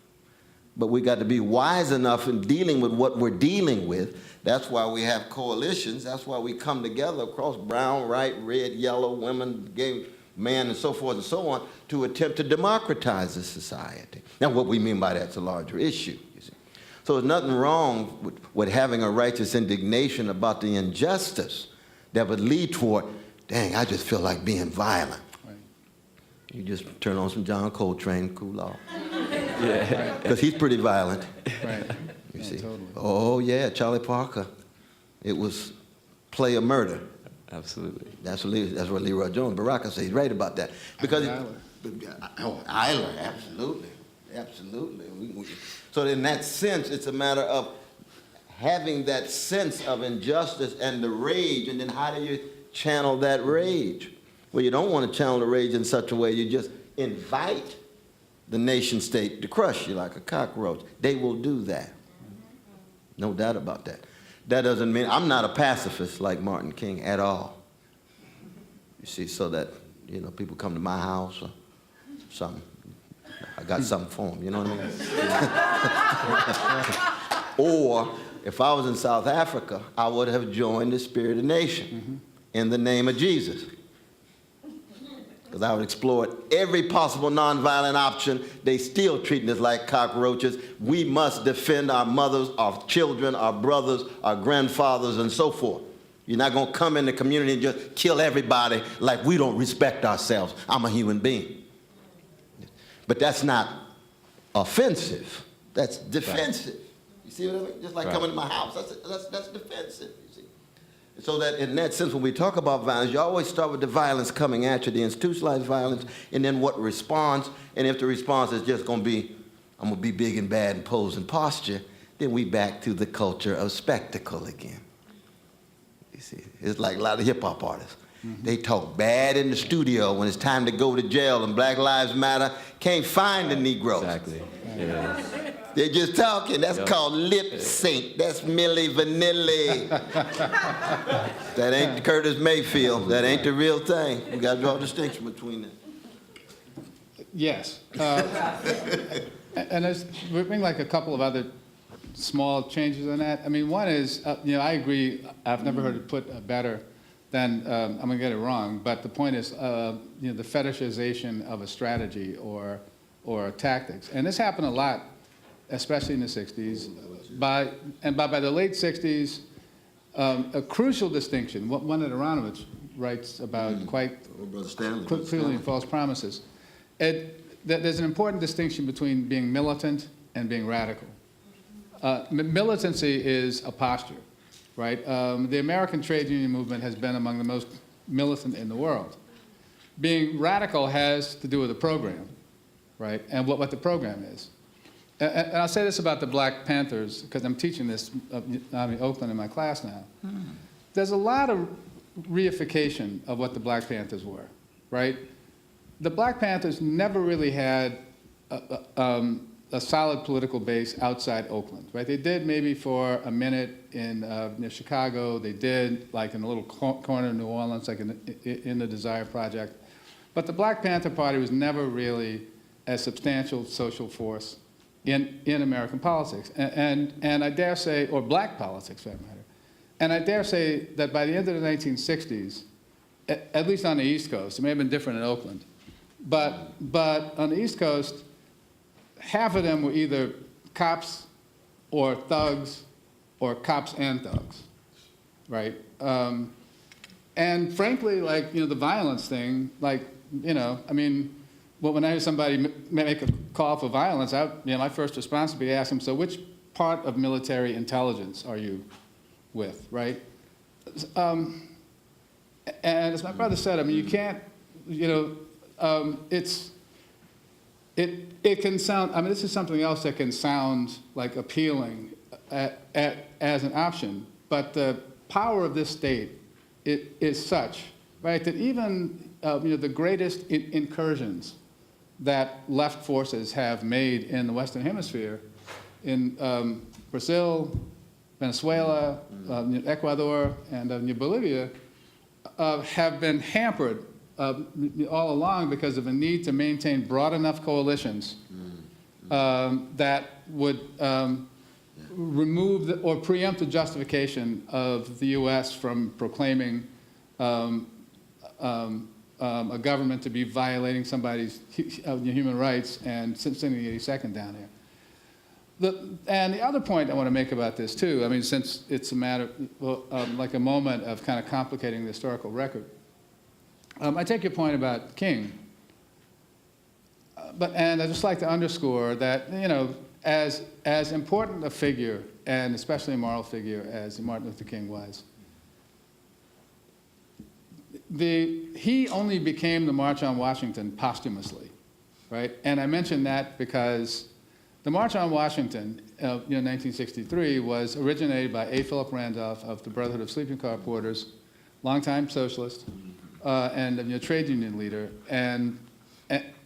But we got to be wise enough in dealing with what we're dealing with. That's why we have coalitions. That's why we come together across brown, white, red, yellow, women, gay, man, and so forth and so on to attempt to democratize this society. Now, what we mean by that's a larger issue, you see. So there's nothing wrong with having a righteous indignation about the injustice that would lead toward, dang, I just feel like being violent. Right. You just turn on some John Coltrane, cool off. Yeah. Because he's pretty violent. Right. You see. Totally. Oh, yeah, Charlie Parker. It was play of murder. Absolutely. That's what Leroy Jones, Baraka says. He's right about that. Because Eiler, absolutely. Absolutely. So in that sense, it's a matter of having that sense of injustice and the rage, and then how do you channel that rage? Well, you don't want to channel the rage in such a way you just invite the nation state to crush you like a cockroach. They will do that. No doubt about that. That doesn't mean I'm not a pacifist like Martin King at all. You see, so that, people come to my house or something. I got something for them, you know what I mean? Or if I was in South Africa, I would have joined the Spirit of Nation in the name of Jesus. Because I would explore every possible nonviolent option. They still treating us like cockroaches. We must defend our mothers, our children, our brothers, our grandfathers, and so forth. You're not going to come in the community and just kill everybody like we don't respect ourselves. I'm a human being. But that's not offensive. That's defensive. Right. You see what I mean? Just like coming to my house. That's defensive. So that in that sense, when we talk about violence, you always start with the violence coming at you, the institutionalized violence, and then what response. And if the response is just going to be, I'm going to be big and bad and pose and posture, then we back to the culture of spectacle again. You see, it's like a lot of hip-hop artists. They talk bad in the studio when it's time to go to jail and Black Lives Matter. Can't find the Negroes. Exactly. Yeah. They're just talking. That's called lip sync. That's Milli Vanilli. That ain't Curtis Mayfield. That ain't the real thing. We got to draw a distinction between them. Yes. And we're bringing like a couple of other small changes on that. I mean, one is, I agree. I've never heard it put better than, I'm going to get it wrong, but the point is, the fetishization of a strategy or tactics. And this happened a lot, especially in the 60s. By the late 60s, a crucial distinction, one that Aronovich writes about quite clearly in False Promises. There's an important distinction between being militant and being radical. Militancy is a posture, right? The American trade union movement has been among the most militant in the world. Being radical has to do with a program, right? And what the program is. And I'll say this about the Black Panthers, because I'm teaching this Oakland in my class now. There's a lot of reification of what the Black Panthers were, right? The Black Panthers never really had a solid political base outside Oakland, right? They did maybe for a minute in near Chicago. They did like in a little corner of New Orleans, like in the Desire Project. But the Black Panther Party was never really a substantial social force in American politics, and I dare say, or black politics for that matter. And I dare say that by the end of the 1960s, at least on the East Coast, it may have been different in Oakland, but on the East Coast, half of them were either cops or thugs or cops and thugs, right? And frankly, like, the violence thing, like, I mean, well, when I hear somebody make a call for violence, my first response would be to ask them, so which part of military intelligence are you with, right? And as my brother said, I mean, you can't, it can sound, I mean, this is something else that can sound like appealing as an option, but the power of this state is such, right, that even the greatest incursions that left forces have made in the Western Hemisphere, in Brazil, Venezuela, Ecuador, and Bolivia, have been hampered all along because of a need to maintain broad enough coalitions that would remove or preempt the justification of the U.S. from proclaiming a government to be violating somebody's human rights and sending the 82nd down here. And the other point I want to make about this, too, I mean, since it's a matter, like a moment of kind of complicating the historical record, I take your point about King. And I'd just like to underscore that, as important a figure, and especially a moral figure, as Martin Luther King was, he only became the March on Washington posthumously, right? And I mention that because the March on Washington, 1963, was originated by A. Philip Randolph of the Brotherhood of Sleeping Car Porters, longtime socialist, and a trade union leader, and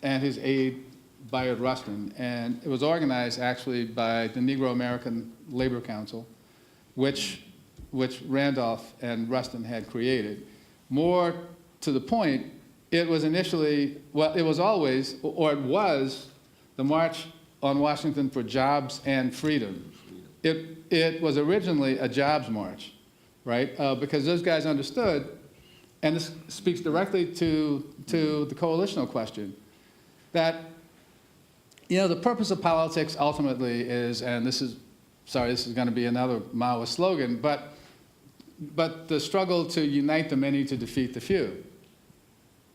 his aide, Bayard Rustin. And it was organized actually by the Negro American Labor Council, which Randolph and Rustin had created. More to the point, it was initially, well, it was always, or it was, the March on Washington for Jobs and Freedom. It was originally a jobs march, right? Because those guys understood, and this speaks directly to the coalitional question, that the purpose of politics ultimately is, and this is going to be another Maoist slogan, but the struggle to unite the many to defeat the few.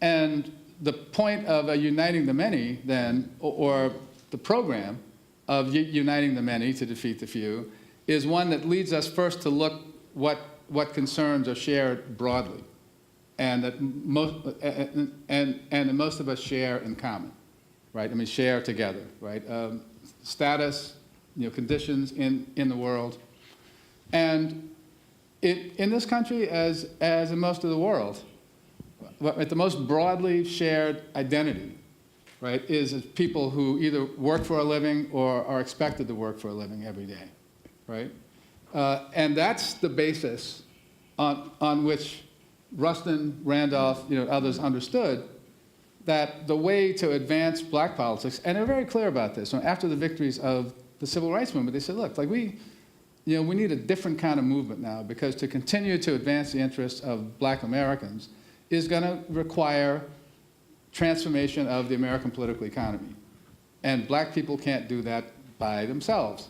And the point of uniting the many, then, or the program of uniting the many to defeat the few, is one that leads us first to look what concerns are shared broadly, and that most of us share in common, right? I mean, share together, right? Status, conditions in the world, and in this country, as in most of the world, the most broadly shared identity, right, is people who either work for a living or are expected to work for a living every day, right? And that's the basis on which Rustin, Randolph, others understood that the way to advance black politics, and they're very clear about this. So after the victories of the civil rights movement, they said, look, like we need a different kind of movement now, because to continue to advance the interests of black Americans is going to require transformation of the American political economy. And black people can't do that by themselves.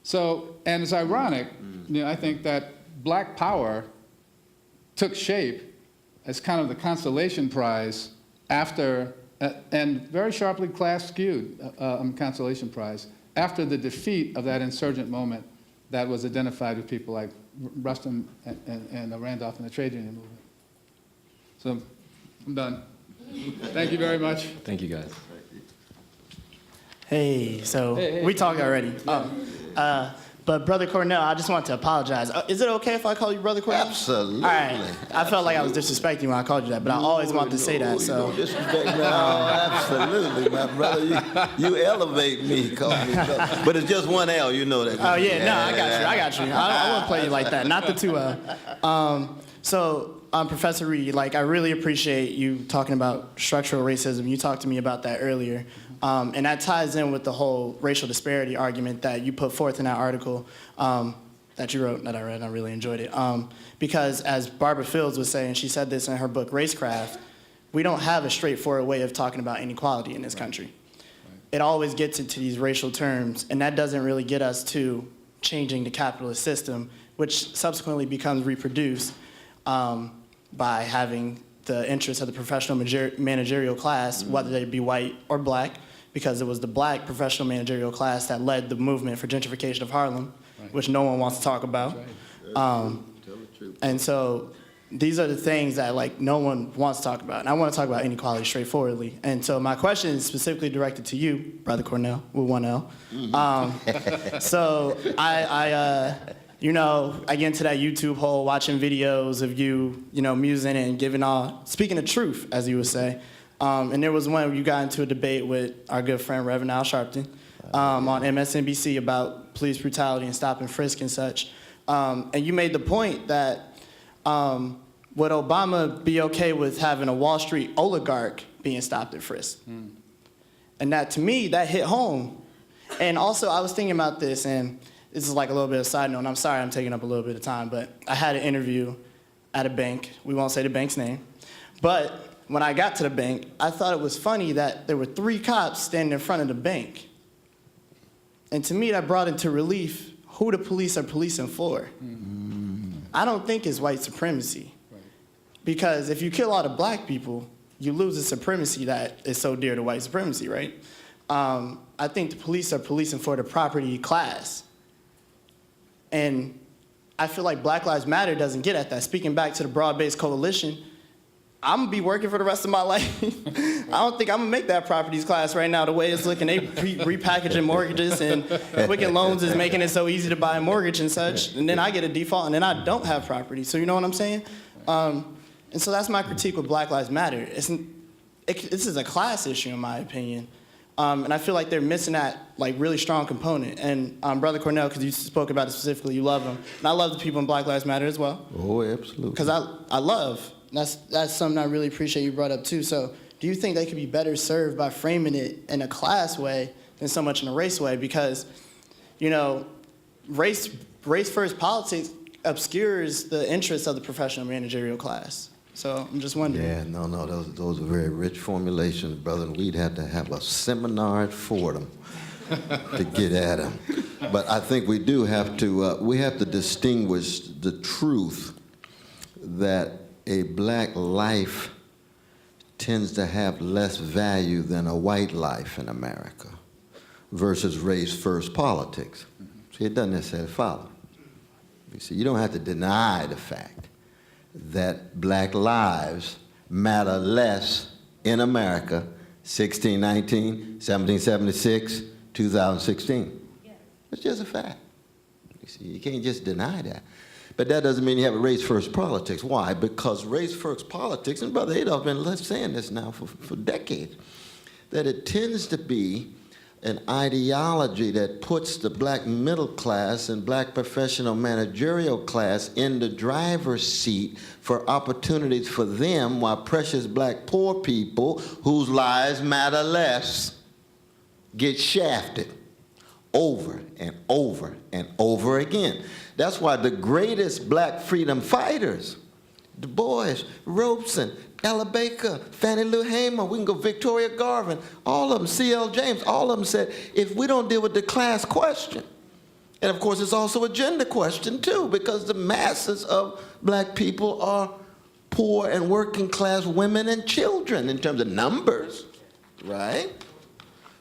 So, and it's ironic, I think that black power took shape as kind of the consolation prize after, and very sharply class skewed consolation prize, after the defeat of that insurgent moment that was identified with people like Rustin and Randolph and the trade union movement. So I'm done. Thank you very much. Thank you, guys. Hey, so we talked already. But Brother Cornel, I just want to apologize. Is it okay if I call you Brother Cornel? Absolutely. All right. I felt like I was disrespecting you when I called you that, but I always wanted to say that. So. You don't disrespect me. Absolutely, my brother. You elevate me, call me brother. But it's just one L, you know that. Oh, yeah. No, I got you. I won't play you like that. Not the 2L. So, Professor Reed, I really appreciate you talking about structural racism. You talked to me about that earlier. And that ties in with the whole racial disparity argument that you put forth in that article that you wrote, that I read, and I really enjoyed it. Because as Barbara Fields was saying, she said this in her book, Racecraft, we don't have a straightforward way of talking about inequality in this country. It always gets into these racial terms, and that doesn't really get us to changing the capitalist system, which subsequently becomes reproduced by having the interests of the professional managerial class, whether they be white or black, because it was the black professional managerial class that led the movement for gentrification of Harlem, which no one wants to talk about. And so these are the things that like no one wants to talk about. And I want to talk about inequality straightforwardly. And so my question is specifically directed to you, Brother Cornel, with one L. So you know, I get into that YouTube hole watching videos of you, you know, musing and speaking the truth, as you would say. And there was one where you got into a debate with our good friend Reverend Al Sharpton on MSNBC about police brutality and stop and frisk and such. And you made the point that would Obama be okay with having a Wall Street oligarch being stopped and frisked? And that, to me, that hit home. And also, I was thinking about this, and this is like a little bit of a side note, and I'm sorry I'm taking up a little bit of time, but I had an interview at a bank. We won't say the bank's name. But when I got to the bank, I thought it was funny that there were 3 cops standing in front of the bank. And to me, that brought into relief who the police are policing for. I don't think it's white supremacy. Because if you kill all the black people, you lose the supremacy that is so dear to white supremacy, right? I think the police are policing for the property class. And I feel like Black Lives Matter doesn't get at that. Speaking back to the broad-based coalition, I'm gonna be working for the rest of my life. I don't think I'm gonna make that properties class right now the way it's looking. They repackaging mortgages, and Quicken Loans is making it so easy to buy a mortgage and such, and then I get a default and then I don't have property. So you know what I'm saying? And so that's my critique with Black Lives Matter. This is a class issue in my opinion. And I feel like they're missing that like really strong component. And Brother Cornel, because you spoke about it specifically, you love him. And I love the people in Black Lives Matter as well. Oh, absolutely. Because I love, that's something I really appreciate you brought up too. So do you think they could be better served by framing it in a class way than so much in a race way? Because, you know, race first politics obscures the interests of the professional managerial class. So I'm just wondering. Yeah, no, those are very rich formulations, brother, and we'd have to have a seminar at Fordham to get at them. But I think we do have to distinguish the truth that a black life tends to have less value than a white life in America versus race-first politics. See, it doesn't necessarily follow. You see, you don't have to deny the fact that black lives matter less in America, 1619, 1776, 2016. It's just a fact. You see, you can't just deny that. But that doesn't mean you have a race-first politics. Why? Because race-first politics, and Brother Adolph has been saying this now for decades, that it tends to be an ideology that puts the black middle class and black professional managerial class in the driver's seat for opportunities for them, while precious black poor people whose lives matter less get shafted over and over and over again. That's why the greatest black freedom fighters, Du Bois, Robeson, Ella Baker, Fannie Lou Hamer, we can go Victoria Garvin, all of them, C.L. James, all of them said, if we don't deal with the class question, and of course it's also a gender question too, because the masses of black people are poor and working class women and children in terms of numbers, right?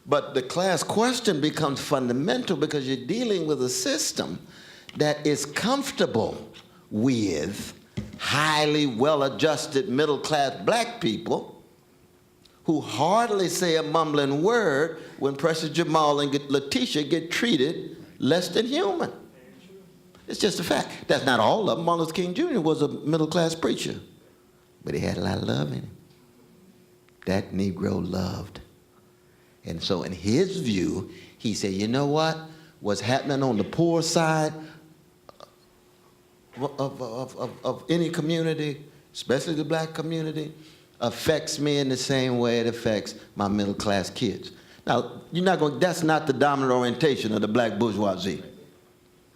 But the class question becomes fundamental because you're dealing with a system that is comfortable with highly well-adjusted middle-class black people who hardly say a mumbling word when Precious Jamal and Letitia get treated less than human. It's just a fact. That's not all of them. Martin Luther King Jr. was a middle-class preacher, but he had a lot of love in him. That Negro loved. And so in his view, he said, you know what? What's happening on the poor side of any community, especially the black community, affects me in the same way it affects my middle class kids. Now, you're not going. That's not the dominant orientation of the black bourgeoisie.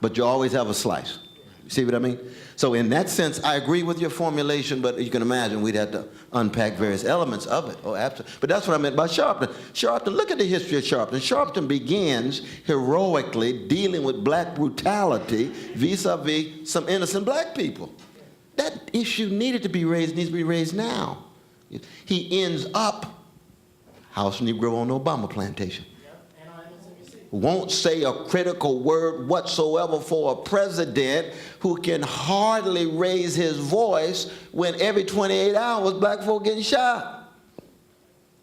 But you always have a slice. You see what I mean? So in that sense, I agree with your formulation, but you can imagine we'd have to unpack various elements of it. Oh, absolutely. But that's what I meant by Sharpton. Sharpton, look at the history of Sharpton. Sharpton begins heroically dealing with black brutality vis-a-vis some innocent black people. That issue needed to be raised, needs to be raised now. He ends up house Negro on the Obama plantation. Won't say a critical word whatsoever for a president who can hardly raise his voice when every 28 hours black folk getting shot.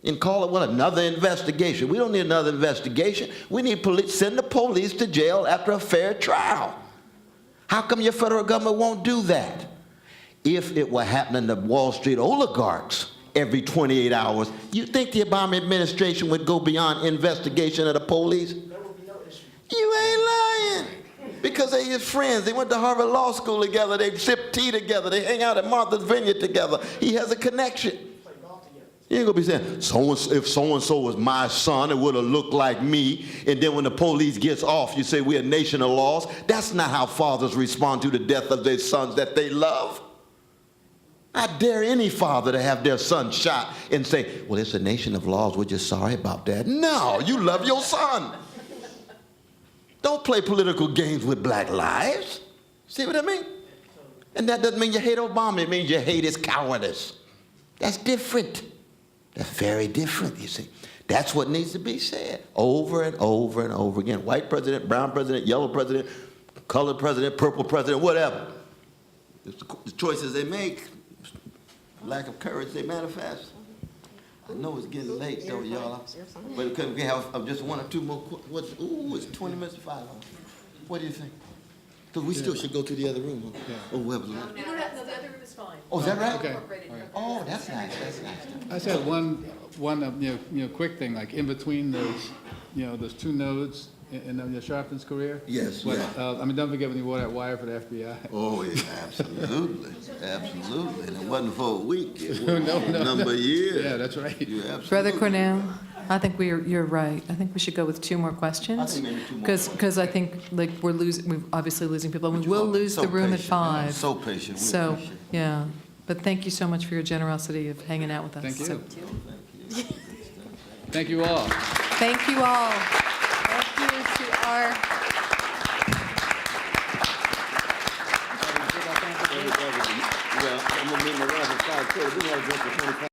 And call it, what, another investigation. We don't need another investigation. We need send the police to jail after a fair trial. How come your federal government won't do that? If it were happening to Wall Street oligarchs every 28 hours, you think the Obama administration would go beyond investigation of the police? You ain't lying. Because they're his friends. They went to Harvard Law School together. They sip tea together. They hang out at Martha's Vineyard together. He has a connection. You ain't gonna be saying, if so-and-so was my son, it would have looked like me. And then when the police gets off, you say we're a nation of laws. That's not how fathers respond to the death of their sons that they love. I dare any father to have their son shot and say, well, it's a nation of laws. We're just sorry about that. No, you love your son. Don't play political games with black lives. See what I mean? And that doesn't mean you hate Obama. It means you hate his cowardice. That's different. That's very different, you see. That's what needs to be said over and over and over again. White president, brown president, yellow president, colored president, purple president, whatever. It's the choices they make, lack of courage they manifest. I know it's getting late, though, y'all. But can we have just one or two more? Ooh, it's 20 minutes to 5. What do you think? Because we still should go to the other room. Yeah. Oh, whoever. No, the other room is fine. Oh, is that right? Okay. Oh, that's nice. That's nice. I said one quick thing, like in between those, those two nodes in your Sharpton's career. Yes. But, Yeah. don't forget when you wore that wire for the FBI. Oh, yeah, absolutely. Absolutely. And it wasn't for a week. It was No. a number of years. Yeah, that's right. Yeah, absolutely. Brother Cornel, I think you're right. I think we should go with 2 more questions. I think maybe 2 more Because I think we're obviously losing people. We will lose the room at 5. So patient. So, yeah. But thank you so much for your generosity of hanging out with us. Thank you. So- Thank you all. Thank you all. Thank you to our... Well, I'm going to meet my wife at 5:30. We have to drink for 25.